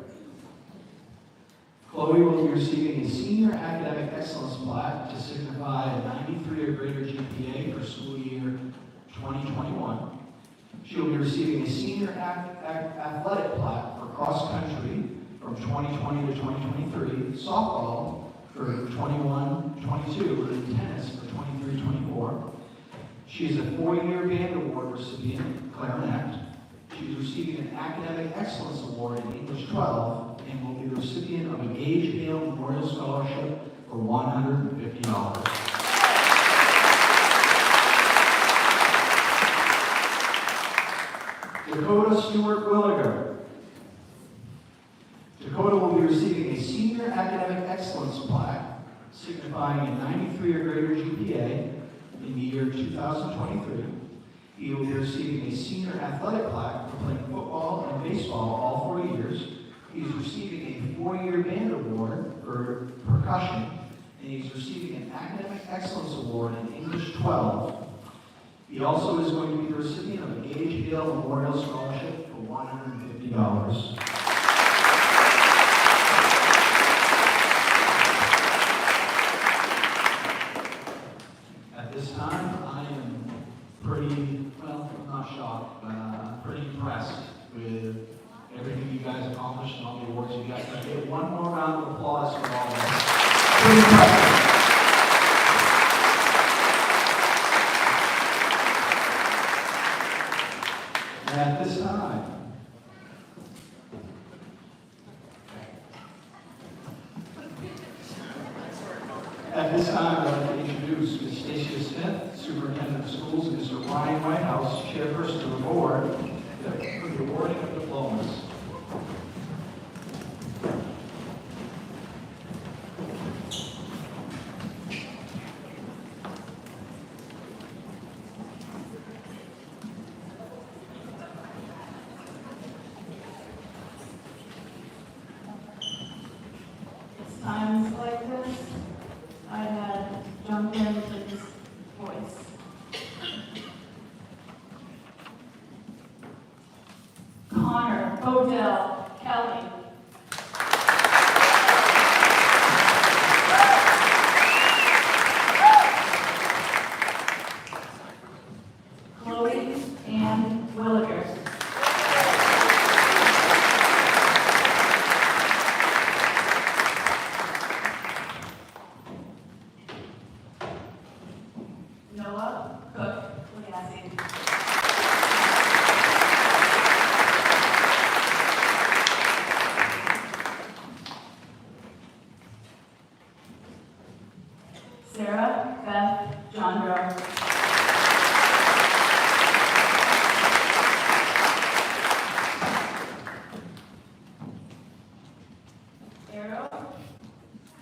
Chloe will be receiving a Senior Academic Excellence Plaque to signify a 93 or greater GPA for school year 2021. She will be receiving a Senior Athletic Plaque for cross country from 2020 to 2023, softball for 21-22, and tennis for 23-24. She is a 4-year band award recipient, clarinet. She is receiving an Academic Excellence Award in English 12 and will be the recipient of a Gage Hale Memorial Scholarship for $150. Dakota Stewart Williger. Dakota will be receiving a Senior Academic Excellence Plaque signifying a 93 or greater GPA in the year 2023. He will be receiving a Senior Athletic Plaque for playing football and baseball all 4 years. He is receiving a 4-year band award for percussion, and he's receiving an Academic Excellence Award in English 12. He also is going to be the recipient of a Gage Hale Memorial Scholarship for $150. At this time, I am pretty, well, not shocked, but I'm pretty impressed with everything you guys accomplished and all the awards you got. Can I get one more round of applause for all of us? Pretty impressive. At this time, I'd like to introduce Ms. Stacia Smith, Superintendent of Schools, and Mr. Ryan Whitehouse, Chairperson of the Board, for the awarding of diplomas.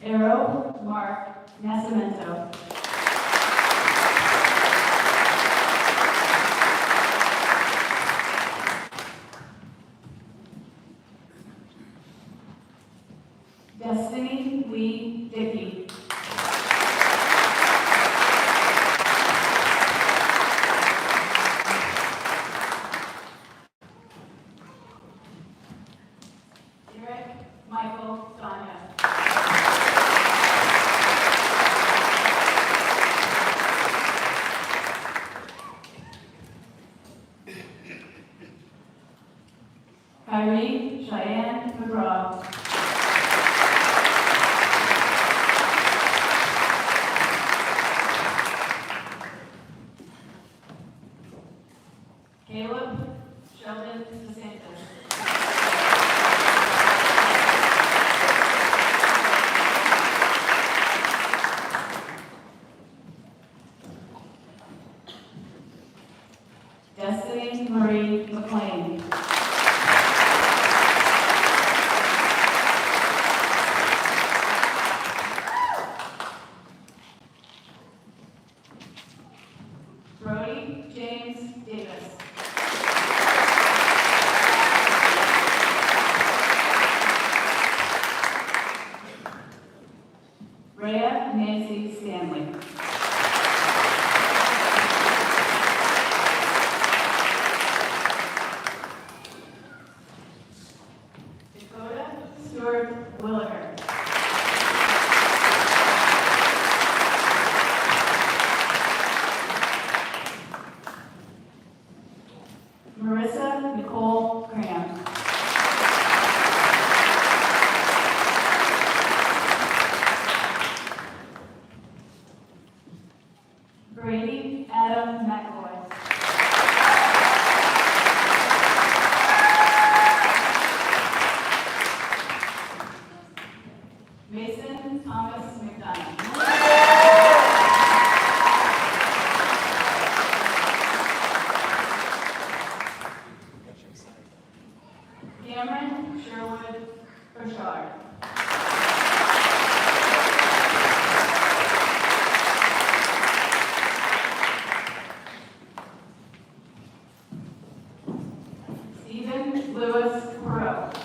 Arrow Mark Nascimento. Destiny Lee Dickey. Eric Michael Danya. Kyrie Cheyenne McGraw. Caleb Sheldon DeSantis. Destiny Marie McLean. Brody James Davis. Rhea Nancy Stanley. Dakota Stewart Williger. Marissa Nicole Graham. Brady Adam McAvoy. Mason Thomas McDonough. Cameron Sherwood Burchard. Stephen Lewis Perot.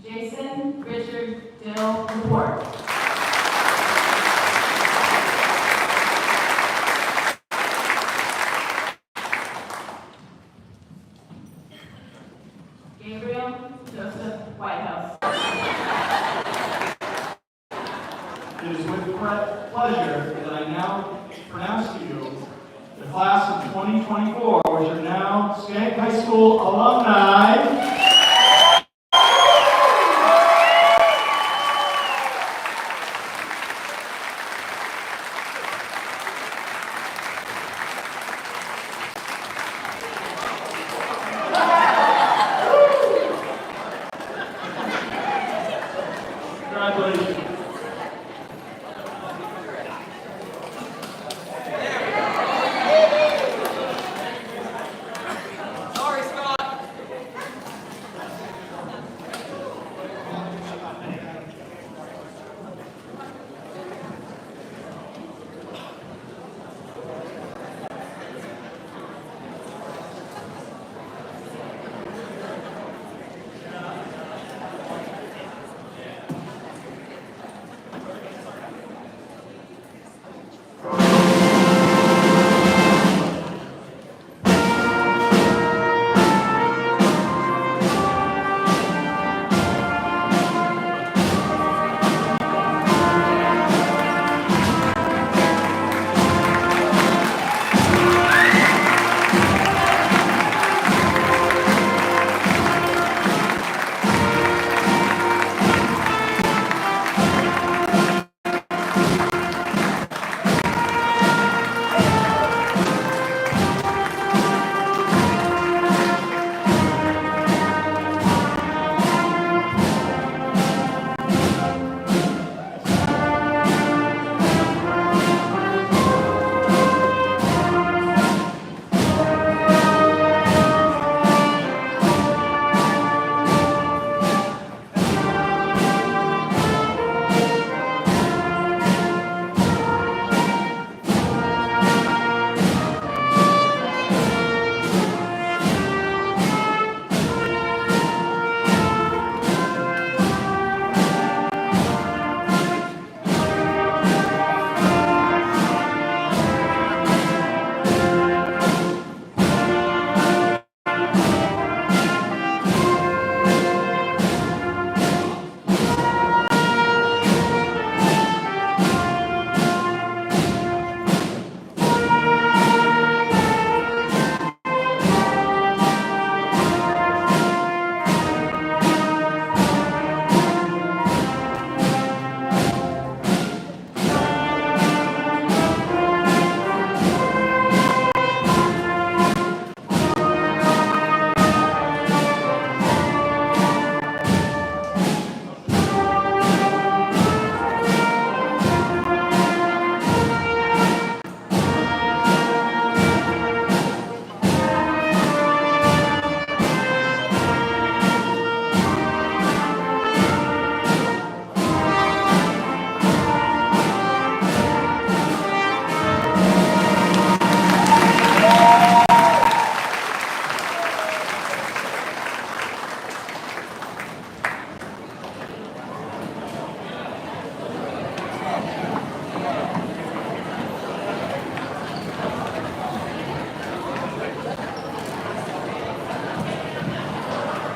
Jason Richard Dill Report. Gabriel Joseph Whitehouse. It is with pleasure that I now pronounce to you the class of 2024, which are now Schenck High School alumni.